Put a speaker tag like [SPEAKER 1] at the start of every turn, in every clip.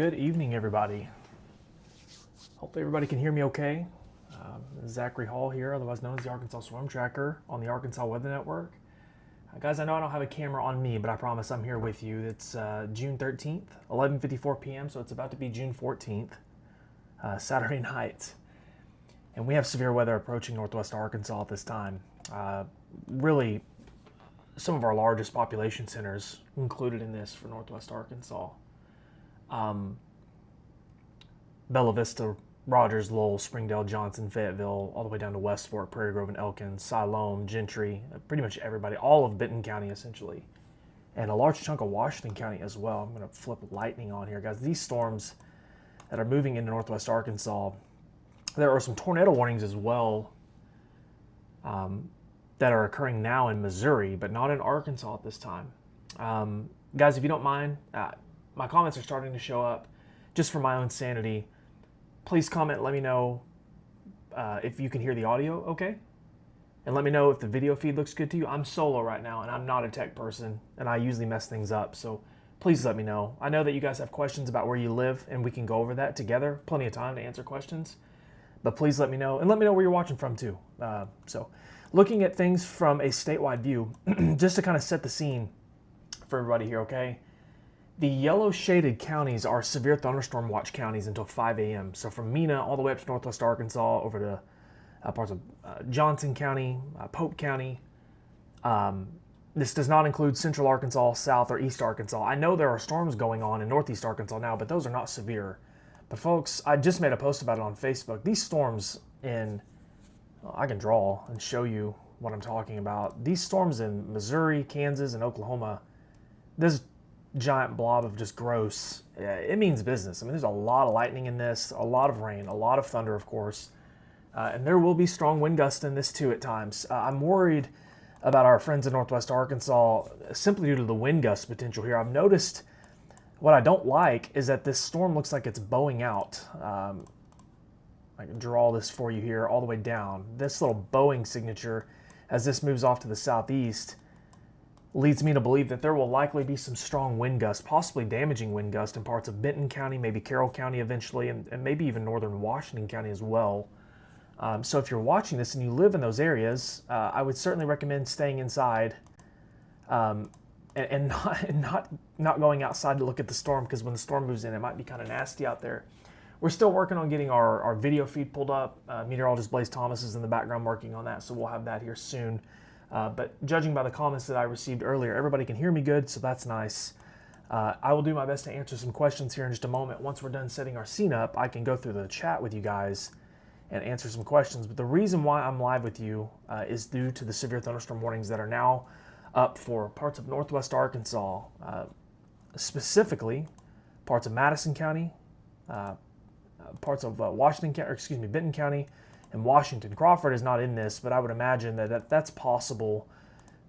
[SPEAKER 1] Good evening, everybody. Hopefully everybody can hear me okay. Zachary Hall here, otherwise known as the Arkansas Storm Tracker on the Arkansas Weather Network. Guys, I know I don't have a camera on me, but I promise I'm here with you. It's June 13th, 11:54 p.m., so it's about to be June 14th, Saturday night. And we have severe weather approaching northwest Arkansas at this time. Really, some of our largest population centers included in this for northwest Arkansas. Bella Vista, Rogers, Lowell, Springdale, Johnson, Fayetteville, all the way down to West Fork, Prairie Grove, and Elkins, Siloam, Gentry, pretty much everybody, all of Benton County essentially, and a large chunk of Washington County as well. I'm going to flip lightning on here, guys. These storms that are moving into northwest Arkansas, there are some tornado warnings as well that are occurring now in Missouri, but not in Arkansas at this time. Guys, if you don't mind, my comments are starting to show up. Just for my own sanity, please comment, let me know if you can hear the audio okay, and let me know if the video feed looks good to you. I'm solo right now, and I'm not a tech person, and I usually mess things up, so please let me know. I know that you guys have questions about where you live, and we can go over that together. Plenty of time to answer questions, but please let me know, and let me know where you're watching from too. So looking at things from a statewide view, just to kind of set the scene for everybody here, okay? The yellow shaded counties are severe thunderstorm watch counties until 5 a.m. So from Mena all the way up to northwest Arkansas, over to parts of Johnson County, Pope County. This does not include central Arkansas, south or east Arkansas. I know there are storms going on in northeast Arkansas now, but those are not severe. But folks, I just made a post about it on Facebook. These storms I can draw and show you what I'm talking about. These storms in Missouri, Kansas, and Oklahoma, this giant blob of just gross, it means business. I mean, there's a lot of lightning in this, a lot of rain, a lot of thunder, of course, and there will be strong wind gusts in this too at times. I'm worried about our friends in northwest Arkansas simply due to the wind gust potential here. I've noticed what I don't like is that this storm looks like it's bowing out. I can draw this for you here all the way down. This little bowing signature, as this moves off to the southeast, leads me to believe that there will likely be some strong wind gusts, possibly damaging wind gusts in parts of Benton County, maybe Carroll County eventually, and maybe even northern Washington County as well. So if you're watching this and you live in those areas, I would certainly recommend staying inside and not going outside to look at the storm, because when the storm moves in, it might be kind of nasty out there. We're still working on getting our video feed pulled up. Meteorologist Blaze Thomas is in the background working on that, so we'll have that here soon. But judging by the comments that I received earlier, everybody can hear me good, so that's nice. I will do my best to answer some questions here in just a moment. Once we're done setting our scene up, I can go through the chat with you guys and answer some questions. But the reason why I'm live with you is due to the severe thunderstorm warnings that are now up for parts of northwest Arkansas, specifically parts of Madison County, parts of Benton County, and Washington. Crawford is not in this, but I would imagine that's possible,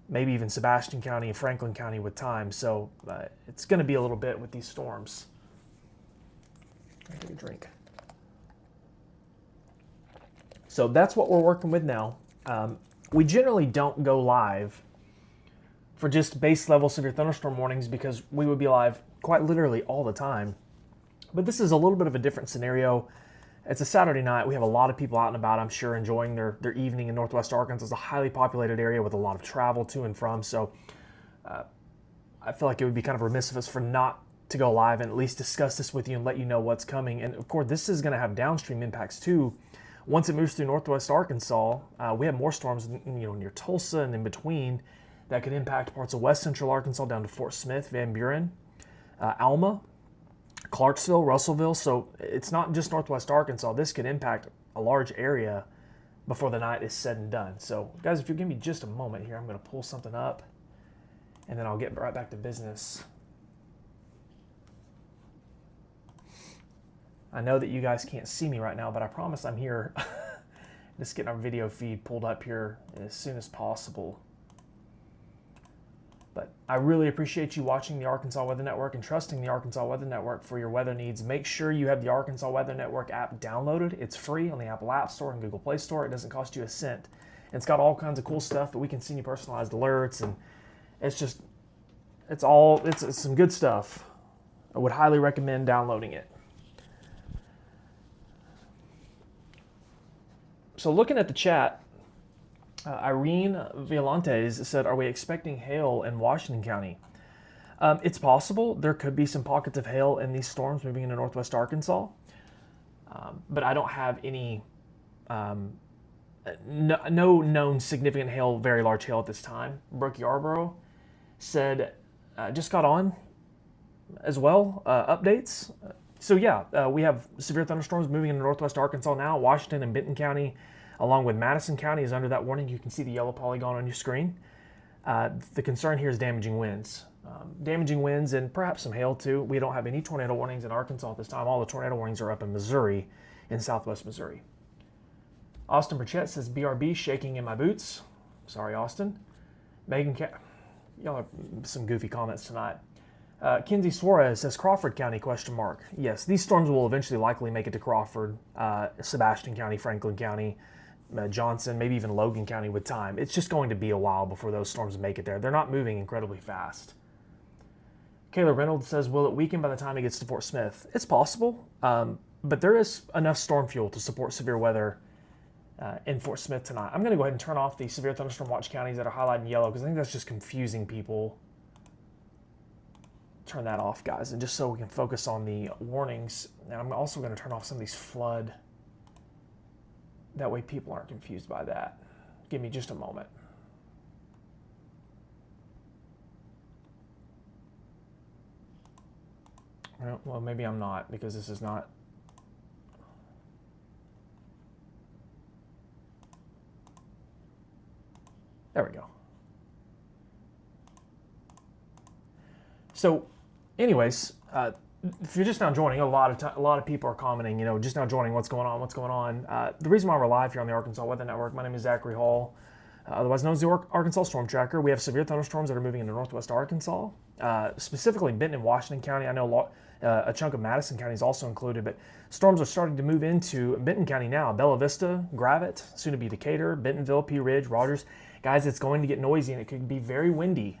[SPEAKER 1] maybe even Sebastian County and Franklin County with time. So it's going to be a little bit with these storms. I'll take a drink. So that's what we're working with now. We generally don't go live for just base level severe thunderstorm warnings, because we would be live quite literally all the time. But this is a little bit of a different scenario. It's a Saturday night. We have a lot of people out and about, I'm sure, enjoying their evening in northwest Arkansas. It's a highly populated area with a lot of travel to and from. So I feel like it would be kind of remiss of us for not to go live and at least discuss this with you and let you know what's coming. And of course, this is going to have downstream impacts too. Once it moves through northwest Arkansas, we have more storms near Tulsa and in between that could impact parts of west central Arkansas down to Fort Smith, Van Buren, Alma, Clarksville, Russellville. So it's not just northwest Arkansas. This could impact a large area before the night is said and done. So guys, if you give me just a moment here, I'm going to pull something up and then I'll get right back to business. I know that you guys can't see me right now, but I promise I'm here. Just getting our video feed pulled up here as soon as possible. But I really appreciate you watching the Arkansas Weather Network and trusting the Arkansas Weather Network for your weather needs. Make sure you have the Arkansas Weather Network app downloaded. It's free on the Apple App Store and Google Play Store. It doesn't cost you a cent. And it's got all kinds of cool stuff that we can send you personalized alerts, and it's some good stuff. I would highly recommend downloading it. So looking at the chat, Irene Violantes said, are we expecting hail in Washington County? It's possible. There could be some pockets of hail in these storms moving into northwest Arkansas. But I don't have any, no known significant hail, very large hail at this time. Brooke Yarborough said, just got on as well, updates. So yeah, we have severe thunderstorms moving into northwest Arkansas now. Washington and Benton County, along with Madison County, is under that warning. You can see the yellow polygon on your screen. The concern here is damaging winds. Damaging winds and perhaps some hail too. We don't have any tornado warnings in Arkansas at this time. All the tornado warnings are up in Missouri, in southwest Missouri. Austin Burchett says, BRB shaking in my boots. Sorry, Austin. Megan, y'all are some goofy comments tonight. Kinsey Suarez says, Crawford County, ? Yes, these storms will eventually likely make it to Crawford, Sebastian County, Franklin County, Johnson, maybe even Logan County with time. It's just going to be a while before those storms make it there. They're not moving incredibly fast. Kayla Reynolds says, will it weaken by the time it gets to Fort Smith? It's possible, but there is enough storm fuel to support severe weather in Fort Smith tonight. I'm going to go ahead and turn off the severe thunderstorm watch counties that are highlighted in yellow because I think that's just confusing people. Turn that off, guys, and just so we can focus on the warnings. And I'm also going to turn off some of these flood. That way people aren't confused by that. Give me just a moment. Well, maybe I'm not, because this is not. There we go. So, anyways, if you're just now joining, a lot of people are commenting, just now joining, what's going on. The reason why we're live here on the Arkansas Weather Network, my name is Zachary Hall, otherwise known as the Arkansas Storm Tracker. We have severe thunderstorms that are moving into northwest Arkansas, specifically Benton and Washington County. I know a chunk of Madison County is also included, but storms are starting to move into Benton County now. Bella Vista, Gravette, soon to be Decatur, Bentonville, Pea Ridge, Rogers. Guys, it's going to get noisy and it could be very windy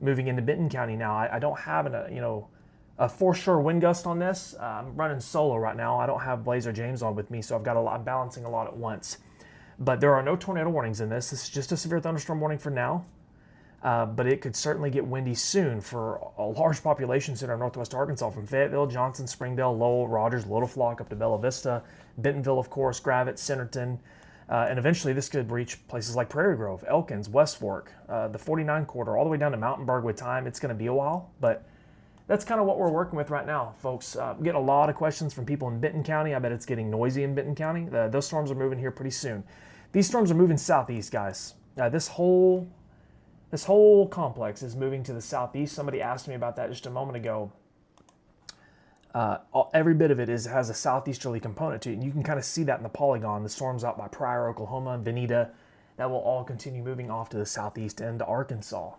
[SPEAKER 1] moving into Benton County now. I don't have a for sure wind gust on this. I'm running solo right now. I don't have Blaze or James on with me, so I'm balancing a lot at once. But there are no tornado warnings in this. This is just a severe thunderstorm warning for now. But it could certainly get windy soon for a large population center in northwest Arkansas, from Fayetteville, Johnson, Springdale, Lowell, Rogers, Little Flock, up to Bella Vista, Bentonville, of course, Gravette, Centerton. And eventually this could reach places like Prairie Grove, Elkins, West Fork, the 49 corridor, all the way down to Mountainburg with time. It's going to be a while, but that's kind of what we're working with right now, folks. I'm getting a lot of questions from people in Benton County. I bet it's getting noisy in Benton County. Those storms are moving here pretty soon. These storms are moving southeast, guys. This whole complex is moving to the southeast. Somebody asked me about that just a moment ago. Every bit of it has a southeasterly component to it, and you can kind of see that in the polygon. The storms out by Pryor, Oklahoma, and Veneta, that will all continue moving off to the southeast into Arkansas.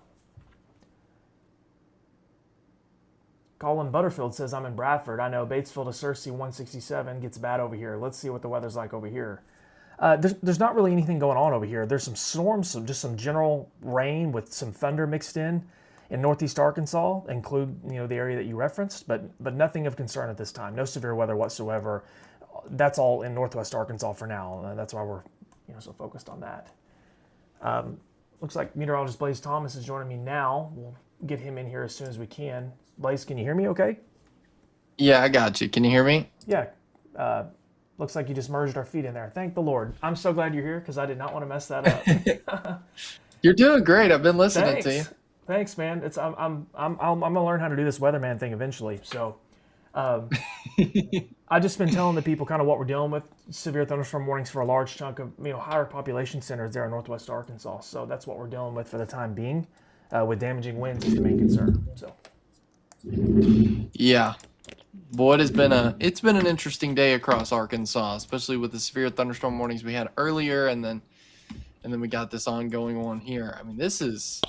[SPEAKER 1] Colin Butterfield says, I'm in Bradford. I know Batesville to Searcy 167 gets bad over here. Let's see what the weather's like over here. There's not really anything going on over here. There's some storms, just some general rain with some thunder mixed in northeast Arkansas, include the area that you referenced, but nothing of concern at this time. No severe weather whatsoever. That's all in northwest Arkansas for now. That's why we're so focused on that. Looks like meteorologist Blaze Thomas is joining me now. We'll get him in here as soon as we can. Blaze, can you hear me okay?
[SPEAKER 2] Yeah, I got you. Can you hear me?
[SPEAKER 1] Yeah. Looks like you just merged our feet in there. Thank the Lord. I'm so glad you're here because I did not want to mess that up.
[SPEAKER 2] You're doing great. I've been listening to you.
[SPEAKER 1] Thanks, man. I'm gonna learn how to do this weatherman thing eventually. So, I've just been telling the people kind of what we're dealing with. Severe thunderstorm warnings for a large chunk of higher population centers there in northwest Arkansas. So that's what we're dealing with for the time being. With damaging winds is the main concern. So.
[SPEAKER 2] Yeah. Boy, it's been an interesting day across Arkansas, especially with the severe thunderstorm warnings we had earlier, and then we got this ongoing one here. I mean, this is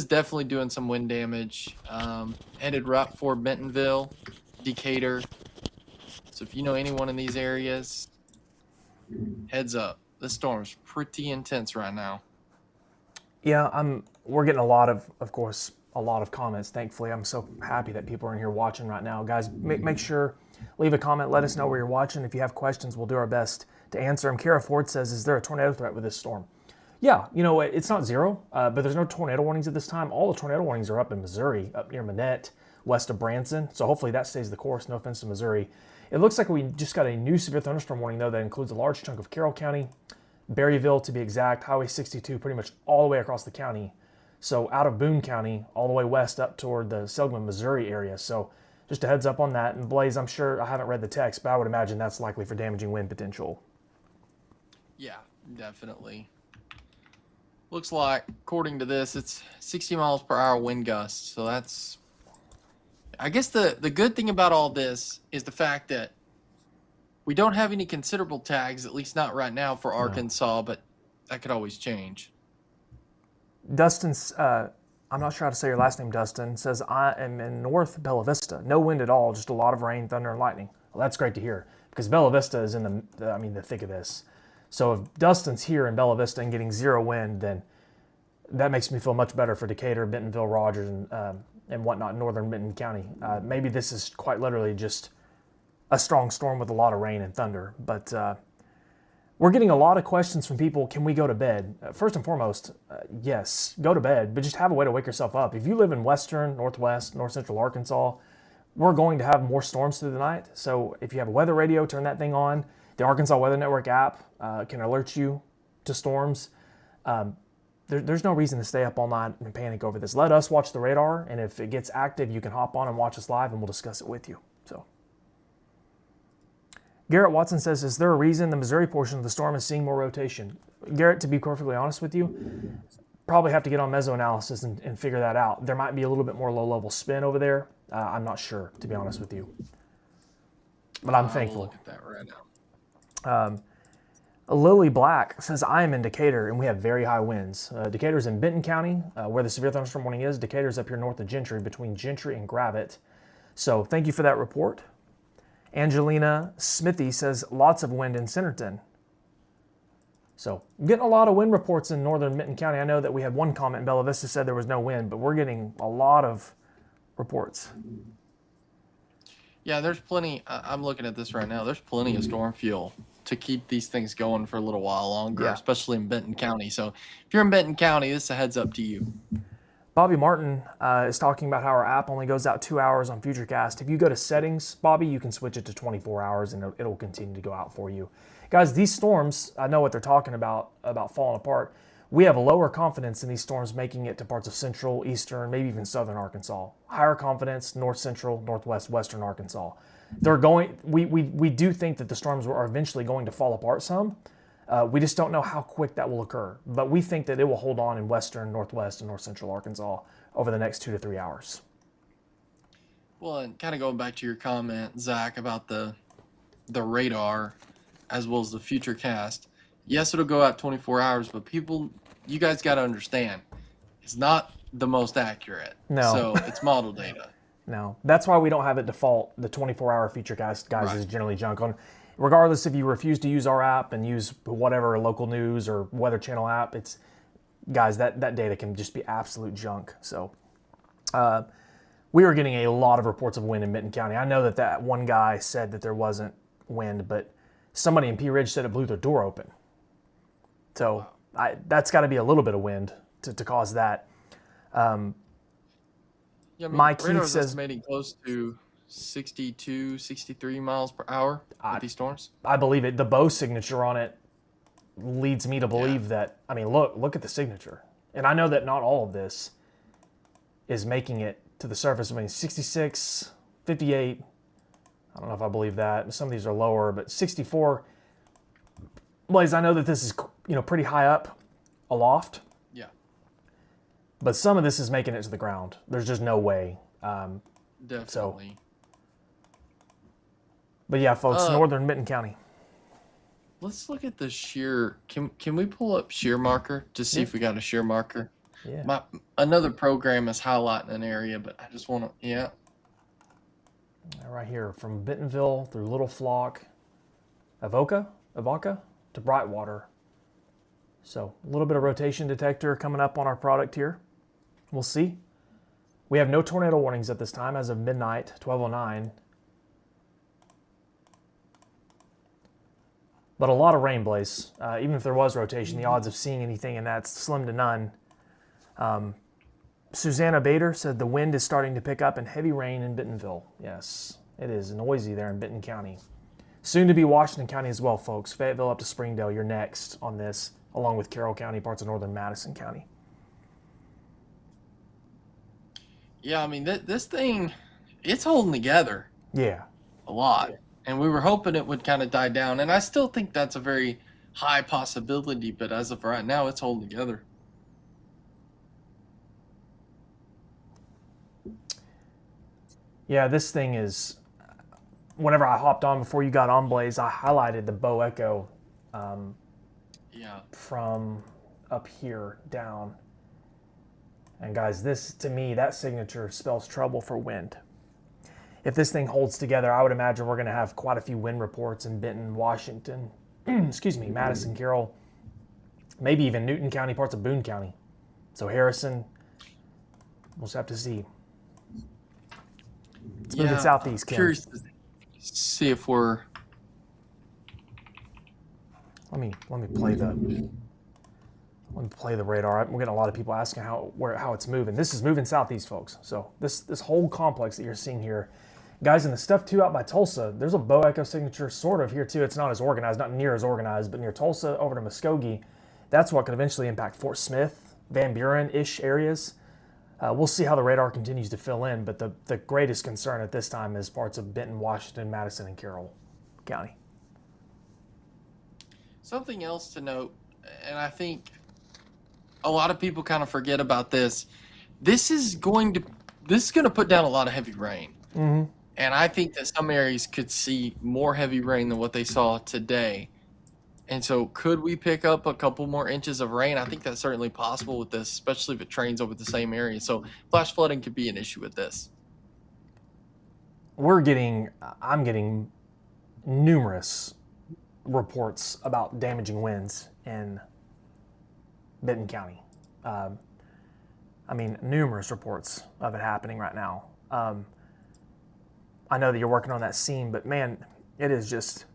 [SPEAKER 2] definitely doing some wind damage. Headed right for Bentonville, Decatur. So if you know anyone in these areas, heads up. This storm's pretty intense right now.
[SPEAKER 1] Yeah, we're getting a lot of course, a lot of comments. Thankfully, I'm so happy that people are in here watching right now. Guys, make sure, leave a comment. Let us know where you're watching. If you have questions, we'll do our best to answer them. Kara Ford says, is there a tornado threat with this storm? Yeah, you know, it's not zero, but there's no tornado warnings at this time. All the tornado warnings are up in Missouri, up near Manette, west of Branson. So hopefully that stays the course. No offense to Missouri. It looks like we just got a new severe thunderstorm warning, though, that includes a large chunk of Carroll County, Berryville to be exact, Highway 62, pretty much all the way across the county. So out of Boone County, all the way west up toward the Seligman, Missouri area. So just a heads up on that. And Blaze, I'm sure, I haven't read the text, but I would imagine that's likely for damaging wind potential.
[SPEAKER 2] Yeah, definitely. Looks like, according to this, it's 60 miles per hour wind gusts. So that's, I guess the good thing about all this is the fact that we don't have any considerable tags, at least not right now for Arkansas, but that could always change.
[SPEAKER 1] Dustin's, I'm not sure how to say your last name, Dustin, says, I am in North Bella Vista. No wind at all, just a lot of rain, thunder, and lightning. Well, that's great to hear, because Bella Vista is in the thick of this. So if Dustin's here in Bella Vista and getting zero wind, then that makes me feel much better for Decatur, Bentonville, Rogers, and whatnot in northern Benton County. Maybe this is quite literally just a strong storm with a lot of rain and thunder. But we're getting a lot of questions from people, can we go to bed? First and foremost, yes, go to bed, but just have a way to wake yourself up. If you live in western, northwest, north central Arkansas, we're going to have more storms through the night. So if you have a weather radio, turn that thing on. The Arkansas Weather Network app can alert you to storms. There's no reason to stay up all night and panic over this. Let us watch the radar, and if it gets active, you can hop on and watch us live, and we'll discuss it with you. So, Garrett Watson says, is there a reason the Missouri portion of the storm is seeing more rotation? Garrett, to be perfectly honest with you, probably have to get on mesoanalysis and figure that out. There might be a little bit more low-level spin over there. I'm not sure, to be honest with you. But I'm thankful.
[SPEAKER 2] Look at that right now.
[SPEAKER 1] Lily Black says, I am in Decatur, and we have very high winds. Decatur's in Benton County, where the severe thunderstorm warning is. Decatur's up here north of Gentry, between Gentry and Gravette. So thank you for that report. Angelina Smithy says, lots of wind in Centerton. So getting a lot of wind reports in northern Benton County. I know that we had one comment in Bella Vista said there was no wind, but we're getting a lot of reports.
[SPEAKER 2] Yeah, there's plenty. I'm looking at this right now. There's plenty of storm fuel to keep these things going for a little while longer, especially in Benton County. So if you're in Benton County, this is a heads up to you.
[SPEAKER 1] Bobby Martin is talking about how our app only goes out 2 hours on Futurecast. If you go to settings, Bobby, you can switch it to 24 hours and it'll continue to go out for you. Guys, these storms, I know what they're talking about falling apart. We have a lower confidence in these storms making it to parts of central, eastern, maybe even southern Arkansas. Higher confidence, north central, northwest, western Arkansas. We do think that the storms are eventually going to fall apart some. We just don't know how quick that will occur. But we think that it will hold on in western, northwest, and north central Arkansas over the next 2 to 3 hours.
[SPEAKER 2] Well, and kind of going back to your comment, Zach, about the radar as well as the Futurecast. Yes, it'll go out 24 hours, but you guys got to understand, it's not the most accurate.
[SPEAKER 1] No.
[SPEAKER 2] So it's model data.
[SPEAKER 1] No, that's why we don't have it default. The 24-hour Futurecast, guys, is generally junk. Regardless if you refuse to use our app and use whatever local news or Weather Channel app, it's guys, that data can just be absolute junk. So we were getting a lot of reports of wind in Benton County. I know that one guy said that there wasn't wind, but somebody in Pea Ridge said it blew their door open. So that's got to be a little bit of wind to cause that.
[SPEAKER 2] Yeah, I mean,
[SPEAKER 1] Mike Keith
[SPEAKER 2] radar's
[SPEAKER 1] says
[SPEAKER 2] estimating close to 62, 63 miles per hour with these storms.
[SPEAKER 1] I believe it. The Bow signature on it leads me to believe that. I mean, look at the signature, and I know that not all of this is making it to the surface. I mean, 66, 58. I don't know if I believe that. Some of these are lower, but 64. Blaze, I know that this is pretty high up aloft.
[SPEAKER 2] Yeah.
[SPEAKER 1] But some of this is making it to the ground. There's just no way.
[SPEAKER 2] Definitely.
[SPEAKER 1] But yeah, folks, northern Benton County.
[SPEAKER 2] Let's look at the shear. Can we pull up shear marker to see if we got a shear marker?
[SPEAKER 1] Yeah.
[SPEAKER 2] Another program is highlighting an area, but I just want to,
[SPEAKER 1] Right here, from Bentonville through Little Flock, Avoca to Brightwater. So a little bit of rotation detector coming up on our product here. We'll see. We have no tornado warnings at this time as of midnight, 12:09. But a lot of rain, Blaze. Even if there was rotation, the odds of seeing anything in that's slim to none. Susanna Bader said the wind is starting to pick up and heavy rain in Bentonville. Yes, it is noisy there in Benton County. Soon to be Washington County as well, folks. Fayetteville up to Springdale, you're next on this, along with Carroll County, parts of northern Madison County.
[SPEAKER 2] Yeah, I mean, this thing, it's holding together
[SPEAKER 1] Yeah.
[SPEAKER 2] a lot. And we were hoping it would kind of die down. And I still think that's a very high possibility, but as of right now, it's holding together.
[SPEAKER 1] Yeah, this thing is, whenever I hopped on before you got on, Blaze, I highlighted the Bow Echo
[SPEAKER 2] Yeah.
[SPEAKER 1] from up here down. And guys, this, to me, that signature spells trouble for wind. If this thing holds together, I would imagine we're going to have quite a few wind reports in Benton, Washington, excuse me, Madison, Carroll, maybe even Newton County, parts of Boone County. So Harrison, we'll just have to see. It's moving southeast, Kim.
[SPEAKER 2] Curious to see if we're...
[SPEAKER 1] Let me play the radar. We're getting a lot of people asking how it's moving. This is moving southeast, folks. So this whole complex that you're seeing here, guys, and the stuff too out by Tulsa, there's a Bow Echo signature sort of here too. It's not as organized, not near as organized, but near Tulsa over to Muskogee. That's what could eventually impact Fort Smith, Van Buren-ish areas. We'll see how the radar continues to fill in, but the greatest concern at this time is parts of Benton, Washington, Madison, and Carroll County.
[SPEAKER 2] Something else to note, and I think a lot of people kind of forget about this. This is going to put down a lot of heavy rain.
[SPEAKER 1] Mm-hmm.
[SPEAKER 2] And I think that some areas could see more heavy rain than what they saw today. And so could we pick up a couple more inches of rain? I think that's certainly possible with this, especially if it trains over the same area. So flash flooding could be an issue with this.
[SPEAKER 1] I'm getting numerous reports about damaging winds in Benton County. Numerous reports of it happening right now. I know that you're working on that scene, but man, this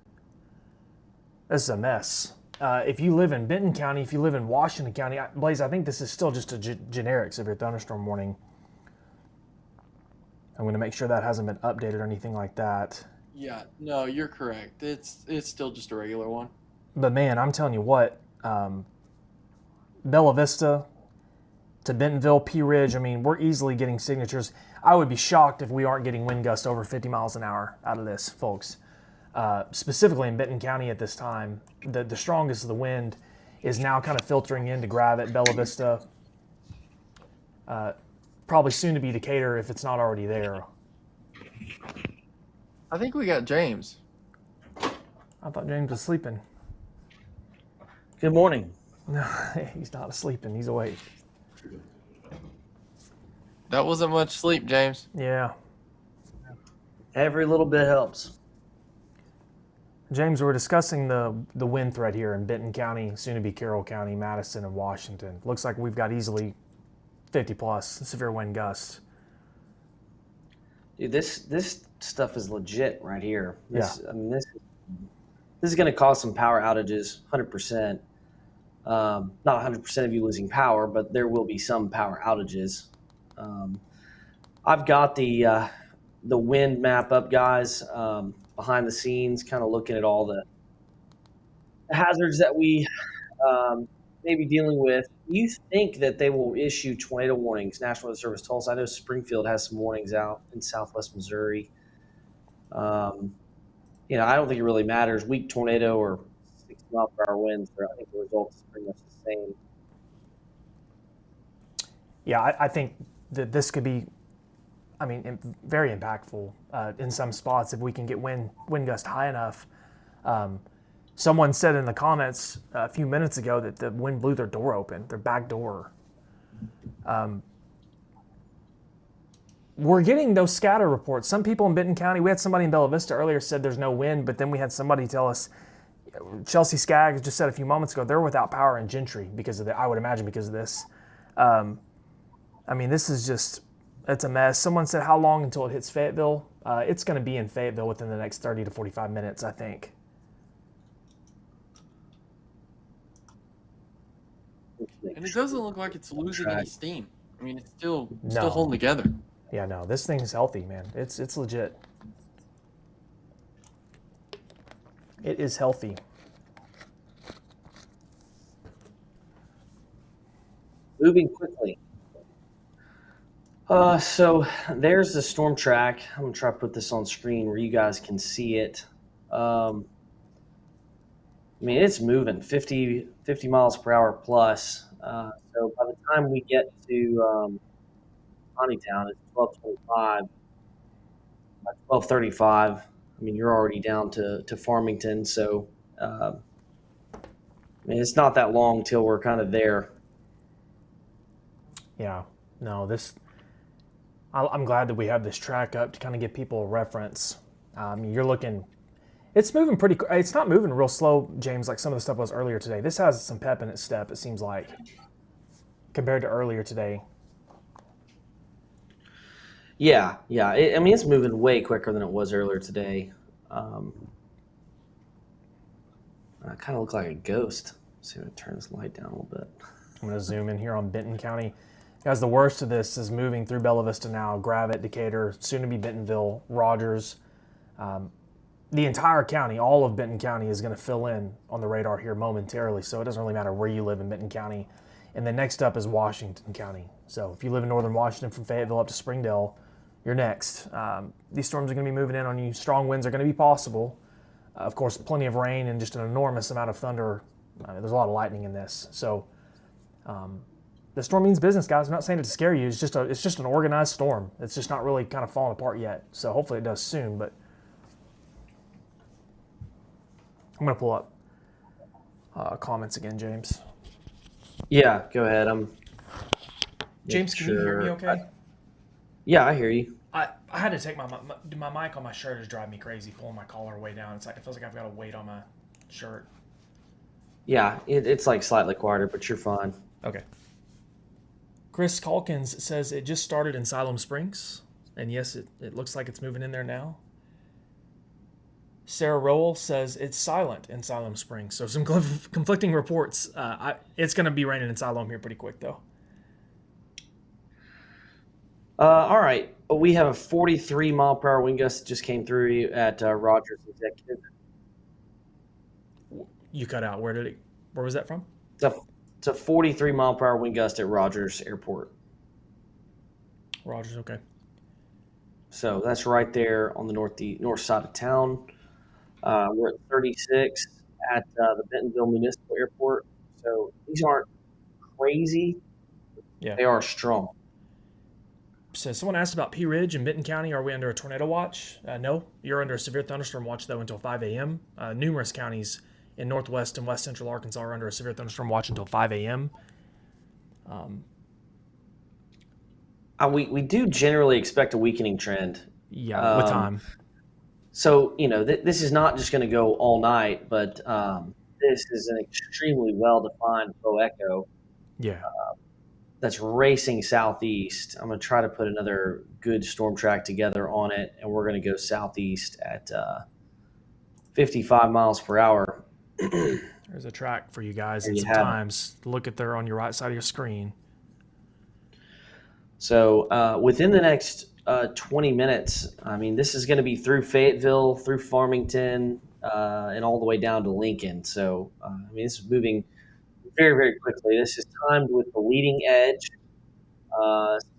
[SPEAKER 1] is a mess. If you live in Benton County, if you live in Washington County, Blaze, I think this is still just a generic severe thunderstorm warning. I'm going to make sure that hasn't been updated or anything like that.
[SPEAKER 2] Yeah, no, you're correct. It's still just a regular one.
[SPEAKER 1] But man, I'm telling you what, Bella Vista to Bentonville, Pea Ridge, we're easily getting signatures. I would be shocked if we aren't getting wind gusts over 50 miles an hour out of this, folks. Specifically in Benton County at this time, the strongest of the wind is now kind of filtering into Gravette, Bella Vista, probably soon to be Decatur if it's not already there.
[SPEAKER 2] I think we got James.
[SPEAKER 1] I thought James was sleeping.
[SPEAKER 3] Good morning.
[SPEAKER 1] No, he's not sleeping. He's awake.
[SPEAKER 2] That wasn't much sleep, James.
[SPEAKER 1] Yeah.
[SPEAKER 3] Every little bit helps.
[SPEAKER 1] James, we're discussing the wind threat here in Benton County, soon to be Carroll County, Madison, and Washington. Looks like we've got easily 50 plus severe wind gusts.
[SPEAKER 3] Dude, this stuff is legit right here. This is going to cause some power outages, 100%. Not 100% of you losing power, but there will be some power outages. I've got the wind map up, guys, behind the scenes, kind of looking at all the hazards that we may be dealing with. Do you think that they will issue tornado warnings? National Weather Service told us. I know Springfield has some warnings out in southwest Missouri. I don't think it really matters. Weak tornado or 60-mile-per-hour winds. I think the result is pretty much the same.
[SPEAKER 1] Yeah, I think that this could be, very impactful in some spots if we can get wind gust high enough. Someone said in the comments a few minutes ago that the wind blew their door open, their back door. We're getting those scatter reports. Some people in Benton County, we had somebody in Bella Vista earlier said there's no wind, but then we had somebody tell us, Chelsea Skaggs just said a few moments ago, they're without power in Gentry because of I would imagine because of this. This is just It's a mess. Someone said, how long until it hits Fayetteville? It's going to be in Fayetteville within the next 30 to 45 minutes, I think.
[SPEAKER 2] And it doesn't look like it's losing any steam. I mean, it's still
[SPEAKER 1] No.
[SPEAKER 2] holding together.
[SPEAKER 1] Yeah, no, this thing's healthy, man. It's legit. It is healthy.
[SPEAKER 3] Moving quickly. So there's the storm track. I'm gonna try to put this on screen where you guys can see it. I mean, it's moving 50 miles per hour plus. So by the time we get to Honeytown, it's 12:25. By 12:35, I mean, you're already down to Farmington. So, I mean, it's not that long till we're kind of there.
[SPEAKER 1] Yeah, no, I'm glad that we have this track up to kind of give people a reference. You're looking, it's moving it's not moving real slow, James, like some of the stuff was earlier today. This has some pep in its step, it seems like, compared to earlier today.
[SPEAKER 3] Yeah. I mean, it's moving way quicker than it was earlier today. I kind of look like a ghost. Let's see if I turn this light down a little bit.
[SPEAKER 1] I'm going to zoom in here on Benton County. Guys, the worst of this is moving through Bella Vista now, Gravette, Decatur, soon to be Bentonville, Rogers. The entire county, all of Benton County is going to fill in on the radar here momentarily, so it doesn't really matter where you live in Benton County. And then next up is Washington County. So if you live in northern Washington from Fayetteville up to Springdale, you're next. These storms are going to be moving in on you. Strong winds are going to be possible. Of course, plenty of rain and just an enormous amount of thunder. There's a lot of lightning in this. So the storm means business, guys. I'm not saying it to scare you. It's just an organized storm. It's just not really kind of falling apart yet. So hopefully it does soon. But I'm going to pull up comments again, James.
[SPEAKER 3] Yeah, go ahead.
[SPEAKER 1] James, can you hear me okay?
[SPEAKER 3] Yeah, I hear you.
[SPEAKER 1] I had to take my mic on my shirt is driving me crazy, pulling my collar way down. It's like it feels like I've got a weight on my shirt.
[SPEAKER 3] Yeah, it's like slightly quieter, but you're fine.
[SPEAKER 1] Okay. Chris Calkins says it just started in Siloam Springs, and yes, it looks like it's moving in there now. Sarah Rowell says it's silent in Siloam Springs, so some conflicting reports. It's going to be raining in Siloam here pretty quick, though.
[SPEAKER 3] All right. We have a 43 mile per hour wind gust that just came through at Rogers Executive.
[SPEAKER 1] You cut out. Where was that from?
[SPEAKER 3] It's a 43 mile per hour wind gust at Rogers Airport.
[SPEAKER 1] Rogers, okay.
[SPEAKER 3] So that's right there on the north side of town. We're at 36 at the Bentonville Municipal Airport. So these aren't crazy.
[SPEAKER 1] Yeah.
[SPEAKER 3] They are strong.
[SPEAKER 1] So someone asked about Pea Ridge in Benton County. Are we under a tornado watch? No. You're under a severe thunderstorm watch, though, until 5 a.m. Numerous counties in northwest and west central Arkansas are under a severe thunderstorm watch until 5 a.m.
[SPEAKER 3] We do generally expect a weakening trend.
[SPEAKER 1] Yeah, with time.
[SPEAKER 3] So, this is not just going to go all night, but this is an extremely well-defined echo.
[SPEAKER 1] Yeah.
[SPEAKER 3] That's racing southeast. I'm going to try to put another good storm track together on it, and we're going to go southeast at 55 miles per hour.
[SPEAKER 1] There's a track for you guys and some times. Look at there on your right side of your screen.
[SPEAKER 3] So within the next 20 minutes, I mean, this is going to be through Fayetteville, through Farmington, and all the way down to Lincoln. So, I mean, this is moving very, very quickly. This is timed with the leading edge.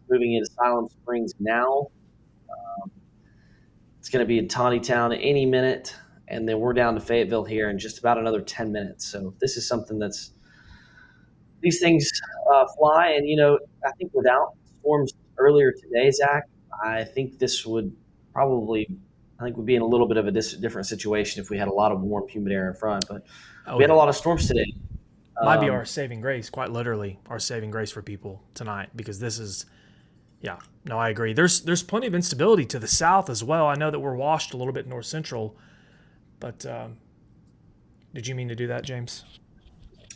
[SPEAKER 3] Moving into Siloam Springs now. It's going to be in Tontitown any minute, and then we're down to Fayetteville here in just about another 10 minutes. So this is something these things fly. And, I think without storms earlier today, Zach, I think this would be in a little bit of a different situation if we had a lot of warm, humid air in front. But we had a lot of storms today.
[SPEAKER 1] Might be our saving grace, quite literally, our saving grace for people tonight, because this is, I agree. There's plenty of instability to the south as well. I know that we're washed a little bit north central, but did you mean to do that, James?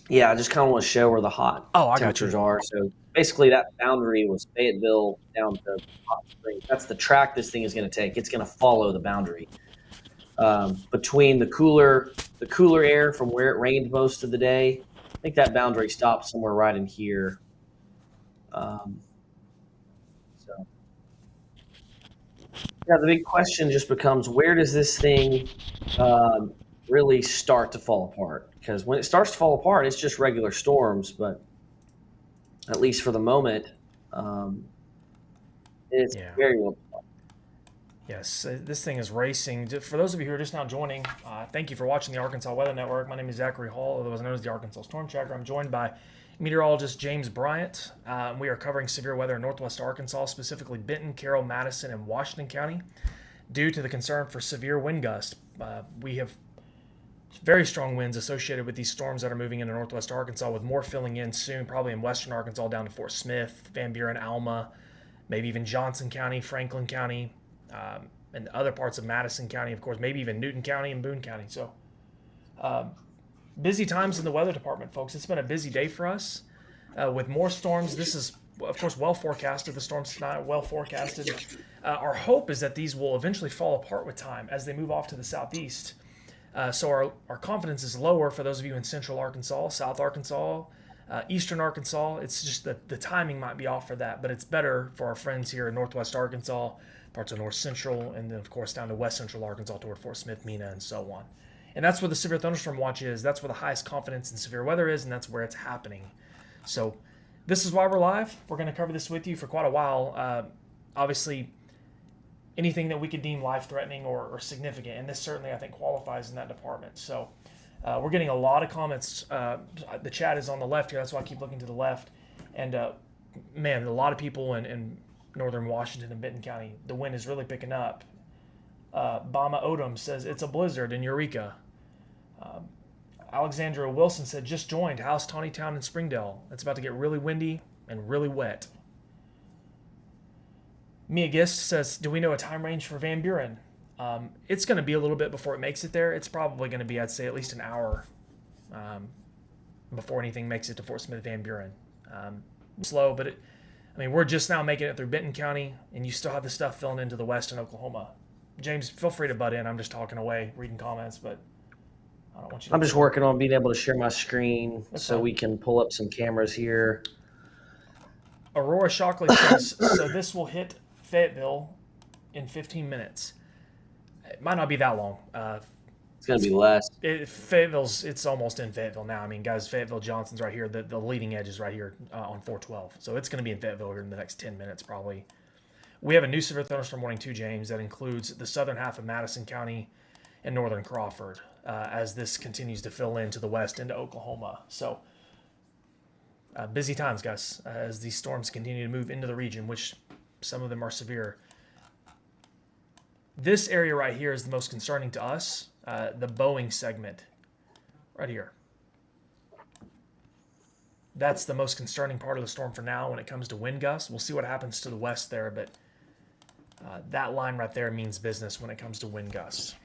[SPEAKER 3] Yeah, I just kind of want to show where the hot temperatures are. So basically that boundary was Fayetteville down to Hot Springs. That's the track this thing is going to take. It's going to follow the boundary between the cooler air from where it rained most of the day. I think that boundary stops somewhere right in here. So, yeah, the big question just becomes, where does this thing really start to fall apart? Because when it starts to fall apart, it's just regular storms, but at least for the moment, it's very well.
[SPEAKER 1] Yes, this thing is racing. For those of you who are just now joining, thank you for watching the Arkansas Weather Network. My name is Zachary Hall, otherwise known as the Arkansas Storm Tracker. I'm joined by meteorologist James Bryant. We are covering severe weather in northwest Arkansas, specifically Benton, Carroll, Madison, and Washington County, due to the concern for severe wind gusts. We have very strong winds associated with these storms that are moving into northwest Arkansas, with more filling in soon, probably in western Arkansas down to Fort Smith, Van Buren, Alma, maybe even Johnson County, Franklin County, and other parts of Madison County, of course, maybe even Newton County and Boone County. So busy times in the weather department, folks. It's been a busy day for us with more storms. This is, of course, well forecasted. The storms tonight, well forecasted. Our hope is that these will eventually fall apart with time as they move off to the southeast. So our confidence is lower for those of you in central Arkansas, south Arkansas, eastern Arkansas. It's just that the timing might be off for that, but it's better for our friends here in northwest Arkansas, parts of north central, and then, of course, down to west central Arkansas toward Fort Smith, Mena, and so on. And that's where the severe thunderstorm watch is. That's where the highest confidence in severe weather is, and that's where it's happening. So this is why we're live. We're going to cover this with you for quite a while. Obviously, anything that we could deem life-threatening or significant, and this certainly, I think, qualifies in that department. So we're getting a lot of comments. The chat is on the left here. That's why I keep looking to the left. And, man, a lot of people in northern Washington and Benton County, the wind is really picking up. Bama Odom says it's a blizzard in Eureka. Alexandra Wilson said, just joined, House, Tawnytown, and Springdale. It's about to get really windy and really wet. Mia Gist says, do we know a time range for Van Buren? It's going to be a little bit before it makes it there. It's probably going to be, I'd say, at least an hour before anything makes it to Fort Smith, Van Buren. Slow, but we're just now making it through Benton County, and you still have the stuff filling into the west in Oklahoma. James, feel free to butt in. I'm just talking away, reading comments, but I don't want you to...
[SPEAKER 3] I'm just working on being able to share my screen so we can pull up some cameras here.
[SPEAKER 1] Aurora Shockley says, so this will hit Fayetteville in 15 minutes. It might not be that long.
[SPEAKER 3] It's going to be less.
[SPEAKER 1] It's almost in Fayetteville now. Guys, Fayetteville Johnson's right here. The leading edge is right here on 412. So it's going to be in Fayetteville here in the next 10 minutes probably. We have a new severe thunderstorm warning too, James, that includes the southern half of Madison County and northern Crawford as this continues to fill in to the west into Oklahoma. So busy times, guys, as these storms continue to move into the region, which some of them are severe. This area right here is the most concerning to us, the Boeing segment right here. That's the most concerning part of the storm for now when it comes to wind gusts. We'll see what happens to the west there, but that line right there means business when it comes to wind gusts.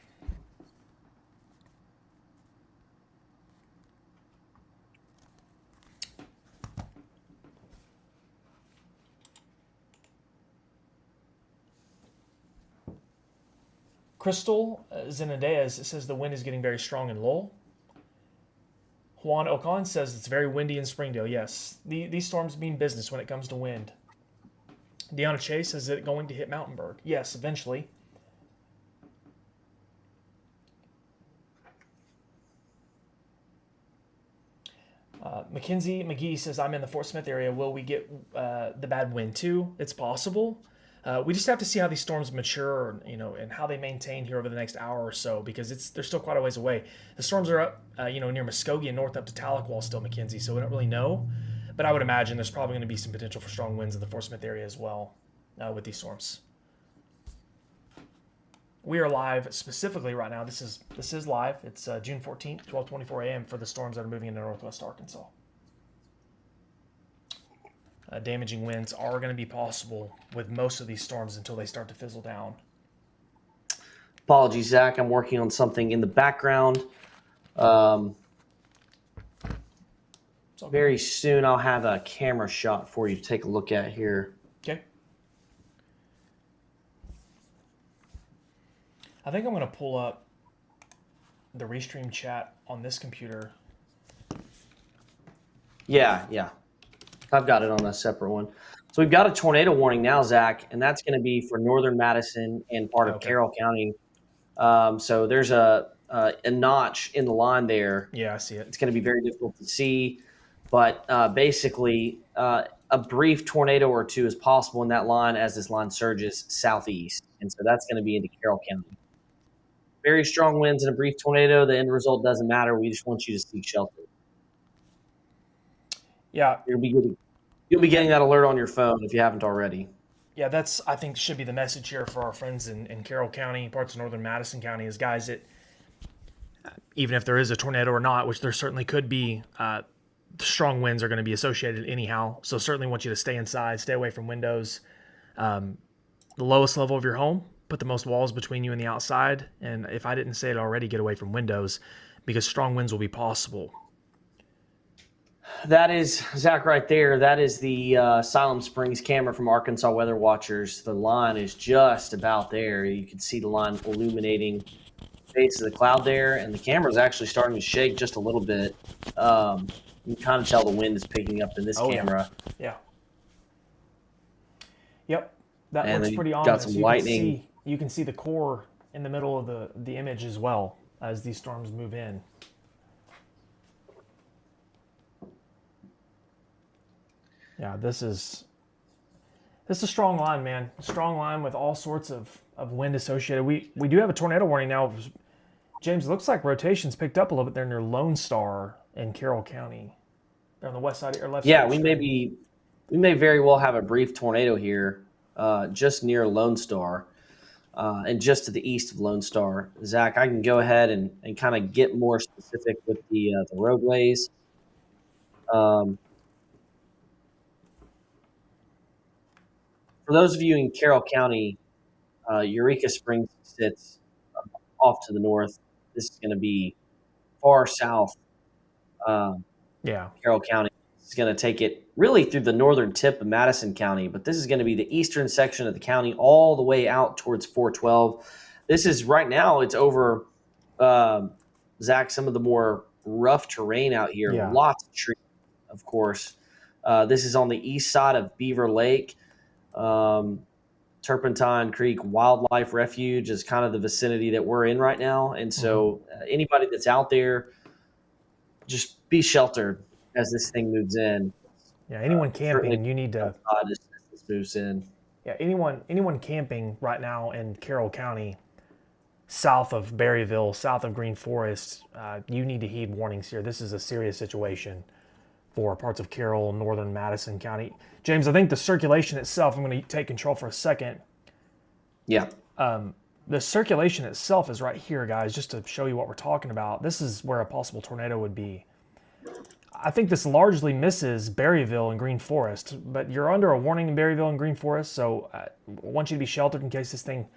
[SPEAKER 1] Crystal Zenadez says the wind is getting very strong in Lowell. Juan Ocon says it's very windy in Springdale. Yes, these storms mean business when it comes to wind. Deanna Chase says it going to hit Mountainburg. Yes, eventually. Mackenzie McGee says, I'm in the Fort Smith area. Will we get the bad wind too? It's possible. We just have to see how these storms mature, and how they maintain here over the next hour or so, because they're still quite a ways away. The storms are up, near Muskogee and north up to Tahlequah still, Mackenzie, so we don't really know. But I would imagine there's probably going to be some potential for strong winds in the Fort Smith area as well with these storms. We are live specifically right now. This is live. It's June 14th, 12:24 a.m. for the storms that are moving into northwest Arkansas. Damaging winds are going to be possible with most of these storms until they start to fizzle down.
[SPEAKER 3] Apologies, Zach. I'm working on something in the background. It's all very soon I'll have a camera shot for you to take a look at here.
[SPEAKER 1] Okay. I think I'm going to pull up the Restream chat on this computer.
[SPEAKER 3] Yeah. I've got it on a separate one. So we've got a tornado warning now, Zach, and that's going to be for northern Madison and part of Carroll County. So there's a notch in the line there.
[SPEAKER 1] Yeah, I see it.
[SPEAKER 3] It's going to be very difficult to see, but basically a brief tornado or two is possible in that line as this line surges southeast. And so that's going to be into Carroll County. Very strong winds and a brief tornado. The end result doesn't matter. We just want you to seek shelter.
[SPEAKER 1] Yeah.
[SPEAKER 3] You'll be getting that alert on your phone if you haven't already.
[SPEAKER 1] Yeah, that's, I think, should be the message here for our friends in Carroll County, parts of northern Madison County, is guys that even if there is a tornado or not, which there certainly could be, strong winds are going to be associated anyhow. So certainly want you to stay inside, stay away from windows. The lowest level of your home, put the most walls between you and the outside. And if I didn't say it already, get away from windows because strong winds will be possible.
[SPEAKER 3] That is, Zach, right there. That is the Siloam Springs camera from Arkansas Weather Watchers. The line is just about there. You can see the line illuminating the face of the cloud there, and the camera is actually starting to shake just a little bit. You can kind of tell the wind is picking up in this camera.
[SPEAKER 1] Yeah. Yep. That
[SPEAKER 3] And
[SPEAKER 1] looks
[SPEAKER 3] then
[SPEAKER 1] pretty
[SPEAKER 3] you
[SPEAKER 1] ominous.
[SPEAKER 3] got some lightning.
[SPEAKER 1] You can see the core in the middle of the image as well as these storms move in. Yeah, this is a strong line, man. A strong line with all sorts of wind associated. We do have a tornado warning now. James, it looks like rotation's picked up a little bit there near Lone Star in Carroll County. They're on the west side or left side.
[SPEAKER 3] Yeah, we may very well have a brief tornado here, just near Lone Star, and just to the east of Lone Star. Zach, I can go ahead and kind of get more specific with the roadways. For those of you in Carroll County, Eureka Springs sits off to the north. This is going to be far south. Carroll County is going to take it really through the northern tip of Madison County, but this is going to be the eastern section of the county all the way out towards 412. This is right now, it's over, Zach, some of the more rough terrain out here.
[SPEAKER 1] Yeah.
[SPEAKER 3] Lots of trees, of course. This is on the east side of Beaver Lake. Turpentine Creek Wildlife Refuge is kind of the vicinity that we're in right now. And so anybody that's out there, just be sheltered as this thing moves in.
[SPEAKER 1] Yeah, anyone camping, you need to.
[SPEAKER 3] As this moves in.
[SPEAKER 1] Yeah, anyone camping right now in Carroll County, south of Berryville, south of Green Forest, you need to heed warnings here. This is a serious situation for parts of Carroll, northern Madison County. James, I think the circulation itself, I'm going to take control for a second.
[SPEAKER 3] Yeah.
[SPEAKER 1] The circulation itself is right here, guys, just to show you what we're talking about. This is where a possible tornado would be. I think this largely misses Berryville and Green Forest, but you're under a warning in Berryville and Green Forest, so I want you to be sheltered in case this thing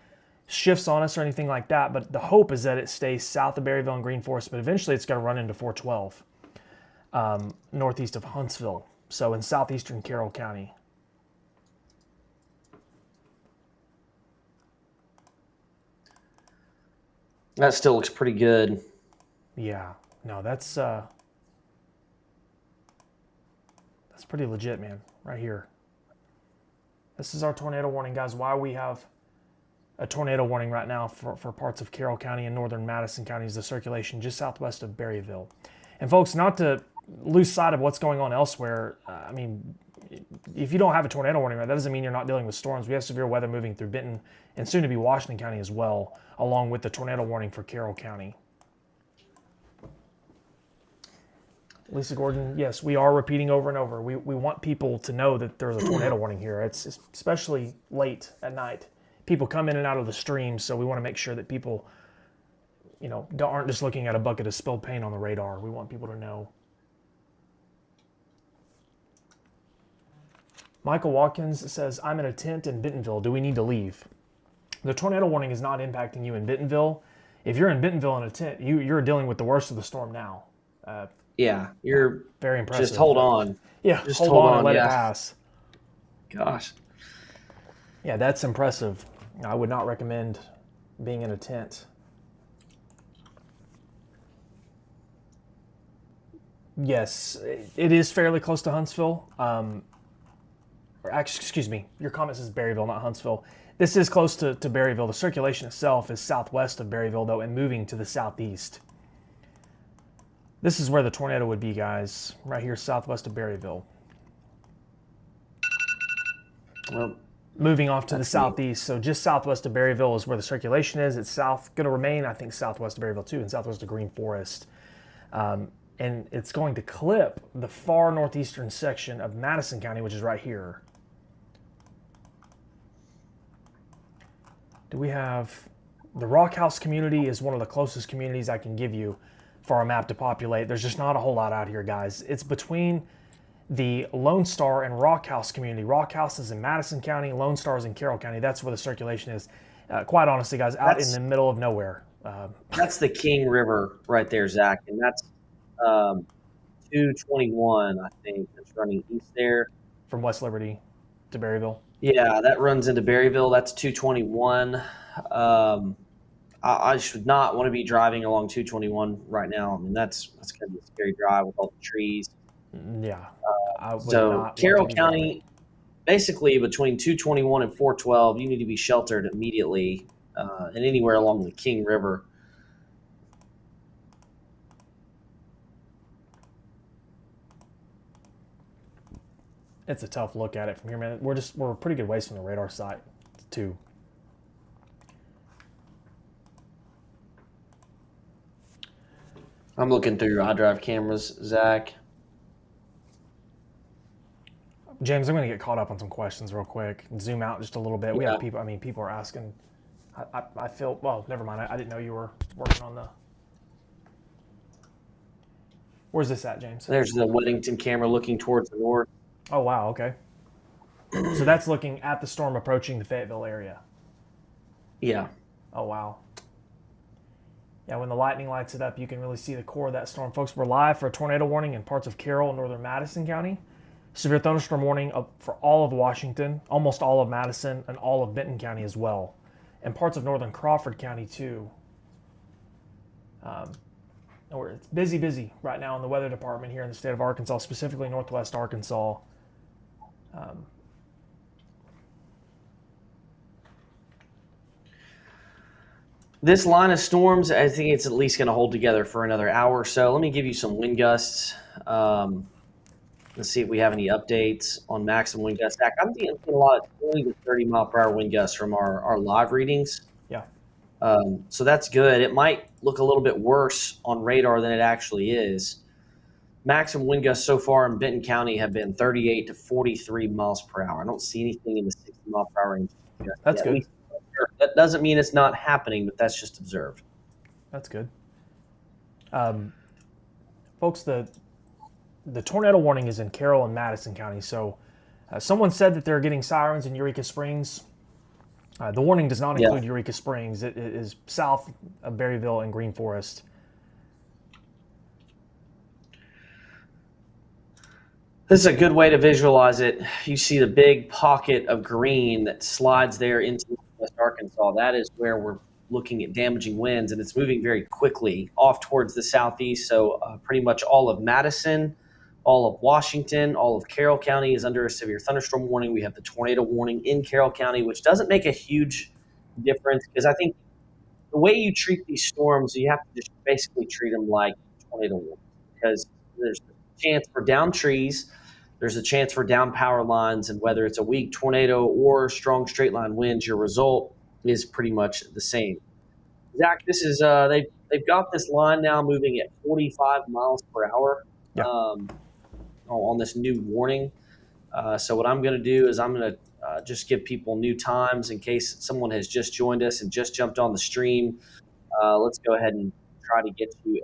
[SPEAKER 1] shifts on us or anything like that. But the hope is that it stays south of Berryville and Green Forest, but eventually it's going to run into 412, northeast of Huntsville, so in southeastern Carroll County.
[SPEAKER 3] That still looks pretty good.
[SPEAKER 1] Yeah, no, that's pretty legit, man, right here. This is our tornado warning, guys. Why we have a tornado warning right now for parts of Carroll County and northern Madison County is the circulation just southwest of Berryville. And folks, not to lose sight of what's going on elsewhere, I mean, if you don't have a tornado warning, right, that doesn't mean you're not dealing with storms. We have severe weather moving through Benton and soon to be Washington County as well, along with the tornado warning for Carroll County. Lisa Gordon, yes, we are repeating over and over. We want people to know that there's a tornado warning here. It's especially late at night. People come in and out of the stream, so we want to make sure that people, aren't just looking at a bucket of spilled paint on the radar. We want people to know. Michael Watkins says, I'm in a tent in Bentonville. Do we need to leave? The tornado warning is not impacting you in Bentonville. If you're in Bentonville in a tent, you're dealing with the worst of the storm now.
[SPEAKER 3] Yeah, you're
[SPEAKER 1] Very impressive.
[SPEAKER 3] just hold on.
[SPEAKER 1] Yeah,
[SPEAKER 3] Just
[SPEAKER 1] hold on and let it
[SPEAKER 3] yeah.
[SPEAKER 1] pass.
[SPEAKER 3] Gosh.
[SPEAKER 1] Yeah, that's impressive. I would not recommend being in a tent. Yes, it is fairly close to Huntsville. Or actually, excuse me, your comment says Berryville, not Huntsville. This is close to Berryville. The circulation itself is southwest of Berryville, though, and moving to the southeast. This is where the tornado would be, guys. Right here, southwest of Berryville.
[SPEAKER 3] Well,
[SPEAKER 1] Moving off to the
[SPEAKER 3] That's neat.
[SPEAKER 1] southeast, so just southwest of Berryville is where the circulation is. It's going to remain, I think, southwest of Berryville too, and southwest of Green Forest. And it's going to clip the far northeastern section of Madison County, which is right here. Do we have... The Rock House community is one of the closest communities I can give you for our map to populate. There's just not a whole lot out here, guys. It's between the Lone Star and Rock House community. Rock House is in Madison County, Lone Star is in Carroll County. That's where the circulation is. Quite honestly, guys, out in the middle of nowhere.
[SPEAKER 3] That's the King River right there, Zach, and that's 221, I think, that's running east there.
[SPEAKER 1] From West Liberty to Berryville.
[SPEAKER 3] Yeah, that runs into Berryville. That's 221. I should not want to be driving along 221 right now. I mean, that's going to be a scary drive with all the trees.
[SPEAKER 1] Yeah. I would
[SPEAKER 3] So
[SPEAKER 1] not
[SPEAKER 3] Carroll
[SPEAKER 1] want to be driving.
[SPEAKER 3] County, basically between 221 and 412, you need to be sheltered immediately, and anywhere along the King River.
[SPEAKER 1] It's a tough look at it from here, man. We're a pretty good ways from the radar site, too.
[SPEAKER 3] I'm looking through your iDrive cameras, Zach.
[SPEAKER 1] James, I'm going to get caught up on some questions real quick and zoom out just a little bit. We
[SPEAKER 3] Yeah.
[SPEAKER 1] have people, people are asking. I feel, well, never mind. I didn't know you were working on the. Where's this at, James?
[SPEAKER 3] There's the Weddington camera looking towards the north.
[SPEAKER 1] Oh, wow. Okay. So that's looking at the storm approaching the Fayetteville area.
[SPEAKER 3] Yeah.
[SPEAKER 1] Oh, wow. Yeah, when the lightning lights it up, you can really see the core of that storm. Folks, we're live for a tornado warning in parts of Carroll and northern Madison County. Severe thunderstorm warning for all of Washington, almost all of Madison, and all of Benton County as well. And parts of northern Crawford County, too. It's busy right now in the weather department here in the state of Arkansas, specifically northwest Arkansas.
[SPEAKER 3] This line of storms, I think it's at least going to hold together for another hour or so. Let me give you some wind gusts. Let's see if we have any updates on maximum wind gusts. Zach, I'm seeing a lot of 20 to 30 mile per hour wind gusts from our live readings.
[SPEAKER 1] Yeah.
[SPEAKER 3] So that's good. It might look a little bit worse on radar than it actually is. Maximum wind gusts so far in Benton County have been 38 to 43 miles per hour. I don't see anything in the 60 mile per hour range.
[SPEAKER 1] That's good.
[SPEAKER 3] That doesn't mean it's not happening, but that's just observed.
[SPEAKER 1] That's good. Folks, the tornado warning is in Carroll and Madison County. So someone said that they're getting sirens in Eureka Springs. The warning does not include Eureka Springs. It is south of Berryville and Green Forest.
[SPEAKER 3] This is a good way to visualize it. You see the big pocket of green that slides there into West Arkansas. That is where we're looking at damaging winds, and it's moving very quickly off towards the southeast. So pretty much all of Madison, all of Washington, all of Carroll County is under a severe thunderstorm warning. We have the tornado warning in Carroll County, which doesn't make a huge difference because I think the way you treat these storms, you have to just basically treat them like tornado warnings because there's a chance for down trees. There's a chance for down power lines, and whether it's a weak tornado or strong straight line winds, your result is pretty much the same. Zach, this is they've got this line now moving at 45 miles per hour on this new warning. So what I'm going to do is I'm going to just give people new times in case someone has just joined us and just jumped on the stream. Let's go ahead and try to get you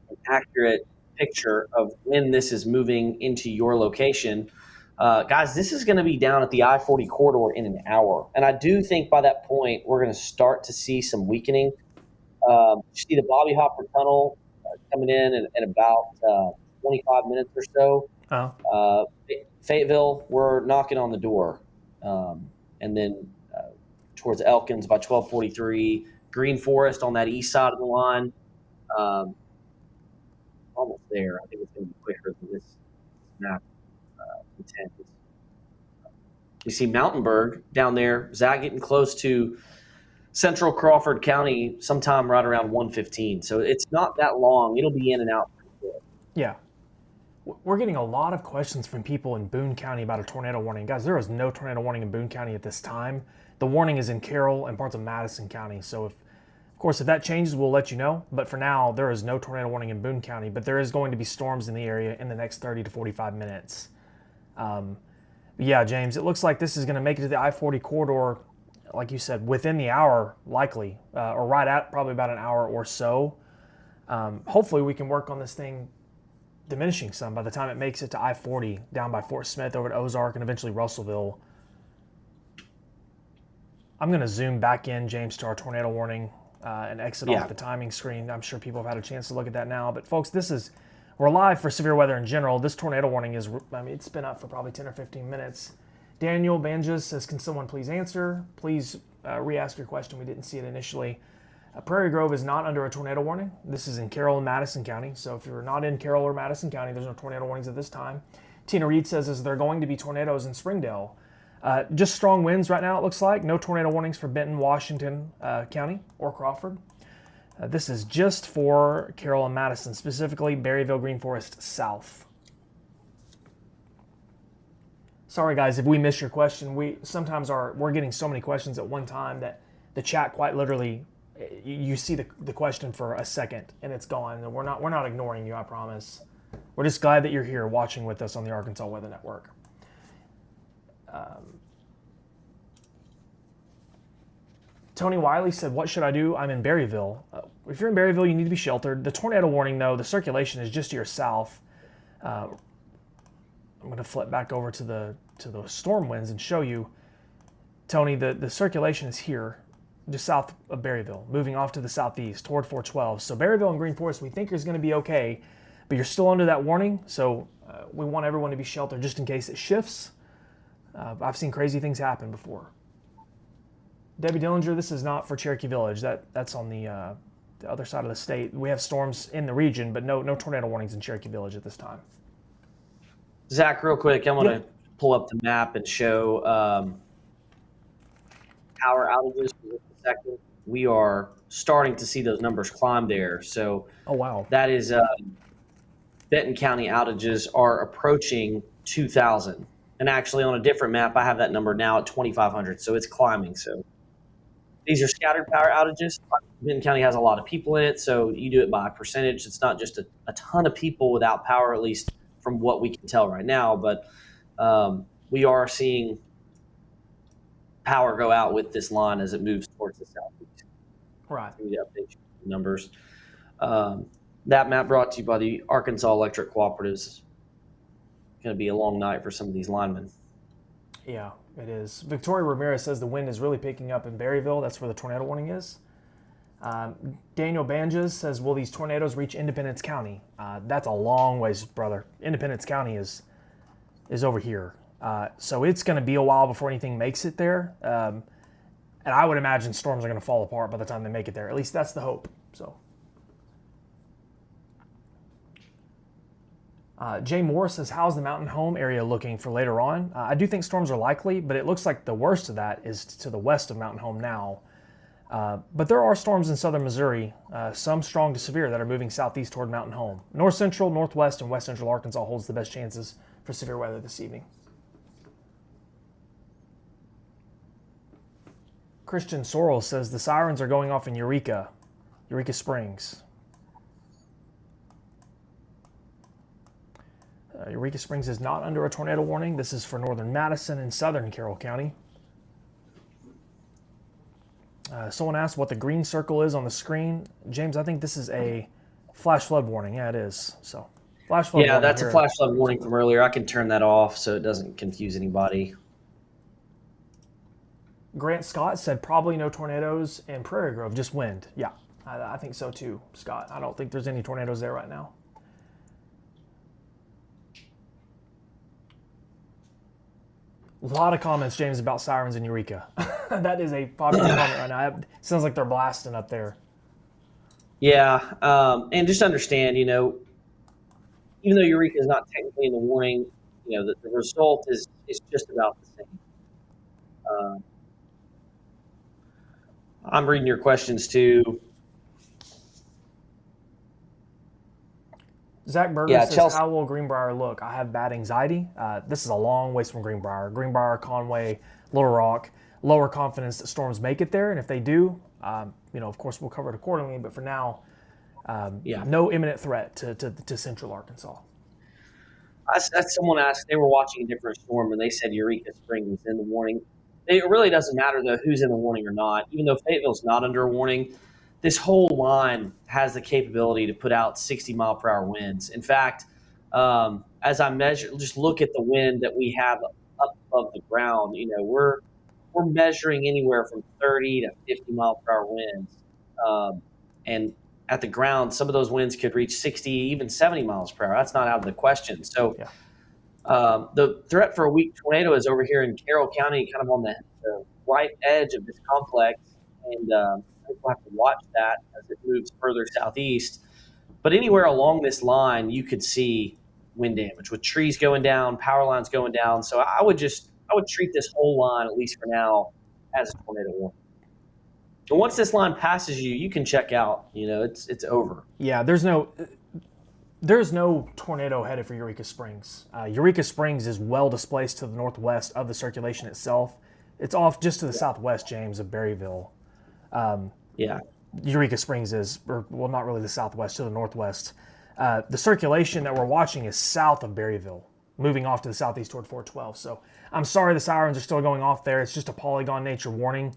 [SPEAKER 3] an accurate picture of when this is moving into your location. Guys, this is going to be down at the I-40 corridor in an hour. And I do think by that point, we're going to start to see some weakening. You see the Bobby Hopper Tunnel coming in about 25 minutes or so.
[SPEAKER 1] Oh,
[SPEAKER 3] Fayetteville, we're knocking on the door. And then towards Elkins by 12:43. Green Forest on that east side of the line. Almost there. I think it's going to be quicker than this map intends. You see Mountainburg down there. Zach getting close to Central Crawford County sometime right around 1:15. So it's not that long. It'll be in and out pretty quick.
[SPEAKER 1] yeah. We're getting a lot of questions from people in Boone County about a tornado warning. Guys, there is no tornado warning in Boone County at this time. The warning is in Carroll and parts of Madison County. So, of course, if that changes, we'll let you know. But for now, there is no tornado warning in Boone County. But there is going to be storms in the area in the next 30 to 45 minutes. Yeah, James, it looks like this is going to make it to the I-40 corridor, like you said, within the hour, likely, or right at probably about an hour or so. Hopefully, we can work on this thing diminishing some by the time it makes it to I-40 down by Fort Smith over to Ozark and eventually Russellville. I'm going to zoom back in, James, to our tornado warning and exit off the timing screen. I'm sure people have had a chance to look at that now. But, folks, we're live for severe weather in general. This tornado warning it's been up for probably 10 or 15 minutes. Daniel Banjas says, can someone please answer? Please re-ask your question. We didn't see it initially. Prairie Grove is not under a tornado warning. This is in Carroll and Madison County. So if you're not in Carroll or Madison County, there's no tornado warnings at this time. Tina Reed says, is there going to be tornadoes in Springdale? Just strong winds right now, it looks like. No tornado warnings for Benton, Washington County or Crawford. This is just for Carroll and Madison, specifically Berryville, Green Forest, South. Sorry, guys, if we missed your question. We're getting so many questions at one time that the chat quite literally, you see the question for a second and it's gone. And we're not ignoring you, I promise. We're just glad that you're here watching with us on the Arkansas Weather Network. Tony Wiley said, what should I do? I'm in Berryville. If you're in Berryville, you need to be sheltered. The tornado warning, though, the circulation is just to your south. I'm going to flip back over to the storm winds and show you, Tony, the circulation is here, just south of Berryville, moving off to the southeast toward 412. So Berryville and Green Forest, we think is going to be okay, but you're still under that warning. So we want everyone to be sheltered just in case it shifts. I've seen crazy things happen before. Debbie Dillinger, this is not for Cherokee Village. That's on the other side of the state. We have storms in the region, but no tornado warnings in Cherokee Village at this time.
[SPEAKER 3] Zach, real quick, I'm going to pull up the map and show power outages for just a second. We are starting to see those numbers climb there. So,
[SPEAKER 1] oh wow,
[SPEAKER 3] that is Benton County outages are approaching 2,000. And actually, on a different map, I have that number now at 2,500. So it's climbing. So these are scattered power outages. Benton County has a lot of people in it, so you do it by a percentage. It's not just a ton of people without power, at least from what we can tell right now. But we are seeing power go out with this line as it moves towards the southeast.
[SPEAKER 1] Right.
[SPEAKER 3] We update the numbers. That map brought to you by the Arkansas Electric Cooperatives. Going to be a long night for some of these linemen.
[SPEAKER 1] Yeah, it is. Victoria Ramirez says the wind is really picking up in Berryville. That's where the tornado warning is. Daniel Banjas says, will these tornadoes reach Independence County? That's a long ways, brother. Independence County is over here. So it's going to be a while before anything makes it there. And I would imagine storms are going to fall apart by the time they make it there. At least that's the hope. So. Jay Moore says, how's the Mountain Home area looking for later on? I do think storms are likely, but it looks like the worst of that is to the west of Mountain Home now. But there are storms in southern Missouri, some strong to severe, that are moving southeast toward Mountain Home. North central, northwest, and west central Arkansas holds the best chances for severe weather this evening. Christian Sorrell says the sirens are going off in Eureka Springs. Eureka Springs is not under a tornado warning. This is for northern Madison and southern Carroll County. Someone asked what the green circle is on the screen. James, I think this is a flash flood warning. Yeah, it is. So, flash flood warning.
[SPEAKER 3] Yeah, that's a flash flood warning from earlier. I can turn that off so it doesn't confuse anybody.
[SPEAKER 1] Grant Scott said probably no tornadoes in Prairie Grove, just wind. Yeah, I think so too, Scott. I don't think there's any tornadoes there right now. A lot of comments, James, about sirens in Eureka. That is a popular comment right now. It sounds like they're blasting up there.
[SPEAKER 3] Yeah, and just understand, even though Eureka is not technically in the warning, the result is just about the same. I'm reading your questions too.
[SPEAKER 1] Zach Berger
[SPEAKER 3] Yeah,
[SPEAKER 1] says,
[SPEAKER 3] Chelsea.
[SPEAKER 1] how will Greenbrier look? I have bad anxiety. This is a long ways from Greenbrier. Greenbrier, Conway, Little Rock, lower confidence that storms make it there. And if they do, of course, we'll cover it accordingly. But for now, no imminent threat to central Arkansas.
[SPEAKER 3] Someone asked, they were watching a different storm and they said Eureka Springs was in the warning. It really doesn't matter, though, who's in the warning or not. Even though Fayetteville's not under a warning, this whole line has the capability to put out 60-mile-per-hour winds. In fact, as I measure, just look at the wind that we have up above the ground. We're measuring anywhere from 30 to 50-mile-per-hour winds. And at the ground, some of those winds could reach 60, even 70 miles per hour. That's not out of the question. So the threat for a weak tornado is over here in Carroll County, kind of on the right edge of this complex. And we'll have to watch that as it moves further southeast. But anywhere along this line, you could see wind damage with trees going down, power lines going down. So I would treat this whole line, at least for now, as a tornado warning. And once this line passes you, you can check out. It's over.
[SPEAKER 1] Yeah, there's no tornado headed for Eureka Springs. Eureka Springs is well displaced to the northwest of the circulation itself. It's off just to the southwest, James, of Berryville. Eureka Springs is, not really the southwest, to the northwest. The circulation that we're watching is south of Berryville, moving off to the southeast toward 412. So I'm sorry the sirens are still going off there. It's just a polygon nature warning.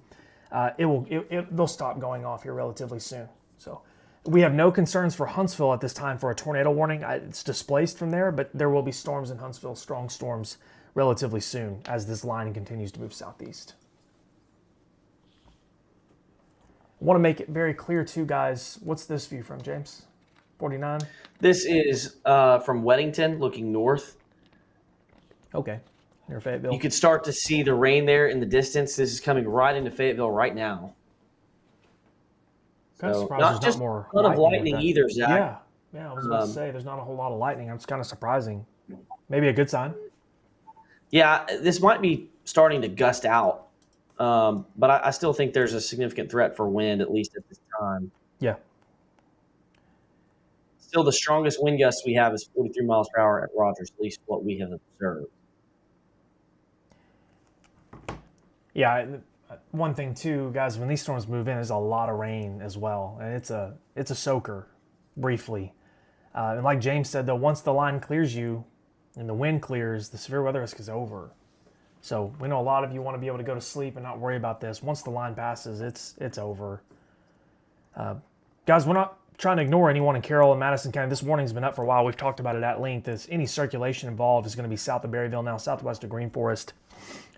[SPEAKER 1] They'll stop going off here relatively soon. So we have no concerns for Huntsville at this time for a tornado warning. It's displaced from there, but there will be storms in Huntsville, strong storms, relatively soon as this line continues to move southeast. I want to make it very clear too, guys. What's this view from, James? 49?
[SPEAKER 3] This is from Weddington looking north.
[SPEAKER 1] Okay. Near Fayetteville.
[SPEAKER 3] You could start to see the rain there in the distance. This is coming right into Fayetteville right now.
[SPEAKER 1] Kind of
[SPEAKER 3] So,
[SPEAKER 1] surprised
[SPEAKER 3] not
[SPEAKER 1] there's
[SPEAKER 3] just
[SPEAKER 1] not more
[SPEAKER 3] a ton of lightning
[SPEAKER 1] like that.
[SPEAKER 3] either, Zach.
[SPEAKER 1] Yeah, I was about to say, there's not a whole lot of lightning. It's kind of surprising. Maybe a good sign.
[SPEAKER 3] Yeah, this might be starting to gust out. But I still think there's a significant threat for wind, at least at this time.
[SPEAKER 1] Yeah.
[SPEAKER 3] Still, the strongest wind gusts we have is 43 miles per hour at Rogers, at least what we have observed.
[SPEAKER 1] Yeah, one thing too, guys, when these storms move in, there's a lot of rain as well, and it's a soaker, briefly. And like James said, though, once the line clears you and the wind clears, the severe weather risk is over. So we know a lot of you want to be able to go to sleep and not worry about this. Once the line passes, it's over. Guys, we're not trying to ignore anyone in Carroll and Madison County. This warning's been up for a while. We've talked about it at length. Any circulation involved is going to be south of Berryville now, southwest of Green Forest,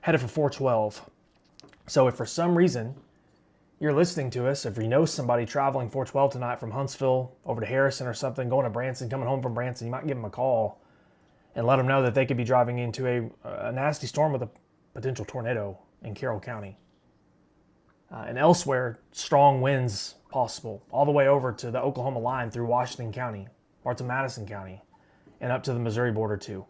[SPEAKER 1] headed for 412. So if for some reason you're listening to us, if you know somebody traveling 412 tonight from Huntsville over to Harrison or something, going to Branson, coming home from Branson, you might give them a call and let them know that they could be driving into a nasty storm with a potential tornado in Carroll County. And elsewhere, strong winds possible, all the way over to the Oklahoma line through Washington County, parts of Madison County, and up to the Missouri border too.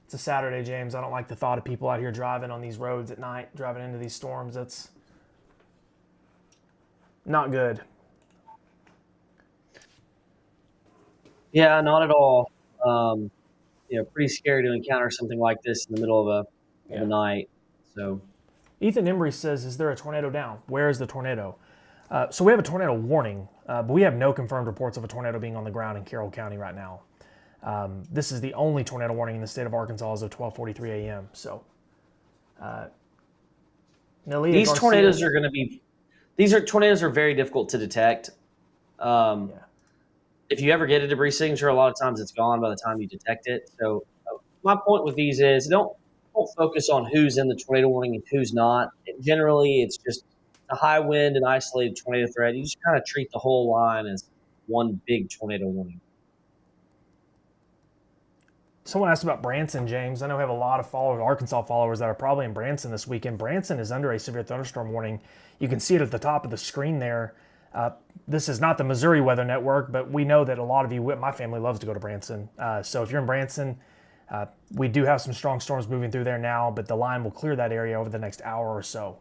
[SPEAKER 1] It's a Saturday, James. I don't like the thought of people out here driving on these roads at night, driving into these storms. That's not good.
[SPEAKER 3] Yeah, not at all. Pretty scary to encounter something like this in the middle of the night. So,
[SPEAKER 1] Ethan Embry says, is there a tornado down? Where is the tornado? So we have a tornado warning, but we have no confirmed reports of a tornado being on the ground in Carroll County right now. This is the only tornado warning in the state of Arkansas as of 12:43 a.m. So,
[SPEAKER 3] these
[SPEAKER 1] Garcia,
[SPEAKER 3] tornadoes are going to be. Tornadoes are very difficult to detect. If you ever get a debris signature, a lot of times it's gone by the time you detect it. So, my point with these is don't focus on who's in the tornado warning and who's not. Generally, it's just a high wind and isolated tornado threat, you just kind of treat the whole line as one big tornado warning.
[SPEAKER 1] Someone asked about Branson, James. I know we have a lot of followers, Arkansas followers, that are probably in Branson this weekend. Branson is under a severe thunderstorm warning. You can see it at the top of the screen there. This is not the Missouri Weather Network, but we know that a lot of you, my family loves to go to Branson. So if you're in Branson, we do have some strong storms moving through there now, but the line will clear that area over the next hour or so.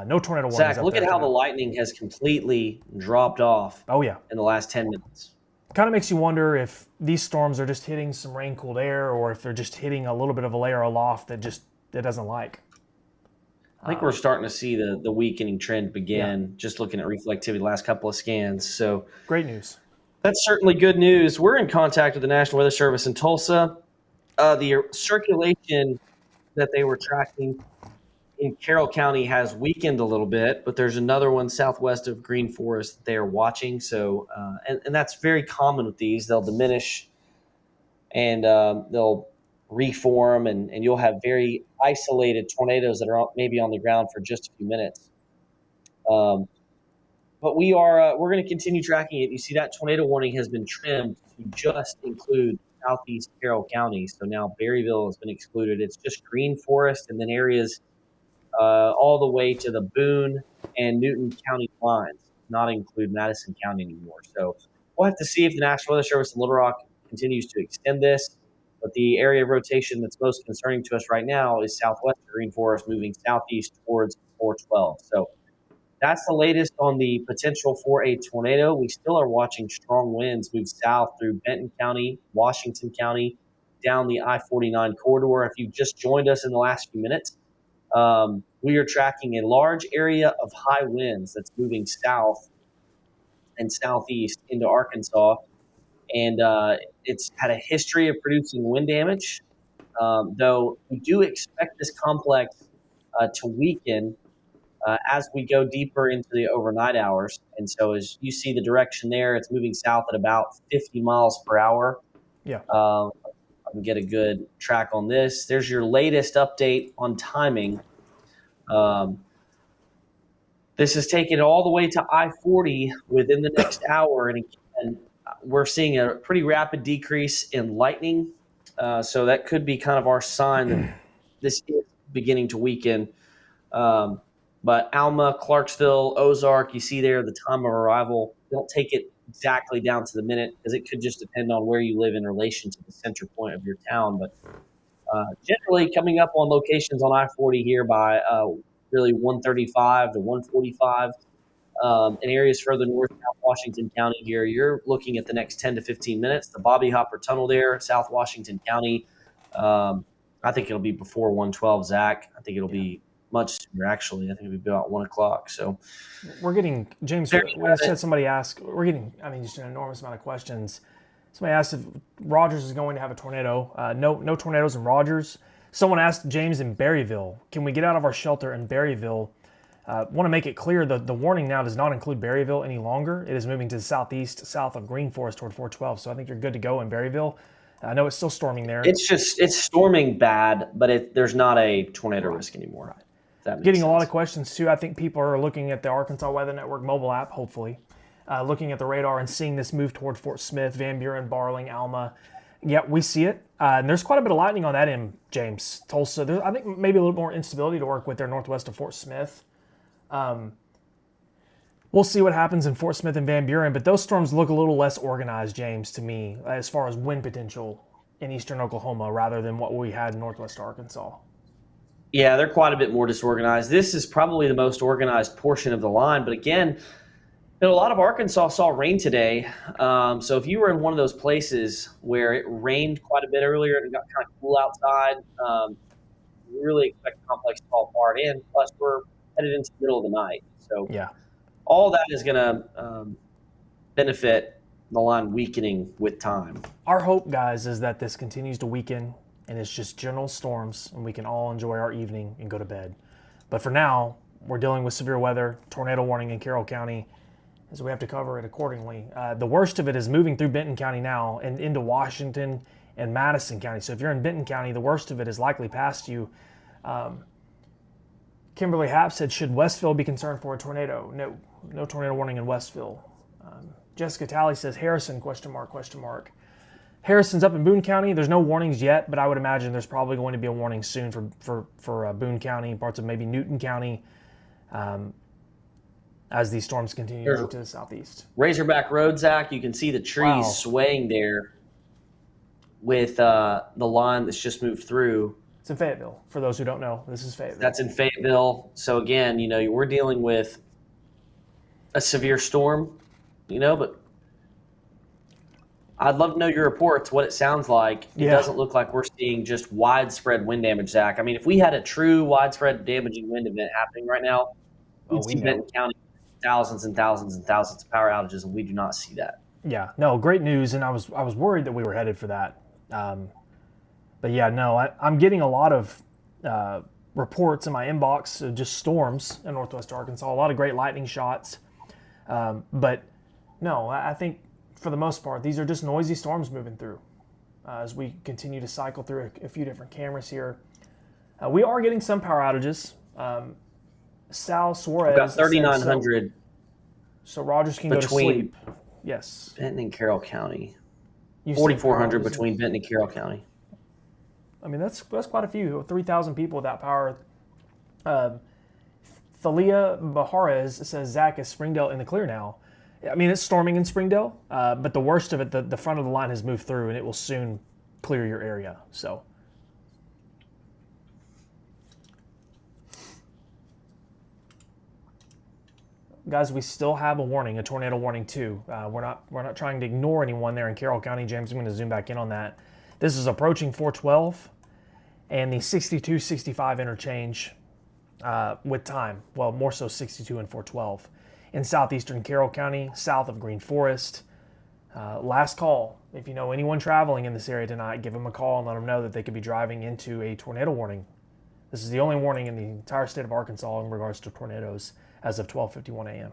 [SPEAKER 1] No tornado warnings.
[SPEAKER 3] Zach, look at how the lightning has completely dropped off.
[SPEAKER 1] Oh, yeah.
[SPEAKER 3] In the last 10 minutes.
[SPEAKER 1] Kind of makes you wonder if these storms are just hitting some rain-cooled air, or if they're just hitting a little bit of a layer aloft that it doesn't like.
[SPEAKER 3] I think we're starting to see the weakening trend begin, just looking at reflectivity the last couple of scans. So
[SPEAKER 1] great news.
[SPEAKER 3] That's certainly good news. We're in contact with the National Weather Service in Tulsa. The circulation that they were tracking in Carroll County has weakened a little bit, but there's another one southwest of Green Forest that they are watching. So, and that's very common with these. They'll diminish and they'll reform, and you'll have very isolated tornadoes that are maybe on the ground for just a few minutes. But we're going to continue tracking it. You see that tornado warning has been trimmed to just include southeast Carroll County. So now Berryville has been excluded. It's just Green Forest and then areas all the way to the Boone and Newton County lines, not include Madison County anymore. So we'll have to see if the National Weather Service in Little Rock continues to extend this. But the area of rotation that's most concerning to us right now is southwest of Green Forest moving southeast towards 412. So that's the latest on the potential for a tornado. We still are watching strong winds move south through Benton County, Washington County, down the I-49 corridor. If you've just joined us in the last few minutes, we are tracking a large area of high winds that's moving south and southeast into Arkansas. And it's had a history of producing wind damage, though we do expect this complex to weaken as we go deeper into the overnight hours. And so as you see the direction there, it's moving south at about 50 miles per hour.
[SPEAKER 1] Yeah.
[SPEAKER 3] I can get a good track on this. There's your latest update on timing. This is taking it all the way to I-40 within the next hour, and we're seeing a pretty rapid decrease in lightning. So that could be kind of our sign that this is beginning to weaken. But Alma, Clarksville, Ozark, you see there the time of arrival. Don't take it exactly down to the minute because it could just depend on where you live in relation to the center point of your town. But generally coming up on locations on I-40 here by really 135 to 145. In areas further north, South Washington County here, you're looking at the next 10 to 15 minutes. The Bobby Hopper Tunnel there, South Washington County. I think it'll be before 112, Zach. I think it'll be much sooner, actually. I think it'll be about 1 o'clock. So
[SPEAKER 1] we're getting, James, we said somebody asked, we're getting, just an enormous amount of questions. Somebody asked if Rogers is going to have a tornado. No tornadoes in Rogers. Someone asked James in Berryville, can we get out of our shelter in Berryville? Want to make it clear that the warning now does not include Berryville any longer. It is moving to the southeast, south of Green Forest toward 412. So I think you're good to go in Berryville. I know it's still storming there.
[SPEAKER 3] It's storming bad, but there's not a tornado risk anymore.
[SPEAKER 1] Right. Getting a lot of questions too. I think people are looking at the Arkansas Weather Network mobile app, hopefully, looking at the radar and seeing this move toward Fort Smith, Van Buren, Barling, Alma. Yeah, we see it. And there's quite a bit of lightning on that end, James. Tulsa. I think maybe a little more instability to work with there northwest of Fort Smith. We'll see what happens in Fort Smith and Van Buren, but those storms look a little less organized, James, to me, as far as wind potential in eastern Oklahoma rather than what we had in northwest Arkansas.
[SPEAKER 3] Yeah, they're quite a bit more disorganized. This is probably the most organized portion of the line, but again, a lot of Arkansas saw rain today. So if you were in one of those places where it rained quite a bit earlier and it got kind of cool outside, we really expect the complex to fall apart. And plus, we're headed into the middle of the night. So
[SPEAKER 1] yeah,
[SPEAKER 3] all that is going to benefit the line weakening with time.
[SPEAKER 1] Our hope, guys, is that this continues to weaken and it's just general storms and we can all enjoy our evening and go to bed. But for now, we're dealing with severe weather, tornado warning in Carroll County, so we have to cover it accordingly. The worst of it is moving through Benton County now and into Washington and Madison County. So if you're in Benton County, the worst of it is likely past you. Kimberly Happ said, should Westville be concerned for a tornado? No tornado warning in Westville. Jessica Talley says, Harrison, question mark, question mark. Harrison's up in Boone County. There's no warnings yet, but I would imagine there's probably going to be a warning soon for Boone County, parts of maybe Newton County, as these storms continue to move to the southeast.
[SPEAKER 3] Razorback Road, Zach, you can see the trees swaying there with the line that's just moved through.
[SPEAKER 1] It's in Fayetteville. For those who don't know, this is Fayetteville.
[SPEAKER 3] That's in Fayetteville. So again, we're dealing with a severe storm, but I'd love to know your reports, what it sounds like. It doesn't look like we're seeing just widespread wind damage, Zach. I mean, if we had a true widespread damaging wind event happening right now, we'd see Benton County thousands and thousands and thousands of power outages, and we do not see that.
[SPEAKER 1] Yeah, no, great news, and I was worried that we were headed for that. But yeah, no, I'm getting a lot of reports in my inbox of just storms in northwest Arkansas, a lot of great lightning shots. But no, I think for the most part, these are just noisy storms moving through as we continue to cycle through a few different cameras here. We are getting some power outages. Sal Suarez.
[SPEAKER 3] About 3,900.
[SPEAKER 1] So Rogers can go to sleep. Yes.
[SPEAKER 3] Benton and Carroll County. 4,400 between Benton and Carroll County.
[SPEAKER 1] I mean, that's quite a few. 3,000 people without power. Thalia Baharez says, Zach, is Springdale in the clear now? I mean, it's storming in Springdale, but the worst of it, the front of the line has moved through, and it will soon clear your area. So, guys, we still have a warning, a tornado warning too. We're not trying to ignore anyone there in Carroll County. James, I'm going to zoom back in on that. This is approaching 412, and the 62-65 interchange with time. Well, more so 62 and 412. In southeastern Carroll County, south of Green Forest. Last call. If you know anyone traveling in this area tonight, give them a call and let them know that they could be driving into a tornado warning. This is the only warning in the entire state of Arkansas in regards to tornadoes as of 12:51 a.m.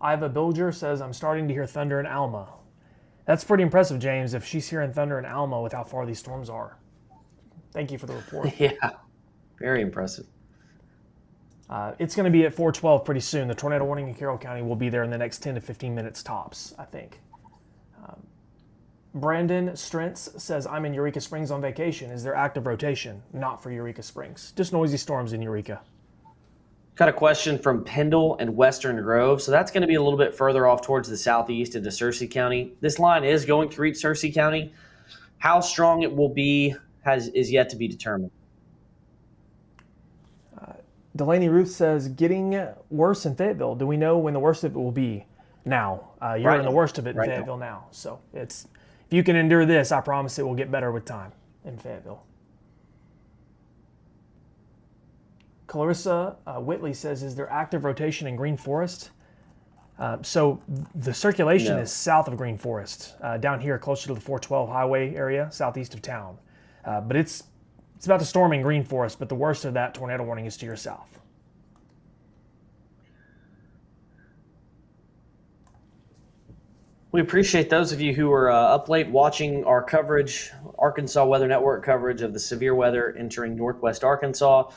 [SPEAKER 1] Iva Bilger says, I'm starting to hear thunder in Alma. That's pretty impressive, James, if she's hearing thunder in Alma with how far these storms are. Thank you for the report.
[SPEAKER 3] Yeah, very impressive.
[SPEAKER 1] It's going to be at 412 pretty soon. The tornado warning in Carroll County will be there in the next 10 to 15 minutes tops, I think. Brandon Strentz says, I'm in Eureka Springs on vacation. Is there active rotation? Not for Eureka Springs. Just noisy storms in Eureka.
[SPEAKER 3] Got a question from Pendle and Western Grove. So that's going to be a little bit further off towards the southeast into Searcy County. This line is going to reach Searcy County. How strong it will be is yet to be determined.
[SPEAKER 1] Delaney Ruth says, getting worse in Fayetteville. Do we know when the worst of it will be? Now. You're in the worst of it in Fayetteville now. So if you can endure this, I promise it will get better with time in Fayetteville. Clarissa Whitley says, is there active rotation in Green Forest? So the circulation is south of Green Forest, down here closer to the 412 highway area, southeast of town. But it's about to storm in Green Forest, but the worst of that tornado warning is to your south.
[SPEAKER 3] We appreciate those of you who are up late watching our coverage, Arkansas Weather Network coverage of the severe weather entering northwest Arkansas.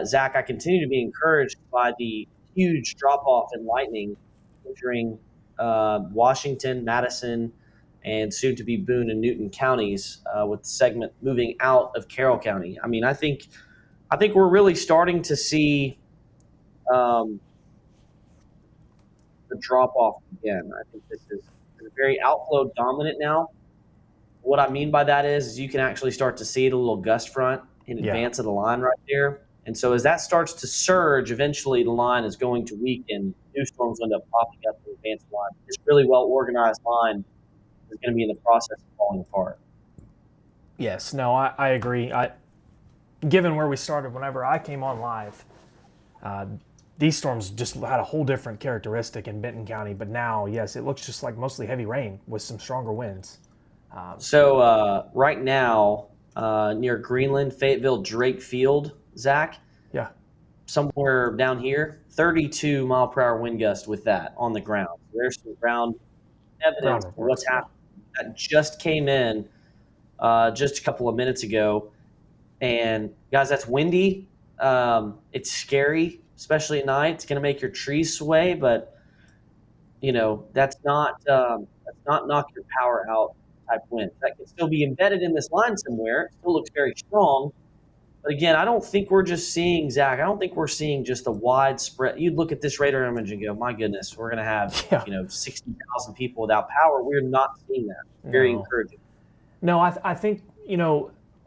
[SPEAKER 3] Zach, I continue to be encouraged by the huge drop-off in lightning entering Washington, Madison, and soon to be Boone and Newton counties, with the segment moving out of Carroll County. I mean, I think we're really starting to see the drop-off again. I think this is very outflow dominant now. What I mean by that is you can actually start to see the little gust front in advance of the line right there. And so as that starts to surge, eventually the line is going to weaken. New storms end up popping up in advance of the line. This really well-organized line is going to be in the process of falling apart.
[SPEAKER 1] Yes, no, I agree. Given where we started, whenever I came on live, these storms just had a whole different characteristic in Benton County. But now, yes, it looks just like mostly heavy rain with some stronger winds.
[SPEAKER 3] So right now, near Greenland, Fayetteville, Drake Field, Zach.
[SPEAKER 1] Yeah.
[SPEAKER 3] somewhere down here, 32 mile per hour wind gust with that on the ground. There's some ground evidence of
[SPEAKER 1] reports,
[SPEAKER 3] what's happening. That just came in just a couple of minutes ago. And guys, that's windy. It's scary, especially at night. It's going to make your trees sway, but that's not knock your power out type wind. That can still be embedded in this line somewhere. It still looks very strong. But again, I don't think we're just seeing, Zach, I don't think we're seeing just a widespread. You'd look at this radar image and go, my goodness, we're going to have 60,000 people without power. We're not seeing that. Very encouraging.
[SPEAKER 1] No, I think,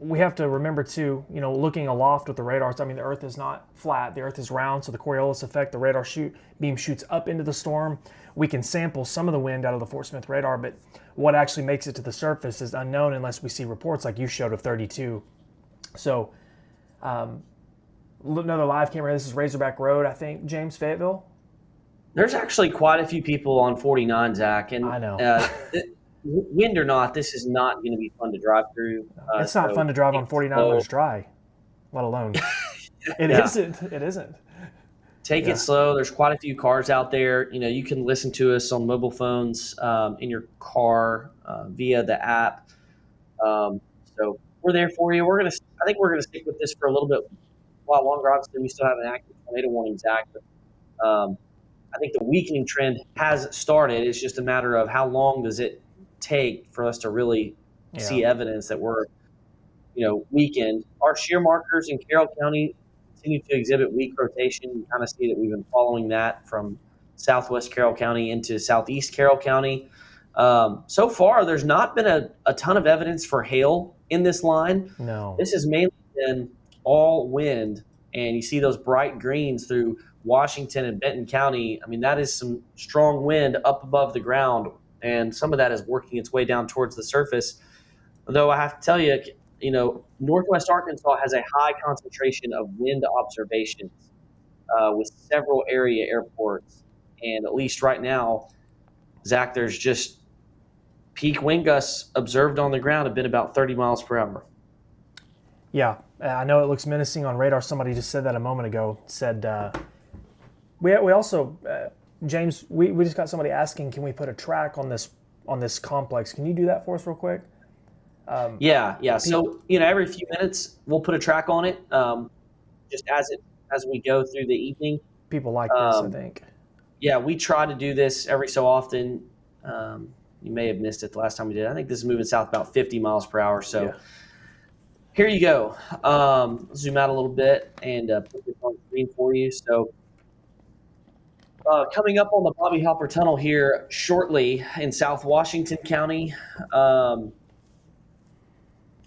[SPEAKER 1] we have to remember too, looking aloft with the radars, I mean, the Earth is not flat. The Earth is round, so the Coriolis effect, the radar beam shoots up into the storm. We can sample some of the wind out of the Fort Smith radar, but what actually makes it to the surface is unknown unless we see reports like you showed of 32. So, another live camera. This is Razorback Road, I think, James, Fayetteville.
[SPEAKER 3] There's actually quite a few people on 49, Zach, and
[SPEAKER 1] I know.
[SPEAKER 3] Wind or not, this is not going to be fun to drive through.
[SPEAKER 1] It's not fun to drive on 49 when it's dry, let alone. It isn't.
[SPEAKER 3] Take it slow. There's quite a few cars out there. You can listen to us on mobile phones in your car via the app. So we're there for you. I think we're gonna stick with this for a little bit while longer. Obviously, we still have an active tornado warning, Zach, but I think the weakening trend has started. It's just a matter of how long does it take for us to really see evidence that we're weakened. Our shear markers in Carroll County continue to exhibit weak rotation. You kind of see that we've been following that from southwest Carroll County into southeast Carroll County. So far, there's not been a ton of evidence for hail in this line.
[SPEAKER 1] No.
[SPEAKER 3] This has mainly been all wind, and you see those bright greens through Washington and Benton County. I mean, that is some strong wind up above the ground, and some of that is working its way down towards the surface. Though I have to tell you, Northwest Arkansas has a high concentration of wind observations with several area airports. And at least right now, Zach, there's just peak wind gusts observed on the ground have been about 30 miles per hour.
[SPEAKER 1] Yeah, I know it looks menacing on radar. Somebody just said that a moment ago. Said we also, James, we just got somebody asking, can we put a track on this complex? Can you do that for us real quick?
[SPEAKER 3] Yeah. So every few minutes we'll put a track on it, just as we go through the evening.
[SPEAKER 1] People like this, I think.
[SPEAKER 3] Yeah, we try to do this every so often. You may have missed it the last time we did. I think this is moving south about 50 miles per hour. So here you go. Zoom out a little bit and put this on the screen for you. So coming up on the Bobby Halper Tunnel here shortly in South Washington County,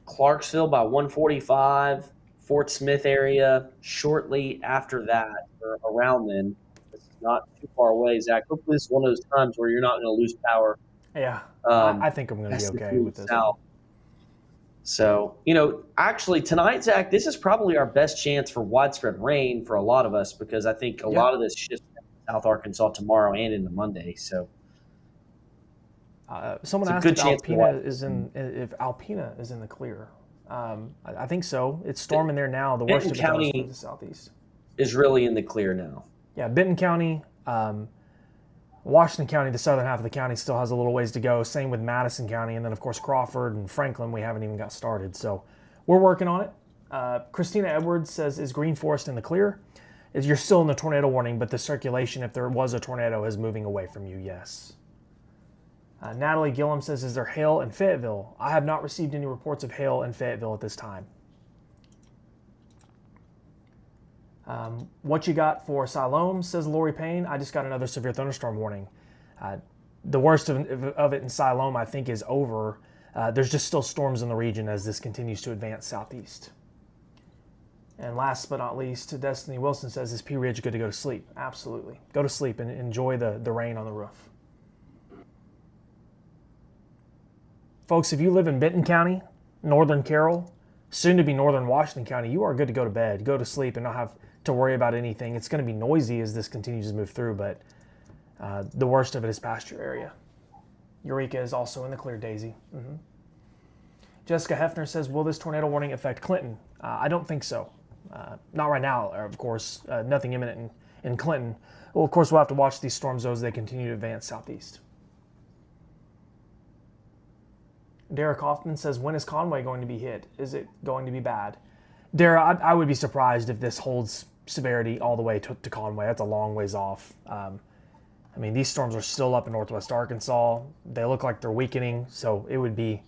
[SPEAKER 3] Clarksville by 145, Fort Smith area shortly after that or around then. It's not too far away, Zach. Hopefully this is one of those times where you're not going to lose power.
[SPEAKER 1] Yeah, I think I'm going to be okay with this.
[SPEAKER 3] So, actually tonight, Zach, this is probably our best chance for widespread rain for a lot of us because I think a lot of this shifts to South Arkansas tomorrow and into Monday. So,
[SPEAKER 1] someone asked if Alpena is in the clear. I think so. It's storming there now. The worst of it goes to the southeast.
[SPEAKER 3] Is really in the clear now.
[SPEAKER 1] Yeah, Benton County, Washington County, the southern half of the county still has a little ways to go. Same with Madison County, and then of course Crawford and Franklin. We haven't even got started, so we're working on it. Christina Edwards says, "Is Green Forest in the clear?" You're still in the tornado warning, but the circulation, if there was a tornado, is moving away from you. Yes. Natalie Gillum says, "Is there hail in Fayetteville?" I have not received any reports of hail in Fayetteville at this time. What you got for Siloam, says Lori Payne. I just got another severe thunderstorm warning. The worst of it in Siloam, I think, is over. There's just still storms in the region as this continues to advance southeast. And last but not least, Destiny Wilson says, "Is Pea Ridge good to go to sleep?" Absolutely. Go to sleep and enjoy the rain on the roof. Folks, if you live in Benton County, northern Carroll, soon to be northern Washington County, you are good to go to bed, go to sleep, and not have to worry about anything. It's going to be noisy as this continues to move through, but the worst of it is past your area. Eureka is also in the clear, Daisy. Jessica Hefner says, "Will this tornado warning affect Clinton?" I don't think so. Not right now, of course. Nothing imminent in Clinton. Well, of course, we'll have to watch these storms as they continue to advance southeast. Derek Hoffman says, when is Conway going to be hit? Is it going to be bad? Derek, I would be surprised if this holds severity all the way to Conway. That's a long ways off. I mean, these storms are still up in northwest Arkansas. They look like they're weakening, so it would be...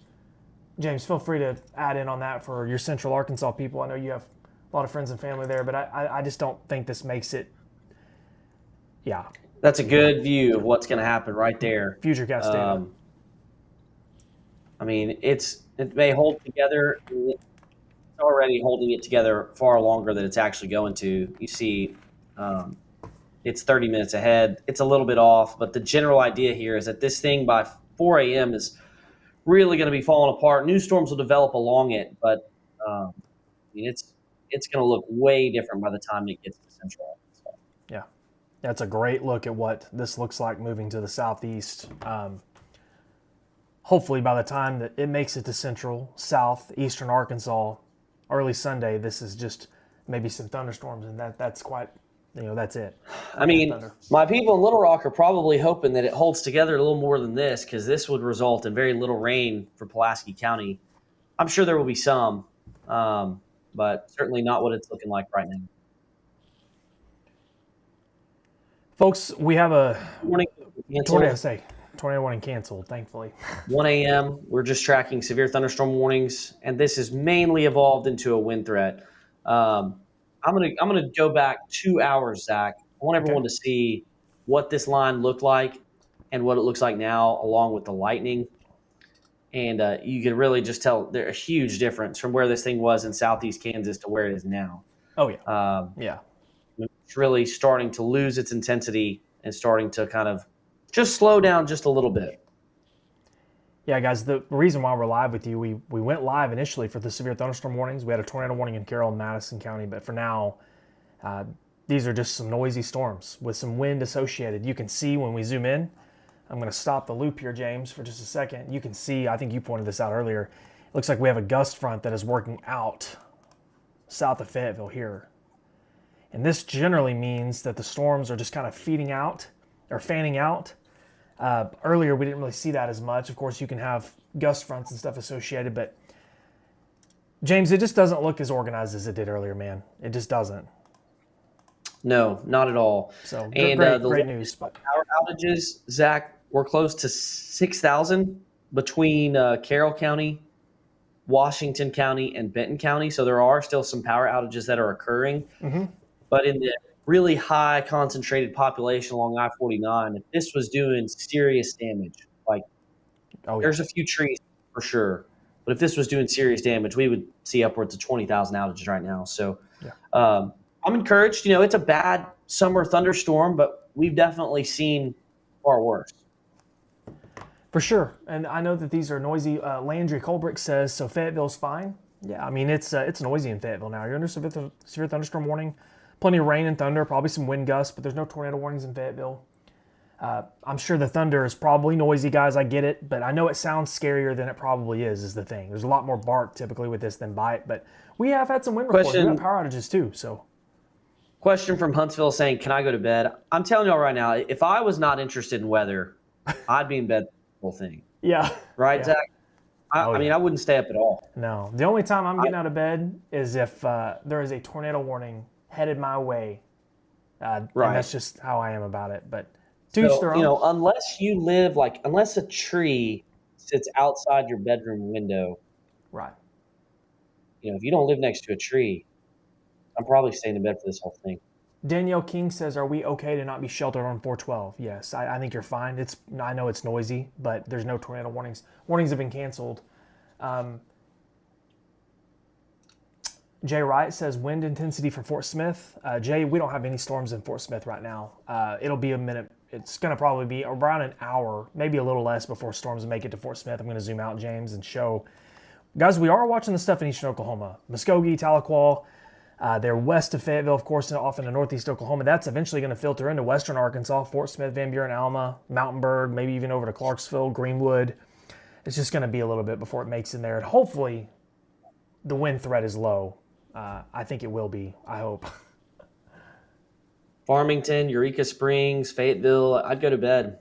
[SPEAKER 1] James, feel free to add in on that for your central Arkansas people. I know you have a lot of friends and family there, but I just don't think this makes it... Yeah.
[SPEAKER 3] That's a good view of what's going to happen right there.
[SPEAKER 1] Futurecast data.
[SPEAKER 3] I mean, it may hold together. It's already holding it together far longer than it's actually going to. You see... it's 30 minutes ahead. It's a little bit off, but the general idea here is that this thing by 4 a.m. is really going to be falling apart. New storms will develop along it, but I mean, it's going to look way different by the time it gets to central Arkansas.
[SPEAKER 1] Yeah, that's a great look at what this looks like moving to the southeast. Hopefully by the time that it makes it to central, south, eastern Arkansas, early Sunday, this is just maybe some thunderstorms, and that's quite... that's it.
[SPEAKER 3] I mean, my people in Little Rock are probably hoping that it holds together a little more than this, because this would result in very little rain for Pulaski County. I'm sure there will be some, but certainly not what it's looking like right now.
[SPEAKER 1] Folks, we have a
[SPEAKER 3] Morning.
[SPEAKER 1] Tornado warning canceled, thankfully.
[SPEAKER 3] 1 a.m., we're just tracking severe thunderstorm warnings, and this has mainly evolved into a wind threat. I'm gonna go back 2 hours, Zach. I want everyone to see what this line looked like and what it looks like now, along with the lightning. And you can really just tell there's a huge difference from where this thing was in southeast Kansas to where it is now.
[SPEAKER 1] Oh yeah, yeah.
[SPEAKER 3] It's really starting to lose its intensity and starting to kind of just slow down just a little bit.
[SPEAKER 1] Yeah, guys, the reason why we're live with you, we went live initially for the severe thunderstorm warnings. We had a tornado warning in Carroll and Madison County, but for now, these are just some noisy storms with some wind associated. You can see when we zoom in, I'm going to stop the loop here, James, for just a second. You can see, I think you pointed this out earlier, it looks like we have a gust front that is working out south of Fayetteville here. And this generally means that the storms are just kind of feeding out or fanning out. Earlier, we didn't really see that as much. Of course, you can have gust fronts and stuff associated, but James, it just doesn't look as organized as it did earlier, man. It just doesn't.
[SPEAKER 3] No, not at all.
[SPEAKER 1] So,
[SPEAKER 3] and
[SPEAKER 1] great news. But
[SPEAKER 3] power outages, Zach, we're close to 6,000 between Carroll County, Washington County, and Benton County. So there are still some power outages that are occurring.
[SPEAKER 1] Mm-hmm.
[SPEAKER 3] But in the really high concentrated population along I-49, if this was doing serious damage, like there's a few trees for sure, but if this was doing serious damage, we would see upwards of 20,000 outages right now. So I'm encouraged. It's a bad summer thunderstorm, but we've definitely seen far worse.
[SPEAKER 1] For sure. And I know that these are noisy. Landry Colbrick says, so Fayetteville's fine? Yeah, I mean, it's noisy in Fayetteville now. You're under severe thunderstorm warning. Plenty of rain and thunder, probably some wind gusts, but there's no tornado warnings in Fayetteville. I'm sure the thunder is probably noisy, guys. I get it, but I know it sounds scarier than it probably is the thing. There's a lot more bark typically with this than bite, but we have had some wind reports. We have power outages too, so.
[SPEAKER 3] Question from Huntsville saying, can I go to bed? I'm telling y'all right now, if I was not interested in weather, I'd be in bed the whole thing.
[SPEAKER 1] Yeah.
[SPEAKER 3] Right,
[SPEAKER 1] yeah.
[SPEAKER 3] Zach? I mean, I wouldn't stay up at all.
[SPEAKER 1] No. The only time I'm getting out of bed is if there is a tornado warning headed my way. Right. And that's just how I am about it. But to each their own.
[SPEAKER 3] Unless you live unless a tree sits outside your bedroom window.
[SPEAKER 1] Right.
[SPEAKER 3] If you don't live next to a tree, I'm probably staying in bed for this whole thing.
[SPEAKER 1] Danielle King says, are we okay to not be sheltered on 412? Yes, I think you're fine. I know it's noisy, but there's no tornado warnings. Warnings have been canceled. Jay Wright says, wind intensity for Fort Smith. Jay, we don't have any storms in Fort Smith right now. It'll be a minute. It's going to probably be around an hour, maybe a little less before storms make it to Fort Smith. I'm going to zoom out, James, and show. Guys, we are watching the stuff in eastern Oklahoma. Muskogee, Tahlequah. They're west of Fayetteville, of course, off into northeast Oklahoma. That's eventually going to filter into western Arkansas, Fort Smith, Van Buren, Alma, Mountainburg, maybe even over to Clarksville, Greenwood. It's just going to be a little bit before it makes in there. And hopefully the wind threat is low. I think it will be. I hope.
[SPEAKER 3] Farmington, Eureka Springs, Fayetteville. I'd go to bed.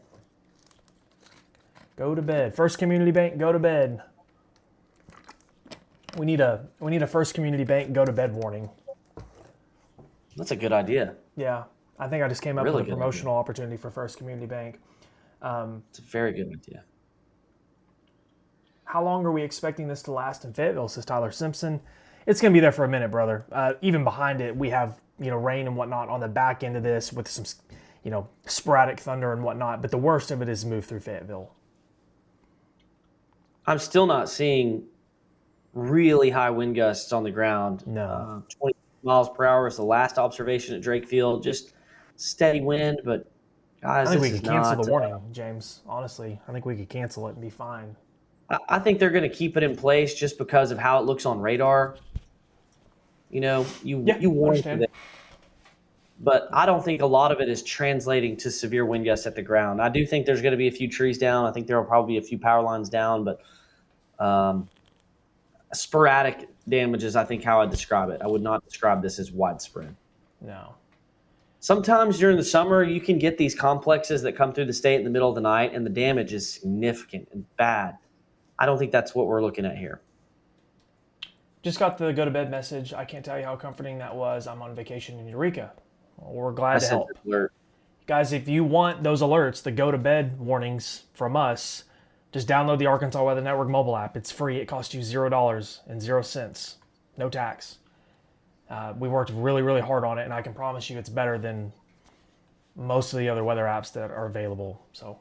[SPEAKER 1] Go to bed. First Community Bank, go to bed. We need a First Community Bank go to bed warning.
[SPEAKER 3] That's a good idea.
[SPEAKER 1] Yeah, I think I just came up
[SPEAKER 3] Really
[SPEAKER 1] with a
[SPEAKER 3] good
[SPEAKER 1] promotional opportunity for First Community Bank.
[SPEAKER 3] It's a very good idea.
[SPEAKER 1] How long are we expecting this to last in Fayetteville, says Tyler Simpson? It's going to be there for a minute, brother. Even behind it, we have, rain and whatnot on the back end of this with some, sporadic thunder and whatnot. But the worst of it is moved through Fayetteville.
[SPEAKER 3] I'm still not seeing really high wind gusts on the ground.
[SPEAKER 1] No.
[SPEAKER 3] 20 miles per hour is the last observation at Drake Field. Just steady wind, but guys,
[SPEAKER 1] I think we
[SPEAKER 3] this
[SPEAKER 1] could
[SPEAKER 3] is
[SPEAKER 1] cancel
[SPEAKER 3] not,
[SPEAKER 1] the warning, James. Honestly, I think we could cancel it and be fine.
[SPEAKER 3] I think they're going to keep it in place just because of how it looks on radar. You warn
[SPEAKER 1] understand.
[SPEAKER 3] it, but I don't think a lot of it is translating to severe wind gusts at the ground. I do think there's going to be a few trees down. I think there will probably be a few power lines down, but sporadic damage is, I think, how I describe it. I would not describe this as widespread.
[SPEAKER 1] No.
[SPEAKER 3] Sometimes during the summer, you can get these complexes that come through the state in the middle of the night, and the damage is significant and bad. I don't think that's what we're looking at here.
[SPEAKER 1] Just got the go to bed message. I can't tell you how comforting that was. I'm on vacation in Eureka. Well, we're glad to help. Guys, if you want those alerts, the go to bed warnings from us, just download the Arkansas Weather Network mobile app. It's free. It costs you $0.00. No tax. We worked really, really hard on it, and I can promise you it's better than most of the other weather apps that are available. So,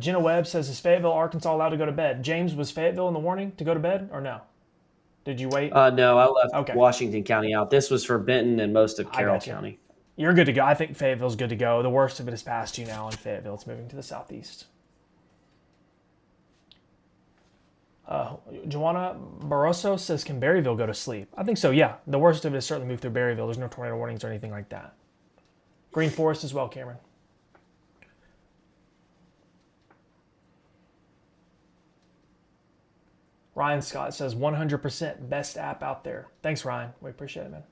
[SPEAKER 1] Jenna Webb says, is Fayetteville, Arkansas allowed to go to bed? James, was Fayetteville in the warning to go to bed or no? Did you wait?
[SPEAKER 3] No, I left
[SPEAKER 1] Okay.
[SPEAKER 3] Washington County out. This was for Benton and most of Carroll
[SPEAKER 1] got you.
[SPEAKER 3] County.
[SPEAKER 1] You're good to go. I think Fayetteville's good to go. The worst of it is past you now in Fayetteville. It's moving to the southeast. Joanna Barroso says, can Berryville go to sleep? I think so, yeah. The worst of it is certainly moved through Berryville. There's no tornado warnings or anything like that. Green Forest as well, Cameron. Ryan Scott says, 100% best app out there. Thanks, Ryan. We appreciate it, man.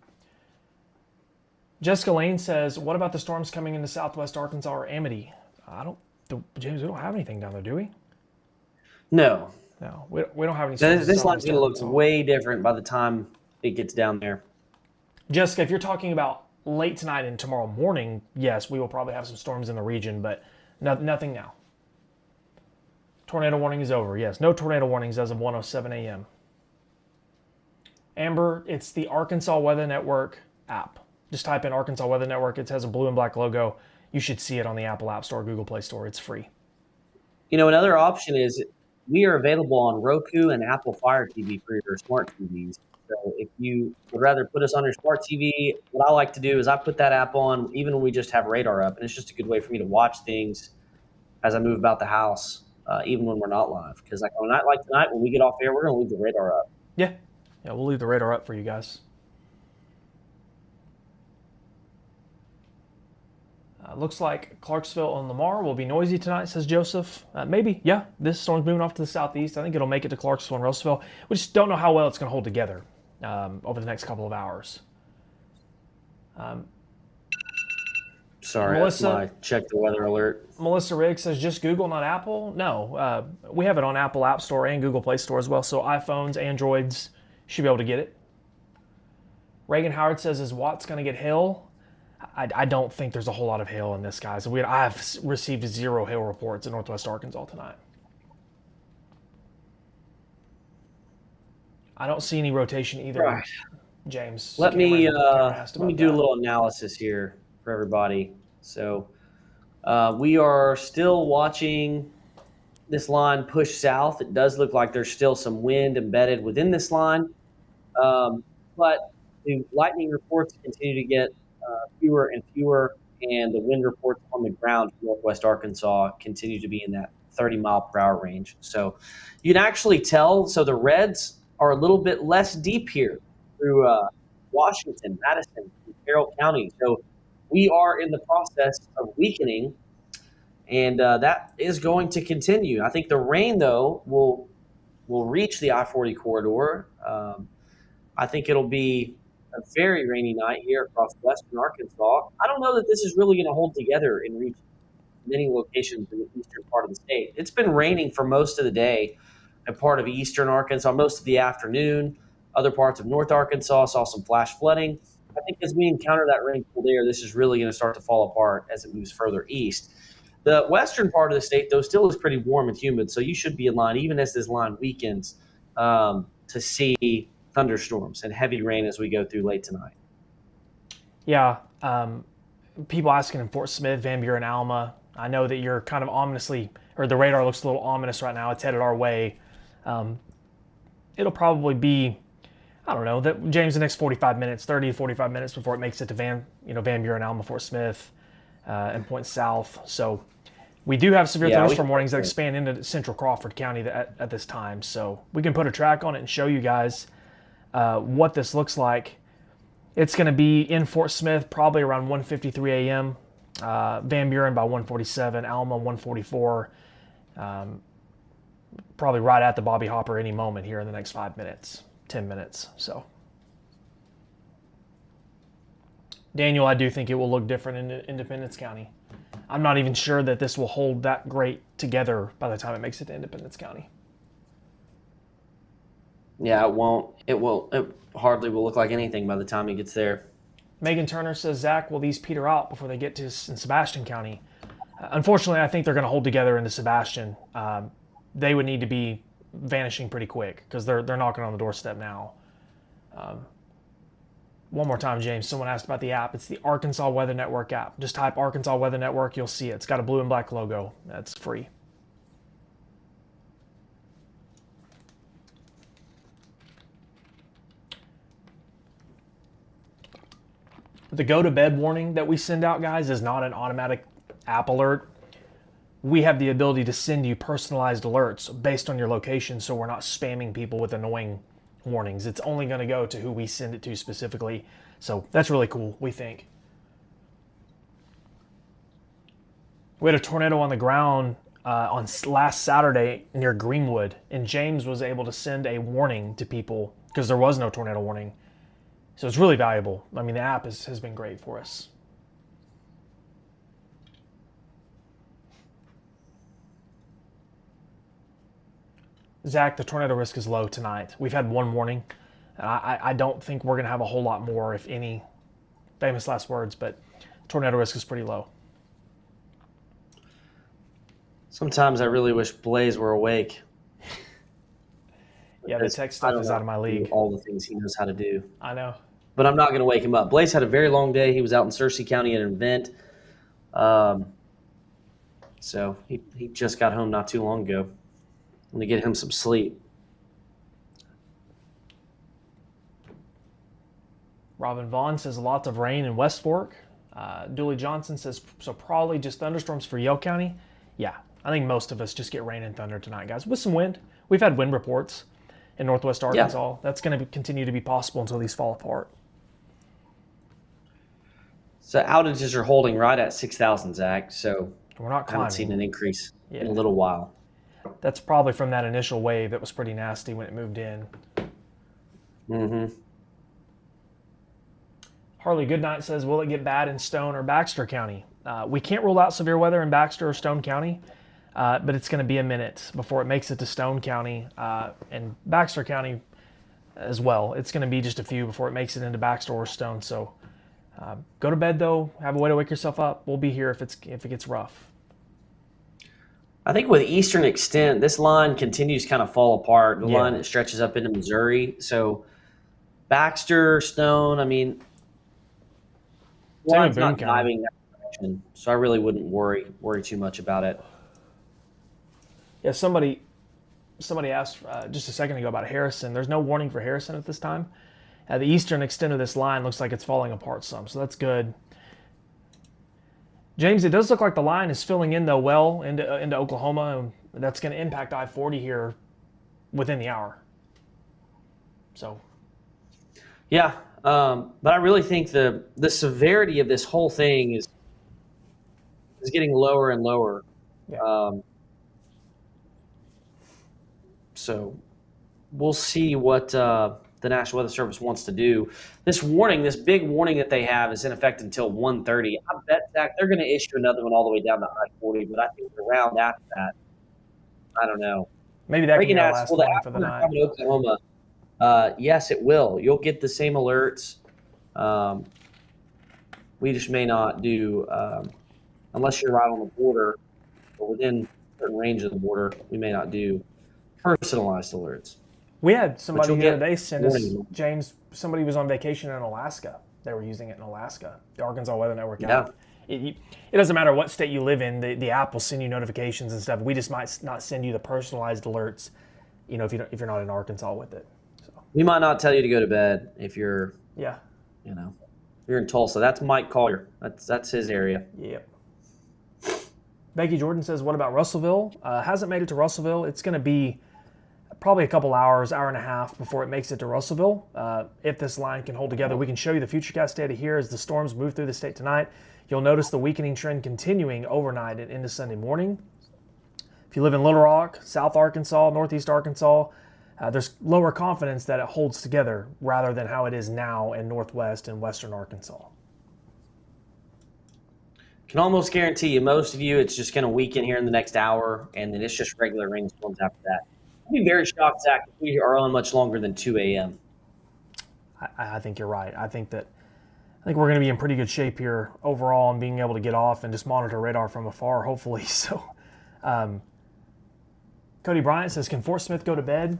[SPEAKER 1] Jessica Lane says, what about the storms coming into southwest Arkansas or Amity? James, we don't have anything down there, do we?
[SPEAKER 3] No.
[SPEAKER 1] No, we don't have any storms.
[SPEAKER 3] This line's going to look way different by the time it gets down there.
[SPEAKER 1] Jessica, if you're talking about late tonight and tomorrow morning, yes, we will probably have some storms in the region, but nothing now. Tornado warning is over. Yes, no tornado warnings as of 1:07 a.m. Amber, it's the Arkansas Weather Network app. Just type in Arkansas Weather Network. It has a blue and black logo. You should see it on the Apple App Store, Google Play Store. It's free.
[SPEAKER 3] Another option is we are available on Roku and Apple Fire TV for your smart TVs. So if you would rather put us on your smart TV, what I like to do is I put that app on even when we just have radar up, and it's just a good way for me to watch things as I move about the house. Even when we're not live. Because on a night like tonight, when we get off air, we're going to leave the radar up.
[SPEAKER 1] Yeah, we'll leave the radar up for you guys. Looks like Clarksville and Lamar will be noisy tonight, says Joseph. Maybe, yeah. This storm's moving off to the southeast. I think it'll make it to Clarksville and Russellville. We just don't know how well it's going to hold together over the next couple of hours.
[SPEAKER 3] Sorry,
[SPEAKER 1] Melissa,
[SPEAKER 3] that's my check the weather alert.
[SPEAKER 1] Melissa Riggs says, just Google, not Apple. No, we have it on Apple App Store and Google Play Store as well. So iPhones, Androids should be able to get it. Reagan Howard says, is Watts going to get hail? I don't think there's a whole lot of hail in this, guys. I've received 0 hail reports in Northwest Arkansas tonight. I don't see any rotation either,
[SPEAKER 3] Right.
[SPEAKER 1] James.
[SPEAKER 3] Let me do
[SPEAKER 1] that.
[SPEAKER 3] a little analysis here for everybody. So we are still watching this line push south. It does look like there's still some wind embedded within this line, but the lightning reports continue to get fewer and fewer, and the wind reports on the ground in Northwest Arkansas continue to be in that 30-mile-per-hour range. So you can actually tell, so the reds are a little bit less deep here through Washington, Madison, and Carroll County. So we are in the process of weakening, and that is going to continue. I think the rain, though, will reach the I-40 corridor I think it'll be a very rainy night here across western Arkansas. I don't know that this is really going to hold together in many locations in the eastern part of the state. It's been raining for most of the day in part of eastern Arkansas, most of the afternoon. Other parts of North Arkansas saw some flash flooding. I think as we encounter that rainfall there, this is really going to start to fall apart as it moves further east. The western part of the state, though, still is pretty warm and humid, so you should be in line, even as this line weakens, to see thunderstorms and heavy rain as we go through late tonight.
[SPEAKER 1] Yeah. People asking in Fort Smith, Van Buren, Alma. I know that you're kind of ominously, or the radar looks a little ominous right now. It's headed our way. It'll probably be, I don't know, James, the next 45 minutes, 30 to 45 minutes before it makes it to Van Buren, Alma, Fort Smith, and points south. So we do have severe thunderstorm warnings that expand into central Crawford County at this time. So we can put a track on it and show you guys what this looks like. It's going to be in Fort Smith probably around 1:53 a.m., Van Buren by 1:47, Alma 1:44, probably right at the Bobby Hopper any moment here in the next 5 minutes, 10 minutes. So, Daniel, I do think it will look different in Independence County. I'm not even sure that this will hold that great together by the time it makes it to Independence County.
[SPEAKER 3] Yeah, it won't. It hardly will look like anything by the time he gets there.
[SPEAKER 1] Megan Turner says, Zach, will these peter out before they get to Sebastian County? Unfortunately, I think they're going to hold together into Sebastian. They would need to be vanishing pretty quick because they're knocking on the doorstep now. One more time, James. Someone asked about the app. It's the Arkansas Weather Network app. Just type Arkansas Weather Network. You'll see it. It's got a blue and black logo. That's free. The go to bed warning that we send out, guys, is not an automatic app alert. We have the ability to send you personalized alerts based on your location, so we're not spamming people with annoying warnings. It's only going to go to who we send it to specifically. So that's really cool, we think. We had a tornado on the ground on last Saturday near Greenwood, and James was able to send a warning to people because there was no tornado warning. So it's really valuable. I mean, the app has been great for us. Zach, the tornado risk is low tonight. We've had one warning. I don't think we're going to have a whole lot more, if any. Famous last words, but tornado risk is pretty low. Sometimes
[SPEAKER 3] I really wish Blaze were awake.
[SPEAKER 1] Yeah, the tech stuff is out of my league.
[SPEAKER 3] All the things he knows how to do.
[SPEAKER 1] I know.
[SPEAKER 3] But I'm not going to wake him up. Blaze had a very long day. He was out in Searcy County at an event. So he just got home not too long ago. I'm going to get him some sleep.
[SPEAKER 1] Robin Vaughn says lots of rain in West Fork. Dooley Johnson says, so probably just thunderstorms for Yale County. Yeah, I think most of us just get rain and thunder tonight, guys, with some wind. We've had wind reports in Northwest Arkansas. Yeah. That's going to continue to be possible until these fall apart.
[SPEAKER 3] So outages are holding right at 6,000, Zach. So
[SPEAKER 1] we're not climbing.
[SPEAKER 3] I haven't seen an increase in a little while.
[SPEAKER 1] That's probably from that initial wave that was pretty nasty when it moved in.
[SPEAKER 3] Mm-hmm.
[SPEAKER 1] Harley Goodnight says, will it get bad in Stone or Baxter County? We can't rule out severe weather in Baxter or Stone County, but it's going to be a minute before it makes it to Stone County and Baxter County as well. It's going to be just a few before it makes it into Baxter or Stone. So go to bed, though. Have a way to wake yourself up. We'll be here if it gets rough.
[SPEAKER 3] I think with eastern extent, this line continues to kind of fall apart. The line that stretches up into Missouri. So Baxter, Stone, I mean, line's not diving that direction. So I really wouldn't worry too much about it.
[SPEAKER 1] Yeah, somebody asked just a second ago about Harrison. There's no warning for Harrison at this time. The eastern extent of this line looks like it's falling apart some, so that's good. James, it does look like the line is filling in, though, well into Oklahoma, and that's going to impact I-40 here within the hour. So,
[SPEAKER 3] yeah, but I really think the severity of this whole thing is getting lower and lower.
[SPEAKER 1] Yeah.
[SPEAKER 3] So we'll see what the the National Weather Service wants to do. This warning, this big warning that they have, is in effect until 1:30. I bet, Zach, they're going to issue another one all the way down to I-40, but I think around after that, I don't know.
[SPEAKER 1] Maybe that can be our
[SPEAKER 3] Reagan asks,
[SPEAKER 1] last
[SPEAKER 3] will the
[SPEAKER 1] warning for the
[SPEAKER 3] afternoon
[SPEAKER 1] night.
[SPEAKER 3] come in Oklahoma? Yes, it will. You'll get the same alerts. We just may not do, unless you're right on the border or within a certain range of the border, we may not do personalized alerts.
[SPEAKER 1] We had somebody
[SPEAKER 3] you'll
[SPEAKER 1] the other
[SPEAKER 3] get
[SPEAKER 1] day send us,
[SPEAKER 3] warning.
[SPEAKER 1] James, somebody was on vacation in Alaska. They were using it in Alaska, the Arkansas Weather Network
[SPEAKER 3] Yeah.
[SPEAKER 1] app. It doesn't matter what state you live in, the app will send you notifications and stuff. We just might not send you the personalized alerts, if you're not in Arkansas with it. So,
[SPEAKER 3] We might not tell you to go to bed if you're,
[SPEAKER 1] yeah.
[SPEAKER 3] you're in Tulsa. That's Mike Collier. That's his area.
[SPEAKER 1] Yep. Becky Jordan says, what about Russellville? Hasn't made it to Russellville. It's going to be probably a couple hours, hour and a half before it makes it to Russellville. If this line can hold together, we can show you the futurecast data here as the storms move through the state tonight. You'll notice the weakening trend continuing overnight and into Sunday morning. If you live in Little Rock, South Arkansas, Northeast Arkansas, there's lower confidence that it holds together rather than how it is now in Northwest and Western Arkansas.
[SPEAKER 3] Can almost guarantee you, most of you, it's just going to weaken here in the next hour, and then it's just regular rainstorms after that. I'd be very shocked, Zach, if we are on much longer than 2 a.m.
[SPEAKER 1] I think you're right. I think we're going to be in pretty good shape here overall and being able to get off and just monitor radar from afar, hopefully. So, Cody Bryant says, "Can Fort Smith go to bed?"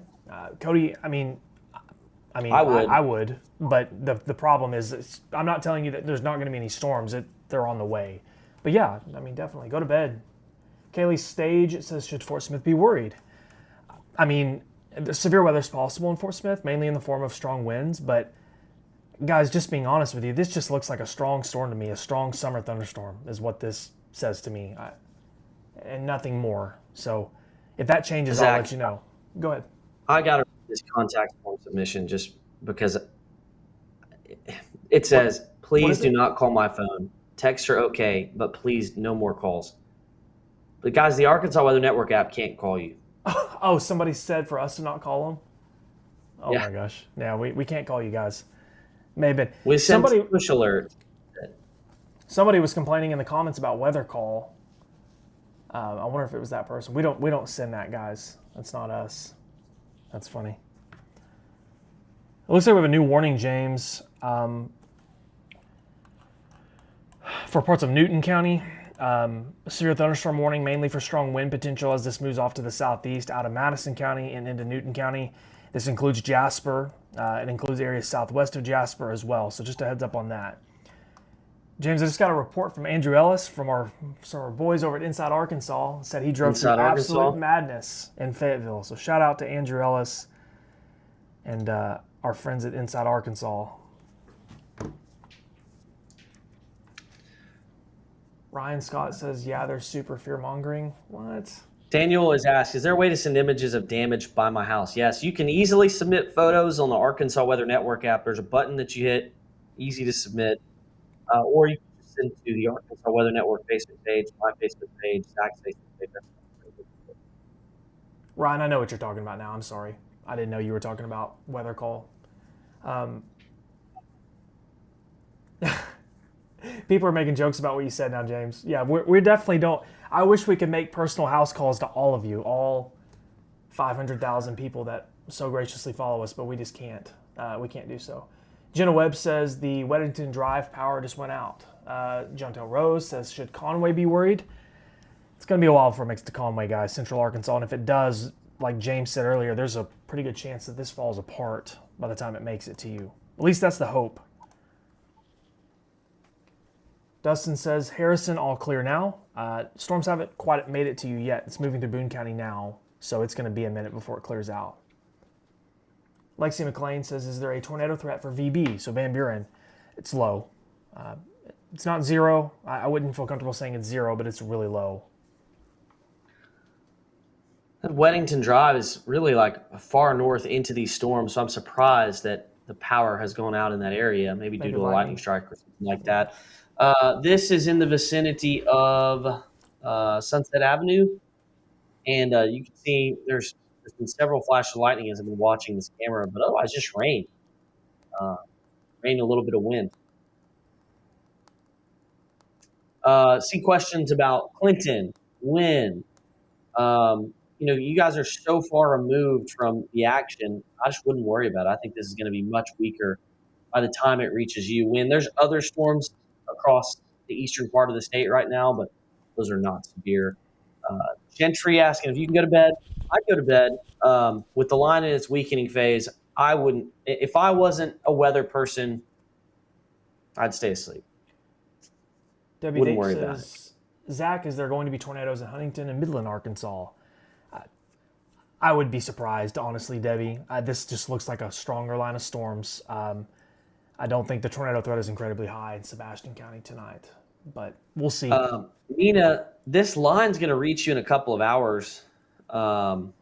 [SPEAKER 1] Cody, I would, but the problem is, I'm not telling you that there's not going to be any storms. They're on the way. But yeah, definitely go to bed. Kaylee Stage, it says, should Fort Smith be worried? The severe weather is possible in Fort Smith, mainly in the form of strong winds. But guys, just being honest with you, this just looks like a strong storm to me. A strong summer thunderstorm is what this says to me, and nothing more. So if that changes,
[SPEAKER 3] Zach,
[SPEAKER 1] I'll let you know. Go ahead.
[SPEAKER 3] I got to read this contact form submission just because it says, please do not call my phone. Texts are okay, but please no more calls. But guys, the Arkansas Weather Network app can't call you.
[SPEAKER 1] Oh, somebody said for us to not call them? Oh
[SPEAKER 3] Yeah.
[SPEAKER 1] my gosh. Yeah, we can't call you guys. Maybe.
[SPEAKER 3] We sent push alert.
[SPEAKER 1] Somebody was complaining in the comments about weather call. I wonder if it was that person. We don't send that, guys. That's not us. That's funny. It looks like we have a new warning, James, for parts of Newton County. A severe thunderstorm warning, mainly for strong wind potential as this moves off to the southeast out of Madison County and into Newton County. This includes Jasper. It includes areas southwest of Jasper as well. So just a heads up on that. James, I just got a report from Andrew Ellis from our boys over at Inside Arkansas. Said he drove through absolute madness in Fayetteville. So shout out to Andrew Ellis and our friends at Inside Arkansas. Ryan Scott says, yeah, they're super fear-mongering. What?
[SPEAKER 3] Daniel is asked, is there a way to send images of damage by my house? Yes, you can easily submit photos on the Arkansas Weather Network app. There's a button that you hit, easy to submit. Or you can just send to the Arkansas Weather Network Facebook page, my Facebook page, Zach's Facebook page.
[SPEAKER 1] Ryan, I know what you're talking about now. I'm sorry. I didn't know you were talking about weather call. People are making jokes about what you said now, James. Yeah, we definitely don't. I wish we could make personal house calls to all of you, all 500,000 people that so graciously follow us, but we just can't. We can't do so. Jenna Webb says the Weddington Drive power just went out. Jontel Rose says, should Conway be worried? It's going to be a while before it makes it to Conway, guys, Central Arkansas. And if it does, like James said earlier, there's a pretty good chance that this falls apart by the time it makes it to you. At least that's the hope. Dustin says, Harrison, all clear now. Storms haven't quite made it to you yet. It's moving through Boone County now, so it's going to be a minute before it clears out. Lexi McLean says, is there a tornado threat for VB? So Van Buren, it's low. It's not zero. I wouldn't feel comfortable saying it's zero, but it's really low.
[SPEAKER 3] That Weddington Drive is really like far north into these storms, so I'm surprised that the power has gone out in that area, maybe due to a lightning strike or something like that. This is in the vicinity of Sunset Avenue, and you can see there's There's been several flashes of lightning as I've been watching this camera, but otherwise just rain. Rain, a little bit of wind. See questions about Clinton, wind. You guys are so far removed from the action. I just wouldn't worry about it. I think this is going to be much weaker by the time it reaches you. When there's other storms across the eastern part of the state right now, but those are not severe. Gentry asking if you can go to bed. I'd go to bed. With the line in its weakening phase, I wouldn't. If I wasn't a weather person, I'd stay asleep.
[SPEAKER 1] Debbie
[SPEAKER 3] Wouldn't
[SPEAKER 1] Dake
[SPEAKER 3] worry about
[SPEAKER 1] says, Zach, is there going to be tornadoes in Huntington and Midland, Arkansas? I would be surprised, honestly, Debbie. This just looks like a stronger line of storms. I don't think the tornado threat is incredibly high in Sebastian County tonight, but we'll see.
[SPEAKER 3] Nina, this line's going to reach you in a couple of hours, but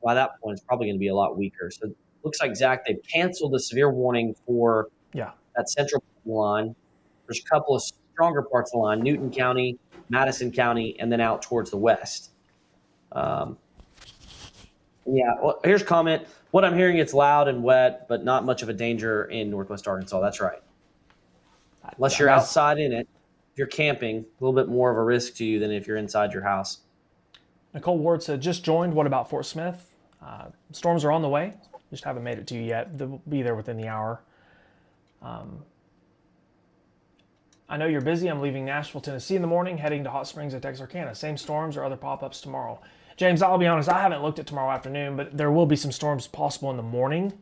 [SPEAKER 3] by that point, it's probably going to be a lot weaker. So it looks like, Zach, they've canceled the severe warning for that central line. There's a couple of stronger parts of the line, Newton County, Madison County, and then out towards the west. Well, here's a comment. What I'm hearing, it's loud and wet, but not much of a danger in northwest Arkansas. That's right. Unless you're outside in it, if you're camping, a little bit more of a risk to you than if you're inside your house.
[SPEAKER 1] Nicole Ward said, just joined. What about Fort Smith? Storms are on the way. Just haven't made it to you yet. They'll be there within the hour. I know you're busy. I'm leaving Nashville, Tennessee in the morning, heading to Hot Springs at Texarkana. Same storms or other pop-ups tomorrow. James, I'll be honest, I haven't looked at tomorrow afternoon, but there will be some storms possible in the morning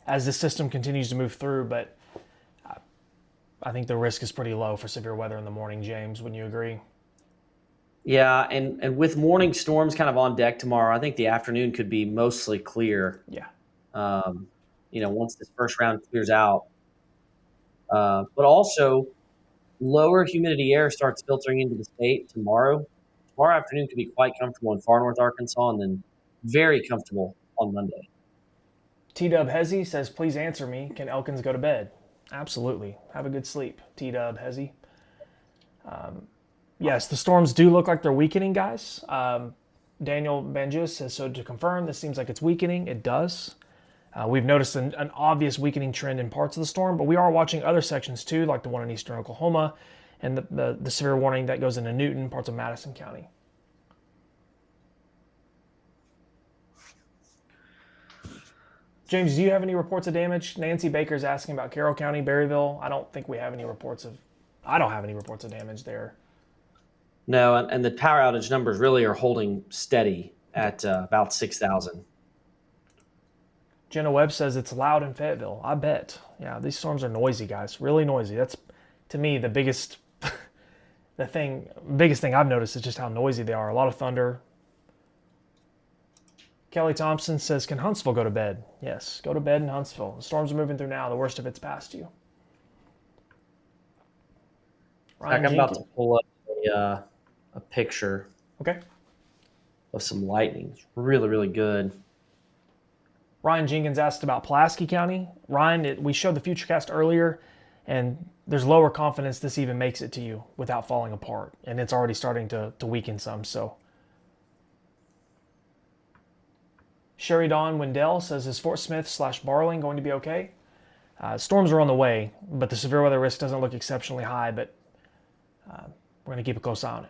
[SPEAKER 1] as the system continues to move through, but I think the risk is pretty low for severe weather in the morning, James. Wouldn't you agree?
[SPEAKER 3] Yeah, and with morning storms kind of on deck tomorrow, I think the afternoon could be mostly clear.
[SPEAKER 1] Yeah.
[SPEAKER 3] Once this first round clears out. But also, lower humidity air starts filtering into the state tomorrow. Tomorrow afternoon could be quite comfortable in far north Arkansas and then very comfortable on Monday.
[SPEAKER 1] T-Dub Hezzy says, please answer me. Can Elkins go to bed? Absolutely. Have a good sleep, T-Dub Hezzy. Yes, the storms do look like they're weakening, guys. Daniel Banjus says, so to confirm, this seems like it's weakening. It does. We've noticed an obvious weakening trend in parts of the storm, but we are watching other sections too, like the one in eastern Oklahoma and the severe warning that goes into Newton, parts of Madison County. James, do you have any reports of damage? Nancy Baker's asking about Carroll County, Berryville. I don't think we have any reports of damage there.
[SPEAKER 3] No, and the power outage numbers really are holding steady at about 6,000.
[SPEAKER 1] Jenna Webb says it's loud in Fayetteville. I bet. Yeah, these storms are noisy, guys. Really noisy. That's, to me, the biggest thing I've noticed is just how noisy they are. A lot of thunder. Kelly Thompson says, can Huntsville go to bed? Yes, go to bed in Huntsville. The storms are moving through now. The worst of it's past you.
[SPEAKER 3] I'm about to pull up a picture of some lightning. It's really, really good.
[SPEAKER 1] Ryan Jenkins asked about Pulaski County. Ryan, we showed the Futurecast earlier, and there's lower confidence this even makes it to you without falling apart, and it's already starting to weaken some. So, Sherry Dawn Wendell says, is Fort Smith / Barling going to be okay? Storms are on the way, but the severe weather risk doesn't look exceptionally high, but we're going to keep a close eye on it.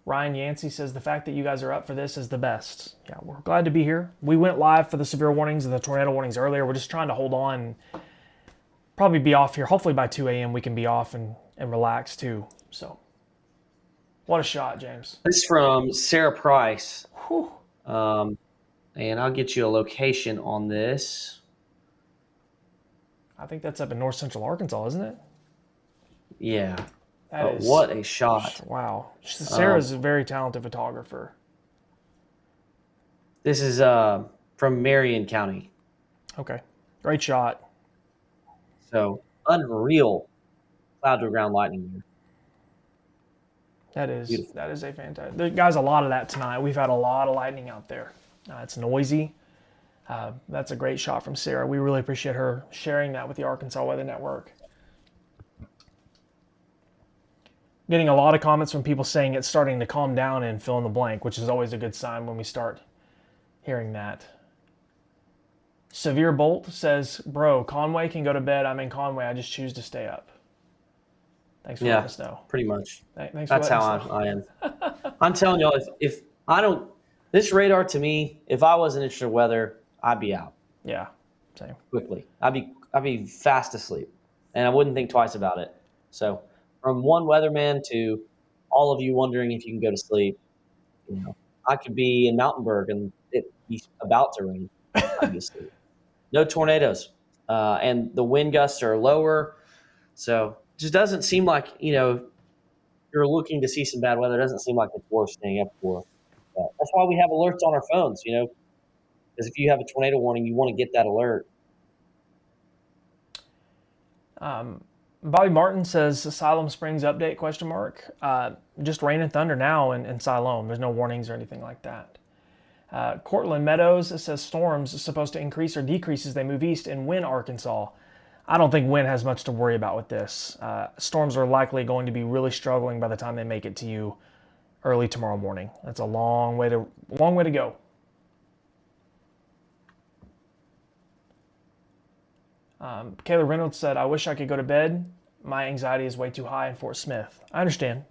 [SPEAKER 1] Ryan Yancey says, the fact that you guys are up for this is the best. Yeah, we're glad to be here. We went live for the severe warnings and the tornado warnings earlier. We're just trying to hold on. Probably be off here. Hopefully by 2 a.m. we can be off and relax too. So, what a shot, James.
[SPEAKER 3] This is from Sarah Price. And I'll get you a location on this.
[SPEAKER 1] I think that's up in north central Arkansas, isn't it?
[SPEAKER 3] Yeah. What a shot.
[SPEAKER 1] Wow. Sarah's a very talented photographer.
[SPEAKER 3] This is from Marion County.
[SPEAKER 1] Okay. Great shot.
[SPEAKER 3] So, unreal cloud to ground lightning here.
[SPEAKER 1] That is
[SPEAKER 3] Beautiful.
[SPEAKER 1] That is a fantastic. Guys, a lot of that tonight. We've had a lot of lightning out there. It's noisy. That's a great shot from Sarah. We really appreciate her sharing that with the Arkansas Weather Network. Getting a lot of comments from people saying it's starting to calm down and fill in the blank, which is always a good sign when we start hearing that. Severe Bolt says, bro, Conway can go to bed. I'm in Conway. I just choose to stay up. Thanks for letting us know.
[SPEAKER 3] Pretty much.
[SPEAKER 1] Thanks
[SPEAKER 3] That's
[SPEAKER 1] for
[SPEAKER 3] how I am. I'm telling y'all, if I don't, this radar to me, if I wasn't interested in weather, I'd be out.
[SPEAKER 1] Yeah, same.
[SPEAKER 3] Quickly. I'd be fast asleep, and I wouldn't think twice about it. So from one weatherman to all of you wondering if you can go to sleep, I could be in Mountainburg and it be about to rain. I'd be asleep. No tornadoes, and the wind gusts are lower, so it just doesn't seem like you're looking to see some bad weather. It doesn't seem like it's worth staying up for. That's why we have alerts on our phones, because if you have a tornado warning, you want to get that alert.
[SPEAKER 1] Bobby Martin says Siloam Springs update ? Just rain and thunder now in Siloam. There's no warnings or anything like that. Cortland Meadows says storms are supposed to increase or decrease as they move east in Wynne, Arkansas. I don't think Wynne has much to worry about with this. Storms are likely going to be really struggling by the time they make it to you early tomorrow morning. That's a long way to go. Kayla Reynolds said, I wish I could go to bed. My anxiety is way too high in Fort Smith. I understand.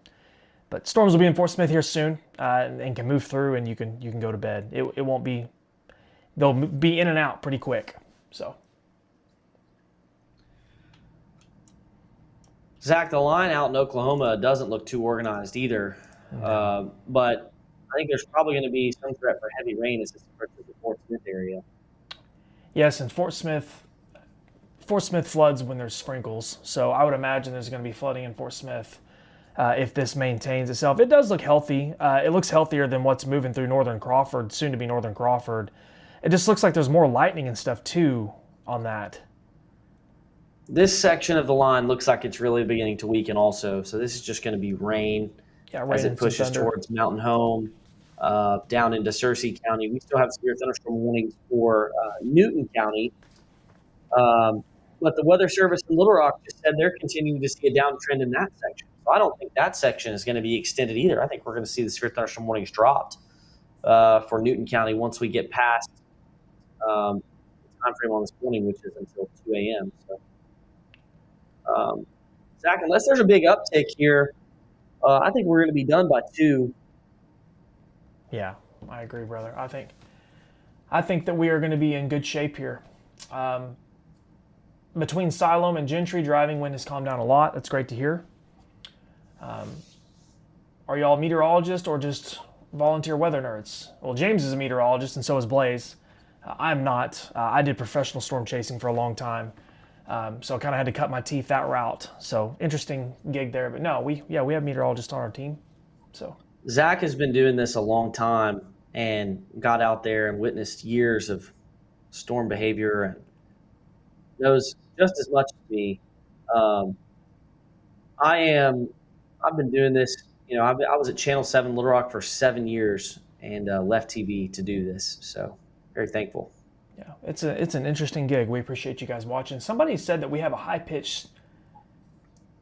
[SPEAKER 1] But storms will be in Fort Smith here soon and can move through, and you can go to bed. It won't be, they'll be in and out pretty quick. So,
[SPEAKER 3] Zach, the line out in Oklahoma doesn't look too organized either. But I think there's probably going to be some threat for heavy rain as it approaches the Fort Smith area.
[SPEAKER 1] Yes, and Fort Smith floods when there's sprinkles. So I would imagine there's going to be flooding in Fort Smith if this maintains itself. It does look healthy. It looks healthier than what's moving through Northern Crawford, soon to be Northern Crawford. It just looks like there's more lightning and stuff too on that.
[SPEAKER 3] This section of the line looks like it's really beginning to weaken also. So this is just going to be rain, as it pushes towards Mountain Home, down into Searcy County. We still have severe thunderstorm warnings for Newton County. But the Weather Service in Little Rock just said they're continuing to see a downtrend in that section. So I don't think that section is going to be extended either. I think we're going to see the severe thunderstorm warnings dropped for Newton County once we get past the time frame on this morning, which is until 2 a.m. So, Zach, unless there's a big uptick here, I think we're going to be done by 2.
[SPEAKER 1] Yeah, I agree, brother. I think that we are going to be in good shape here. Between Siloam and Gentry, driving wind has calmed down a lot. That's great to hear. Are y'all meteorologists or just volunteer weather nerds? Well, James is a meteorologist, and so is Blaze. I'm not. I did professional storm chasing for a long time, so I kind of had to cut my teeth that route. So interesting gig there. But no, we have meteorologists on our team. So
[SPEAKER 3] Zach has been doing this a long time and got out there and witnessed years of storm behavior and knows just as much as me. I've been doing this. I was at Channel 7 Little Rock for 7 years and left TV to do this. So very thankful.
[SPEAKER 1] Yeah, it's an interesting gig. We appreciate you guys watching. Somebody said that we have a high-pitched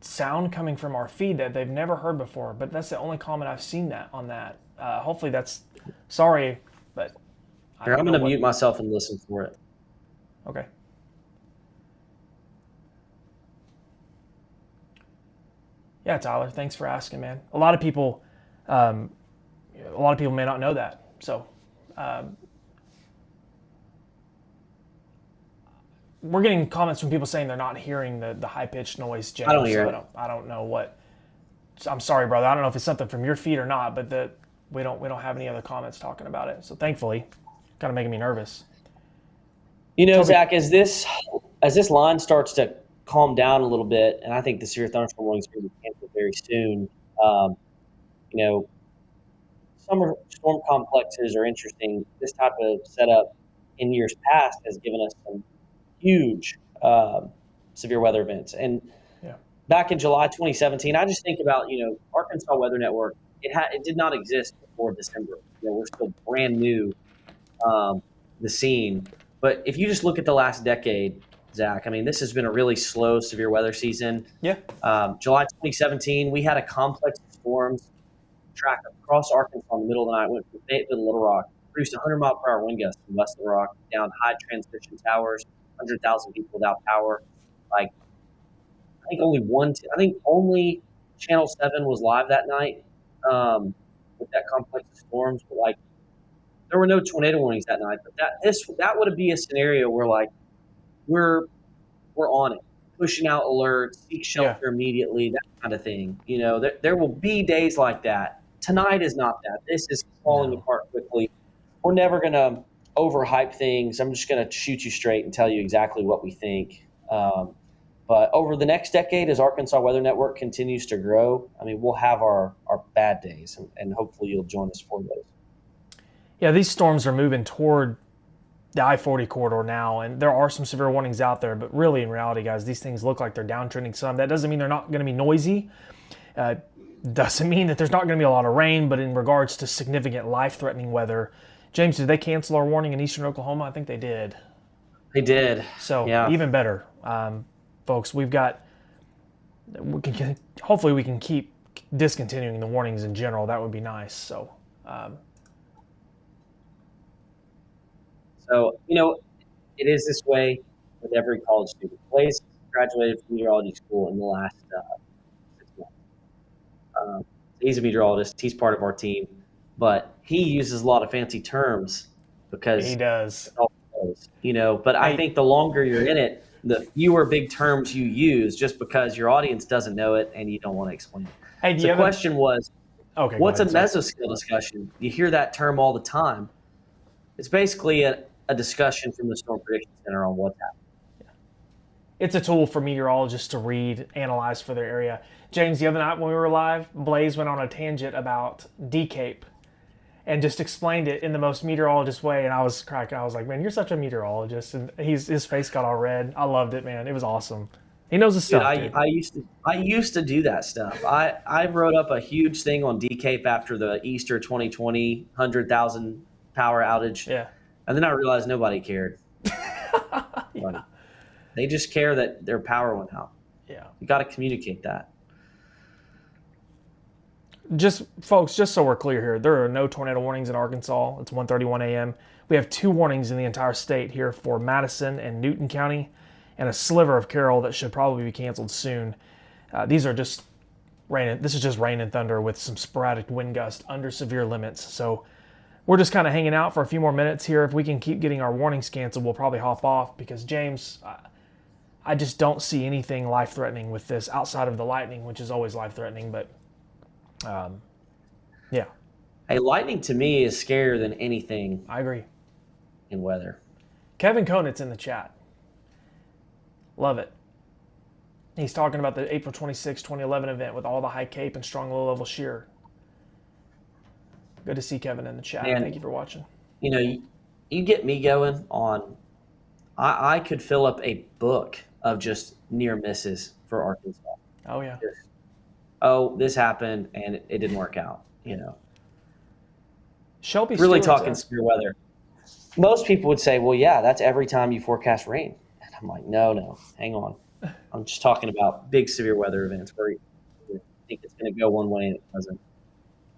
[SPEAKER 1] sound coming from our feed that they've never heard before, but that's the only comment I've seen on that. Hopefully that's sorry, but
[SPEAKER 3] I'm going to mute myself and listen for it.
[SPEAKER 1] Okay. Yeah, Tyler, thanks for asking, man. A lot of people may not know that. So we're getting comments from people saying they're not hearing the high-pitched noise, James.
[SPEAKER 3] I don't hear it.
[SPEAKER 1] I don't know what. I'm sorry, brother. I don't know if it's something from your feed or not, but we don't have any other comments talking about it. So thankfully, kind of making me nervous.
[SPEAKER 3] Zach, as this line starts to calm down a little bit, and I think the severe thunderstorm warning is going to be canceled very soon. Summer storm complexes are interesting. This type of setup in years past has given us some huge severe weather events. And back in July 2017, I just think about, Arkansas Weather Network. It did not exist before December. We're still brand new, the scene. But if you just look at the last decade, Zach. I mean, this has been a really slow, severe weather season.
[SPEAKER 1] Yeah.
[SPEAKER 3] July 2017, we had a complex of storms track across Arkansas in the middle of the night, went from Fayetteville to Little Rock, produced 100-mile-per-hour wind gusts from West Little Rock down high transmission towers, 100,000 people without power. Like, I think only Channel 7 was live that night with that complex of storms. But, like, there were no tornado warnings that night. But that would be a scenario where, like, we're on it, pushing out alerts, seek shelter immediately, that kind of thing. You know, there will be days like that. Tonight is not that. This is falling apart quickly. We're never going to overhype things. I'm just going to shoot you straight and tell you exactly what we think. But over the next decade, as Arkansas Weather Network continues to grow, I mean, we'll have our bad days, and hopefully you'll join us for those.
[SPEAKER 1] Yeah, these storms are moving toward the I-40 corridor now, and there are some severe warnings out there, but really in reality, guys, these things look like they're downtrending some. That doesn't mean they're not going to be noisy. Doesn't mean that there's not going to be a lot of rain, but in regards to significant life-threatening weather, James, did they cancel our warning in eastern Oklahoma? I think they did.
[SPEAKER 3] They did.
[SPEAKER 1] So
[SPEAKER 3] yeah.
[SPEAKER 1] Even better. Folks, hopefully we can keep discontinuing the warnings in general. That would be nice. So,
[SPEAKER 3] you know, it is this way with every college student. Blaze graduated from meteorology school in the last 6 months. He's a meteorologist. He's part of our team, but he uses a lot of fancy terms because
[SPEAKER 1] he does.
[SPEAKER 3] You know, but I think the longer you're in it, the fewer big terms you use, just because your audience doesn't know it and you don't want to explain it.
[SPEAKER 1] Hey,
[SPEAKER 3] the question was,
[SPEAKER 1] okay,
[SPEAKER 3] what's a mesoscale discussion? You hear that term all the time. It's basically a discussion from the Storm Prediction Center on what's happening.
[SPEAKER 1] It's a tool for meteorologists to read, analyze for their area. James, the other night when we were live, Blaze went on a tangent about D-Cape and just explained it in the most meteorologist way, and I was cracking. I was like, man, you're such a meteorologist, and his face got all red. I loved it, man. It was awesome. He knows his stuff.
[SPEAKER 3] Dude, I used to do that stuff. I wrote up a huge thing on D-Cape after the Easter 2020 100,000 power outage.
[SPEAKER 1] Yeah.
[SPEAKER 3] And then I realized nobody cared. Yeah. They just care that their power went out.
[SPEAKER 1] Yeah.
[SPEAKER 3] You got to communicate that.
[SPEAKER 1] Folks, just so we're clear here, there are no tornado warnings in Arkansas. It's 1:31 a.m. We have 2 warnings in the entire state here for Madison and Newton County, and a sliver of Carroll that should probably be canceled soon. These are just rain. This is just rain and thunder with some sporadic wind gusts under severe limits. So we're just kind of hanging out for a few more minutes here. If we can keep getting our warnings canceled, we'll probably hop off because, James, I just don't see anything life-threatening with this outside of the lightning, which is always life-threatening, but yeah.
[SPEAKER 3] Hey, lightning to me is scarier than anything.
[SPEAKER 1] I agree.
[SPEAKER 3] In weather.
[SPEAKER 1] Kevin Conit's in the chat. Love it. He's talking about the April 26, 2011 event with all the high cape and strong low-level shear. Good to see Kevin in the chat.
[SPEAKER 3] Man,
[SPEAKER 1] thank you for watching.
[SPEAKER 3] You know, you get me going on. I could fill up a book of just near misses for Arkansas.
[SPEAKER 1] Oh, yeah.
[SPEAKER 3] This happened and it didn't work out, you know.
[SPEAKER 1] Shelby
[SPEAKER 3] really
[SPEAKER 1] Stewart
[SPEAKER 3] talking severe weather. Most people would say, well, yeah, that's every time you forecast rain. And I'm like, no, hang on. I'm just talking about big severe weather events where you think it's going to go one way and it doesn't.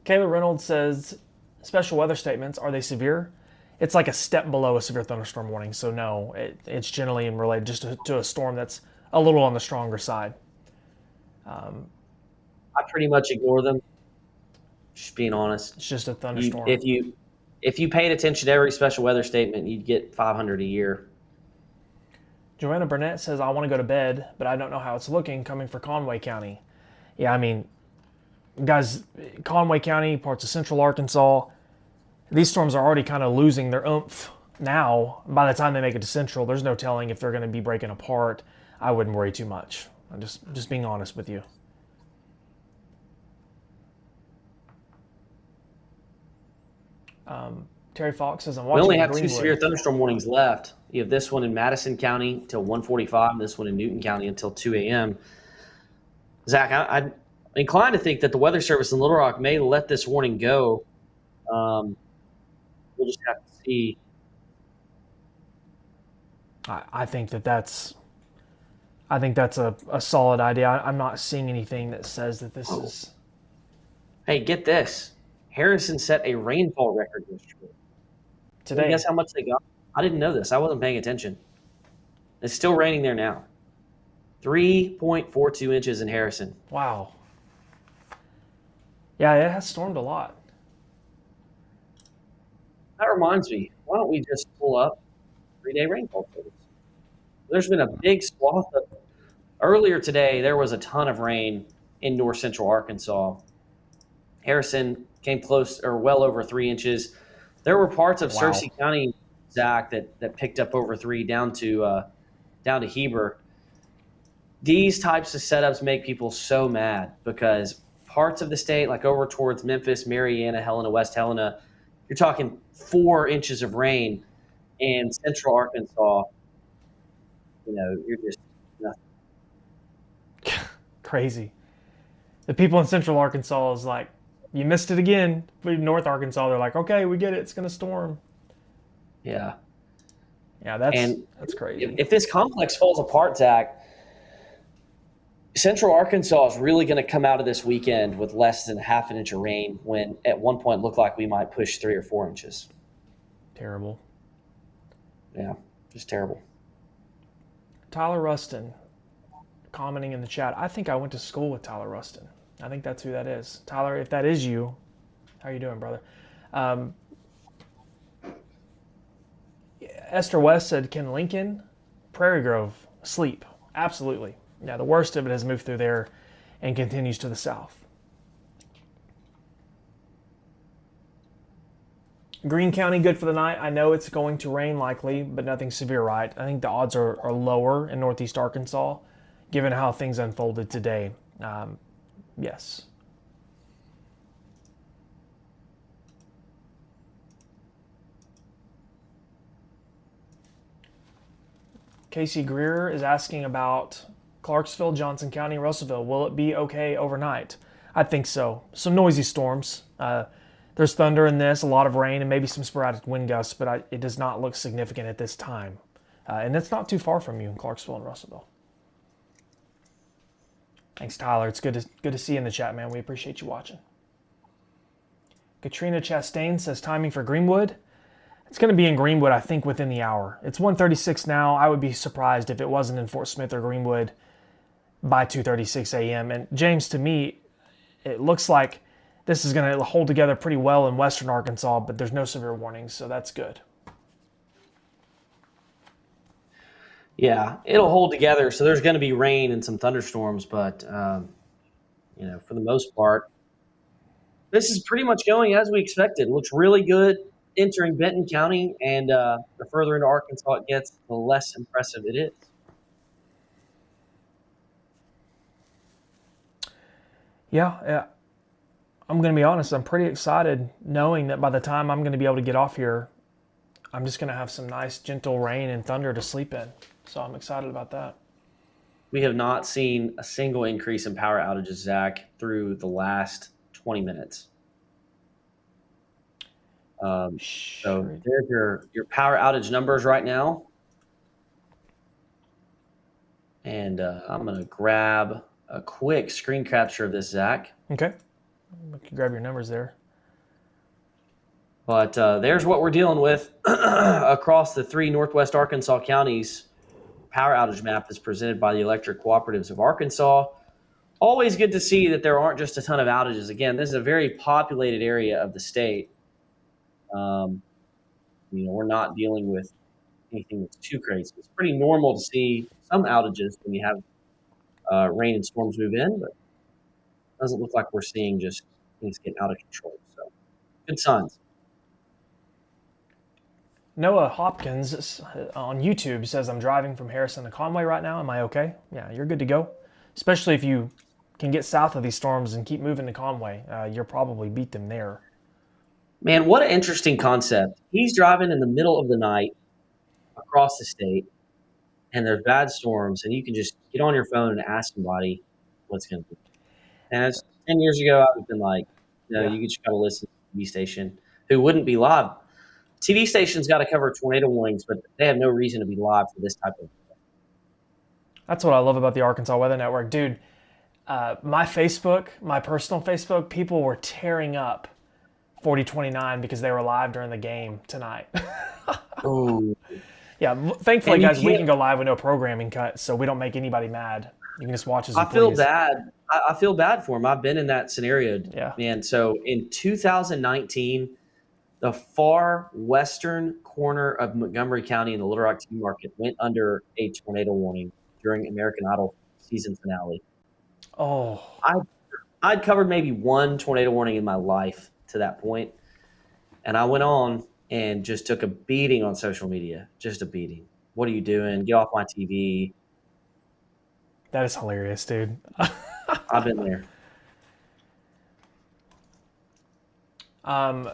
[SPEAKER 1] Kayla Reynolds says, special weather statements, are they severe? It's like a step below a severe thunderstorm warning. So no, it's generally related just to a storm that's a little on the stronger side.
[SPEAKER 3] I pretty much ignore them. Just being honest.
[SPEAKER 1] It's just a thunderstorm.
[SPEAKER 3] If you paid attention to every special weather statement, you'd get 500 a year.
[SPEAKER 1] Joanna Burnett says, I want to go to bed, but I don't know how it's looking coming for Conway County. Yeah, I mean, guys, Conway County, parts of central Arkansas, these storms are already kind of losing their oomph now. By the time they make it to central, there's no telling if they're going to be breaking apart. I wouldn't worry too much. I'm just being honest with you. Terry Fox says, I'm watching.
[SPEAKER 3] We only have
[SPEAKER 2] Greenwood.
[SPEAKER 3] 2 severe thunderstorm warnings left. You have this one in Madison County till 1:45, and this one in Newton County until 2 a.m. Zach, I'm inclined to think that the Weather Service in Little Rock may let this warning go. We'll just have to see.
[SPEAKER 1] I think that's I think that's a solid idea. I'm not seeing anything that says that this is.
[SPEAKER 3] Hey, get this. Harrison set a rainfall record yesterday.
[SPEAKER 1] Today.
[SPEAKER 3] Guess how much they got? I didn't know this. I wasn't paying attention. It's still raining there now. 3.42 inches in Harrison.
[SPEAKER 1] Wow. Yeah, it has stormed a lot.
[SPEAKER 3] That reminds me, why don't we just pull up 3-day rainfall totals? There's been a big swath of. Earlier today, there was a ton of rain in north central Arkansas. Harrison came close or well over 3 inches. There were parts of Searcy County, Zach, that picked up over 3 down to Heber. These types of setups make people so mad because parts of the state, like over towards Memphis, Marianna, Helena, West Helena, you're talking 4 inches of rain. In central Arkansas, you're just nothing.
[SPEAKER 1] Crazy. The people in central Arkansas is like, you missed it again. North Arkansas, they're like, okay, we get it. It's going to storm.
[SPEAKER 3] Yeah.
[SPEAKER 1] Yeah, that's crazy.
[SPEAKER 3] If this complex falls apart, Zach, central Arkansas is really going to come out of this weekend with less than half an inch of rain when at one point it looked like we might push 3 or 4 inches.
[SPEAKER 1] Terrible.
[SPEAKER 3] Yeah, just terrible.
[SPEAKER 1] Tyler Rustin commenting in the chat. I think I went to school with Tyler Rustin. I think that's who that is. Tyler, if that is you, how you doing, brother? Esther West said, can Lincoln, Prairie Grove sleep? Absolutely. Yeah, the worst of it has moved through there and continues to the south. Greene County, good for the night. I know it's going to rain likely, but nothing severe, right? I think the odds are lower in northeast Arkansas, given how things unfolded today. Yes. Casey Greer is asking about Clarksville, Johnson County, Russellville. Will it be okay overnight? I think so. Some noisy storms. There's thunder in this, a lot of rain, and maybe some sporadic wind gusts, but it does not look significant at this time. And it's not too far from you in Clarksville and Russellville. Thanks, Tyler. It's good to see you in the chat, man. We appreciate you watching. Katrina Chastain says timing for Greenwood. It's going to be in Greenwood, I think, within the hour. It's 1:36 now. I would be surprised if it wasn't in Fort Smith or Greenwood by 2:36 a.m. And James, to me, it looks like this is going to hold together pretty well in western Arkansas, but there's no severe warnings, so that's good.
[SPEAKER 3] Yeah, it'll hold together. So there's going to be rain and some thunderstorms, but for the most part, this is pretty much going as we expected. It looks really good entering Benton County, and the further into Arkansas it gets, the less impressive it is.
[SPEAKER 1] Yeah. I'm going to be honest. I'm pretty excited knowing that by the time I'm going to be able to get off here, I'm just going to have some nice, gentle rain and thunder to sleep in. So I'm excited about that.
[SPEAKER 3] We have not seen a single increase in power outages, Zach, through the last 20 minutes. So there's your power outage numbers right now. And I'm going to grab a quick screen capture of this, Zach.
[SPEAKER 1] Okay. You can grab your numbers there.
[SPEAKER 3] But there's what we're dealing with across the 3 northwest Arkansas counties. Power outage map is presented by the Electric Cooperatives of Arkansas. Always good to see that there aren't just a ton of outages. Again, this is a very populated area of the state. We're not dealing with anything that's too crazy. It's pretty normal to see some outages when you have rain and storms move in, but it doesn't look like we're seeing just things get out of control. So good signs.
[SPEAKER 1] Noah Hopkins on YouTube says, I'm driving from Harrison to Conway right now. Am I okay? Yeah, you're good to go. Especially if you can get south of these storms and keep moving to Conway. You'll probably beat them there.
[SPEAKER 3] Man, what an interesting concept. He's driving in the middle of the night across the state, and there's bad storms, and you can just get on your phone and ask somebody what's going to be. And it's 10 years ago, I would have been like, you just got to listen to the TV station, who wouldn't be live. TV station's got to cover tornado warnings, but they have no reason to be live for this type of.
[SPEAKER 1] That's what I love about the Arkansas Weather Network, dude. My Facebook, my personal Facebook, people were tearing up 4029 because they were live during the game tonight.
[SPEAKER 3] Oh,
[SPEAKER 1] Yeah, thankfully,
[SPEAKER 3] and you
[SPEAKER 1] guys, we
[SPEAKER 3] can't.
[SPEAKER 1] can go live with no programming cut, so we don't make anybody mad. You can just watch as you
[SPEAKER 3] I feel
[SPEAKER 1] please.
[SPEAKER 3] bad. I feel bad for him. I've been in that scenario,
[SPEAKER 1] Yeah.
[SPEAKER 3] man. So in 2019, the far western corner of Montgomery County in the Little Rock Tea Market went under a tornado warning during American Idol season finale.
[SPEAKER 1] Oh,
[SPEAKER 3] I'd covered maybe one tornado warning in my life to that point, and I went on and just took a beating on social media. Just a beating. What are you doing? Get off my TV.
[SPEAKER 1] that is hilarious, dude.
[SPEAKER 3] I've been there.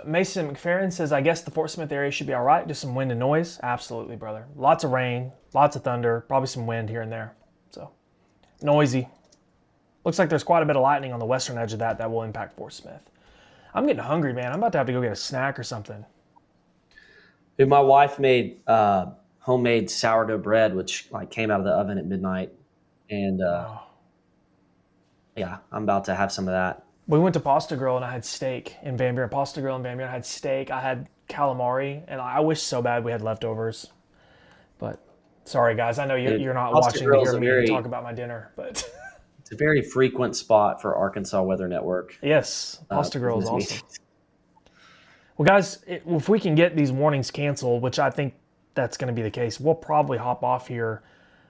[SPEAKER 1] Mason McFerrin says, I guess the Fort Smith area should be all right. Just some wind and noise. Absolutely, brother. Lots of rain, lots of thunder, probably some wind here and there. So, noisy. Looks like there's quite a bit of lightning on the western edge of that will impact Fort Smith. I'm getting hungry, man. I'm about to have to go get a snack or something.
[SPEAKER 3] Dude, my wife made homemade sourdough bread, which like came out of the oven at midnight, and
[SPEAKER 1] Oh.
[SPEAKER 3] yeah, I'm about to have some of that.
[SPEAKER 1] We went to Pasta Grill and I had steak in Van Buren. Pasta Grill in Van Buren. I had steak. I had calamari, and I wish so bad we had leftovers. But sorry, guys. I know
[SPEAKER 3] Dude,
[SPEAKER 1] you're not
[SPEAKER 3] Pasta
[SPEAKER 1] watching to
[SPEAKER 3] Grill's
[SPEAKER 1] hear
[SPEAKER 3] a
[SPEAKER 1] me
[SPEAKER 3] very-
[SPEAKER 1] talk about my dinner, but
[SPEAKER 3] It's a very frequent spot for Arkansas Weather Network.
[SPEAKER 1] yes, Pasta Grill is
[SPEAKER 3] business
[SPEAKER 1] awesome.
[SPEAKER 3] meetings.
[SPEAKER 1] Well, guys, if we can get these warnings canceled, which I think that's going to be the case, we'll probably hop off here.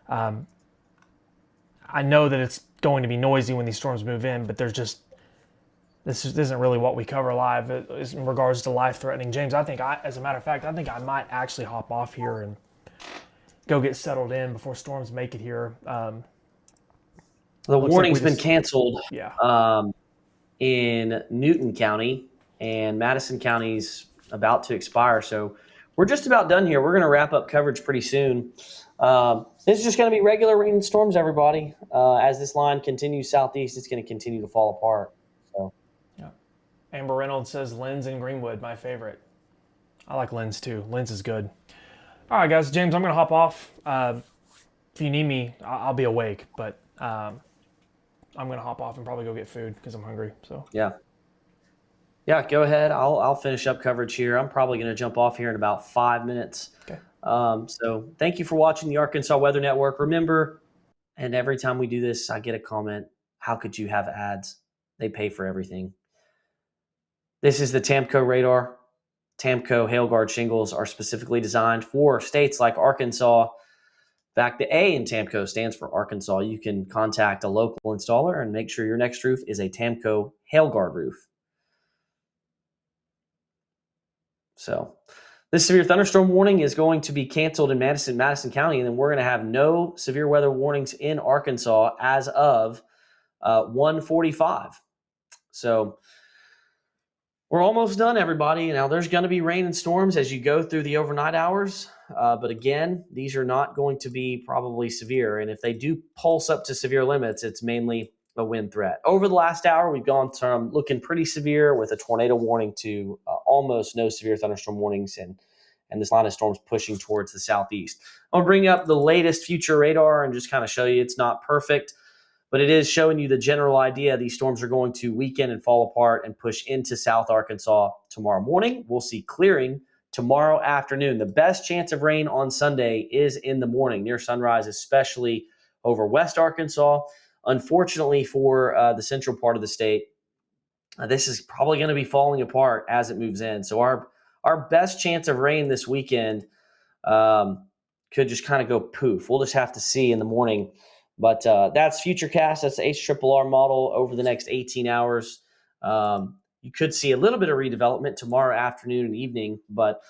[SPEAKER 1] I know that it's going to be noisy when these storms move in, but this isn't really what we cover live in regards to life-threatening. James, as a matter of fact, I think I might actually hop off here and go get settled in before storms make it here.
[SPEAKER 3] The
[SPEAKER 1] like
[SPEAKER 3] warning's
[SPEAKER 1] we
[SPEAKER 3] been
[SPEAKER 1] just-
[SPEAKER 3] canceled
[SPEAKER 1] Yeah.
[SPEAKER 3] in Newton County, and Madison County's about to expire. So we're just about done here. We're going to wrap up coverage pretty soon. This is just going to be regular rain and storms, everybody. As this line continues southeast, it's going to continue to fall apart. So
[SPEAKER 1] Amber Reynolds says Lynn's in Greenwood, my favorite. I like Lynn's too. Lynn's is good. All right, guys. James, I'm going to hop off. If you need me, I'll be awake, but I'm going to hop off and probably go get food because I'm hungry. So
[SPEAKER 3] yeah, go ahead. I'll finish up coverage here. I'm probably going to jump off here in about 5 minutes.
[SPEAKER 1] Okay.
[SPEAKER 3] So thank you for watching the Arkansas Weather Network. Remember, and every time we do this, I get a comment. How could you have ads? They pay for everything. This is the TAMCO radar. TAMCO HailGuard shingles are specifically designed for states like Arkansas. In fact, the A in TAMCO stands for Arkansas. You can contact a local installer and make sure your next roof is a TAMCO HailGuard roof. So this severe thunderstorm warning is going to be canceled in Madison County, and then we're going to have no severe weather warnings in Arkansas as of 1:45. So we're almost done, everybody. Now, there's going to be rain and storms as you go through the overnight hours. But again, these are not going to be probably severe. And if they do pulse up to severe limits, it's mainly a wind threat. Over the last hour, we've gone from looking pretty severe with a tornado warning to almost no severe thunderstorm warnings and this line of storms pushing towards the southeast. I'll bring up the latest future radar and just kind of show you it's not perfect, but it is showing you the general idea. These storms are going to weaken and fall apart and push into South Arkansas tomorrow morning. We'll see clearing tomorrow afternoon. The best chance of rain on Sunday is in the morning near sunrise, especially over West Arkansas. Unfortunately for the central part of the state, this is probably going to be falling apart as it moves in. So our best chance of rain this weekend could just kind of go poof. We'll just have to see in the morning. But that's Futurecast. That's the HRRR model over the next 18 hours. You could see a little bit of redevelopment tomorrow afternoon and evening. But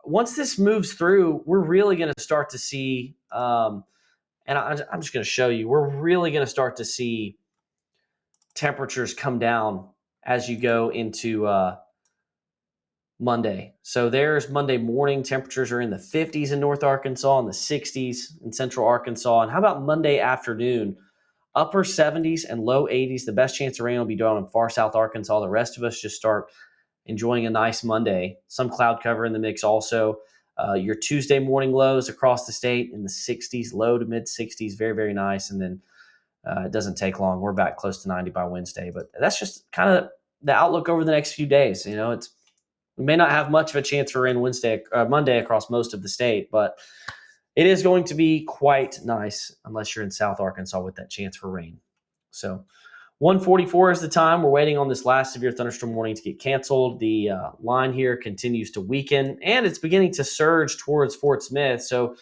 [SPEAKER 3] once this moves through, we're really going to start to see, and I'm just going to show you, we're really going to start to see temperatures come down as you go into Monday. So there's Monday morning. Temperatures are in the 50s in North Arkansas and the 60s in Central Arkansas. And how about Monday afternoon? Upper 70s and low 80s. The best chance of rain will be down in far South Arkansas. The rest of us just start enjoying a nice Monday. Some cloud cover in the mix also. Your Tuesday morning lows across the state in the 60s, low to mid 60s, very, very nice. And then it doesn't take long. We're back close to 90 by Wednesday. But that's just kind of the outlook over the next few days. We may not have much of a chance for rain Monday across most of the state, but it is going to be quite nice unless you're in South Arkansas with that chance for rain. So 1:44 is the time. We're waiting on this last severe thunderstorm warning to get canceled. The line here continues to weaken, and it's beginning to surge towards Fort Smith. So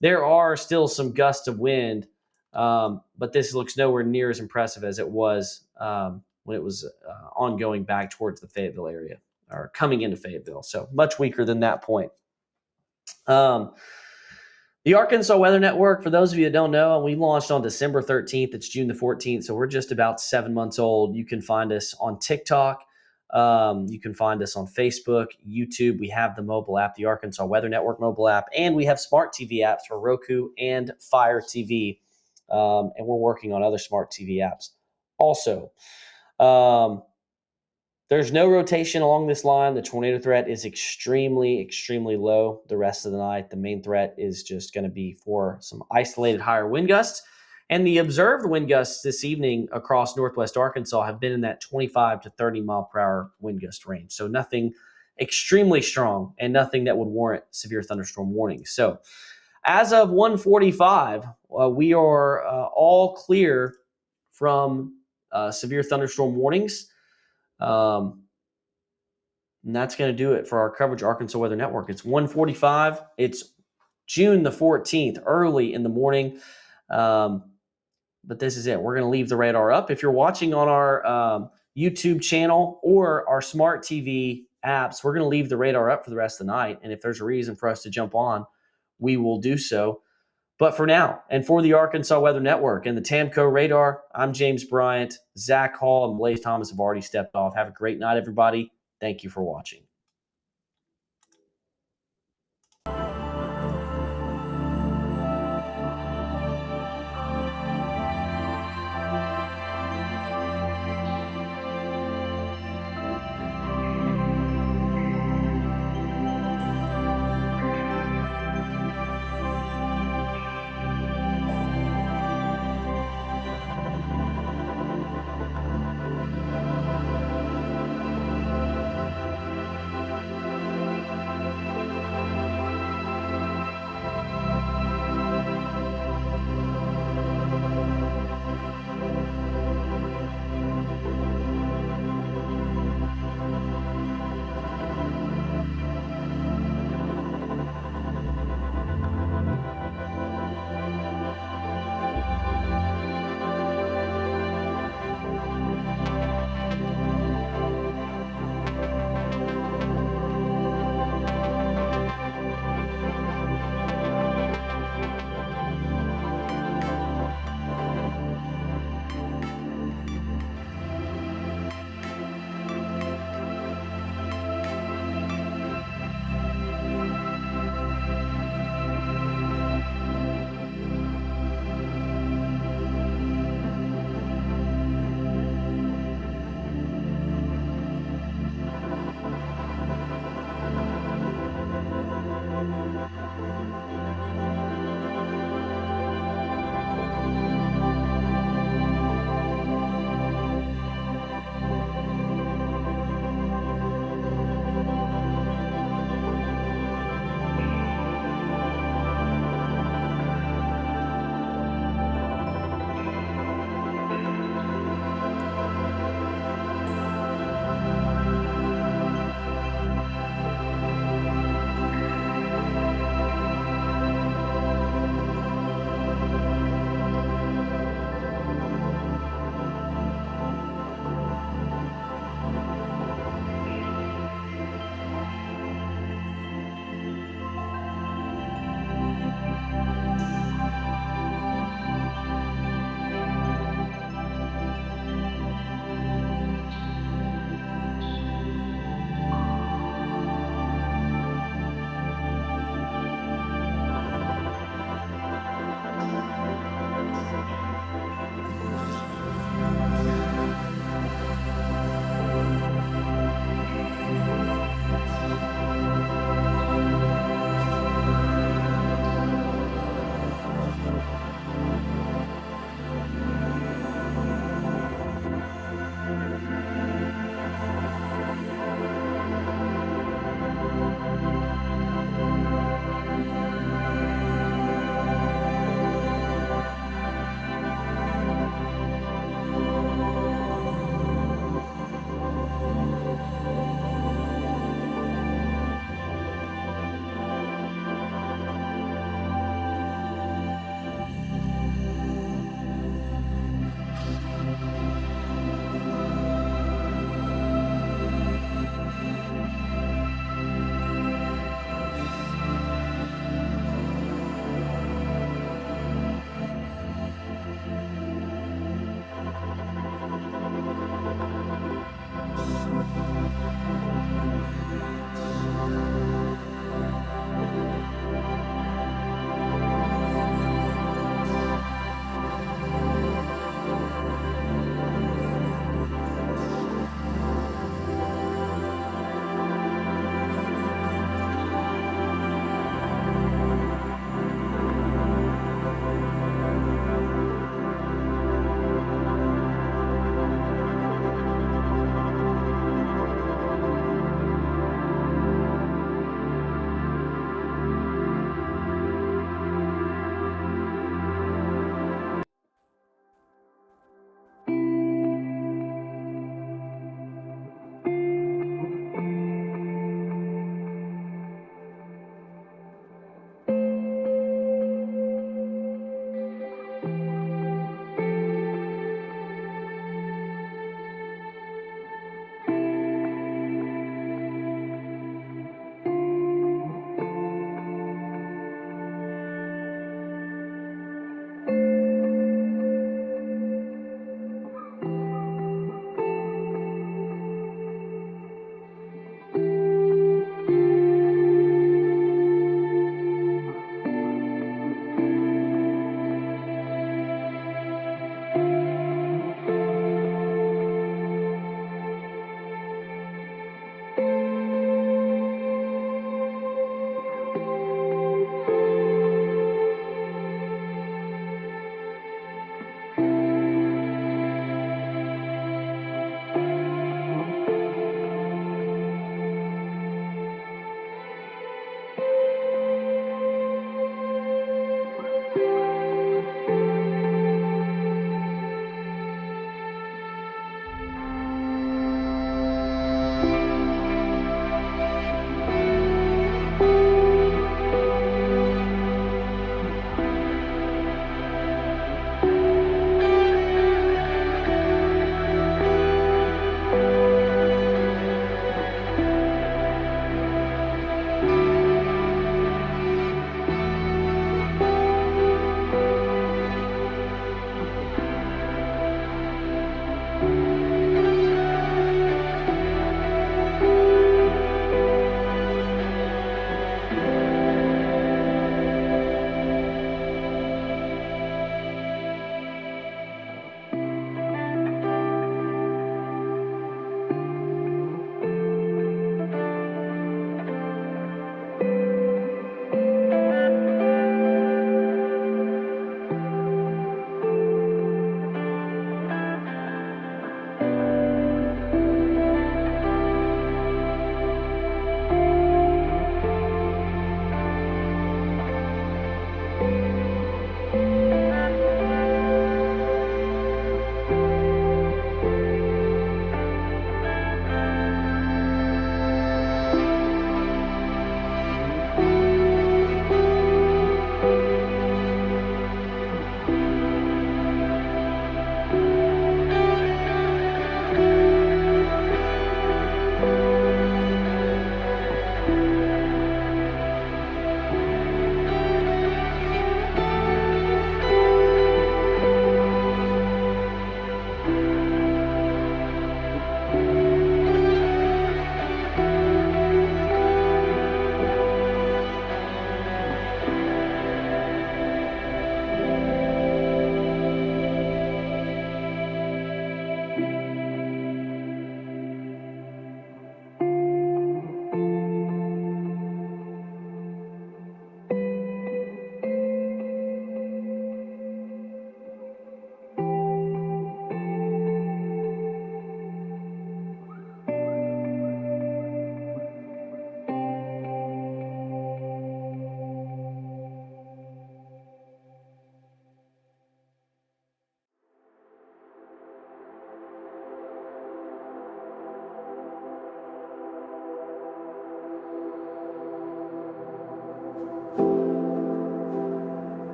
[SPEAKER 3] there are still some gusts of wind, but this looks nowhere near as impressive as it was when it was ongoing back towards the Fayetteville area, or coming into Fayetteville. So much weaker than that point. The Arkansas Weather Network, for those of you that don't know, we launched on December 13th. It's June the 14th, so we're just about 7 months old. You can find us on TikTok. You can find us on Facebook, YouTube. We have the mobile app, the Arkansas Weather Network mobile app, and we have smart TV apps for Roku and Fire TV, and we're working on other smart TV apps also. There's no rotation along this line. The tornado threat is extremely, extremely low the rest of the night. The main threat is just going to be for some isolated higher wind gusts. And the observed wind gusts this evening across northwest Arkansas have been in that 25 to 30 mile per hour wind gust range. So nothing extremely strong and nothing that would warrant severe thunderstorm warnings. So as of 1:45, we are all clear from severe thunderstorm warnings. And that's going to do it for our coverage, Arkansas Weather Network. It's 1:45. It's June the 14th, early in the morning. But this is it. We're going to leave the radar up. If you're watching on our YouTube channel or our smart TV apps, we're going to leave the radar up for the rest of the night. And if there's a reason for us to jump on, we will do so. But for now, and for the Arkansas Weather Network and the TAMCO radar, I'm James Bryant. Zach Hall and Blaze Thomas have already stepped off. Have a great night, everybody. Thank you for watching.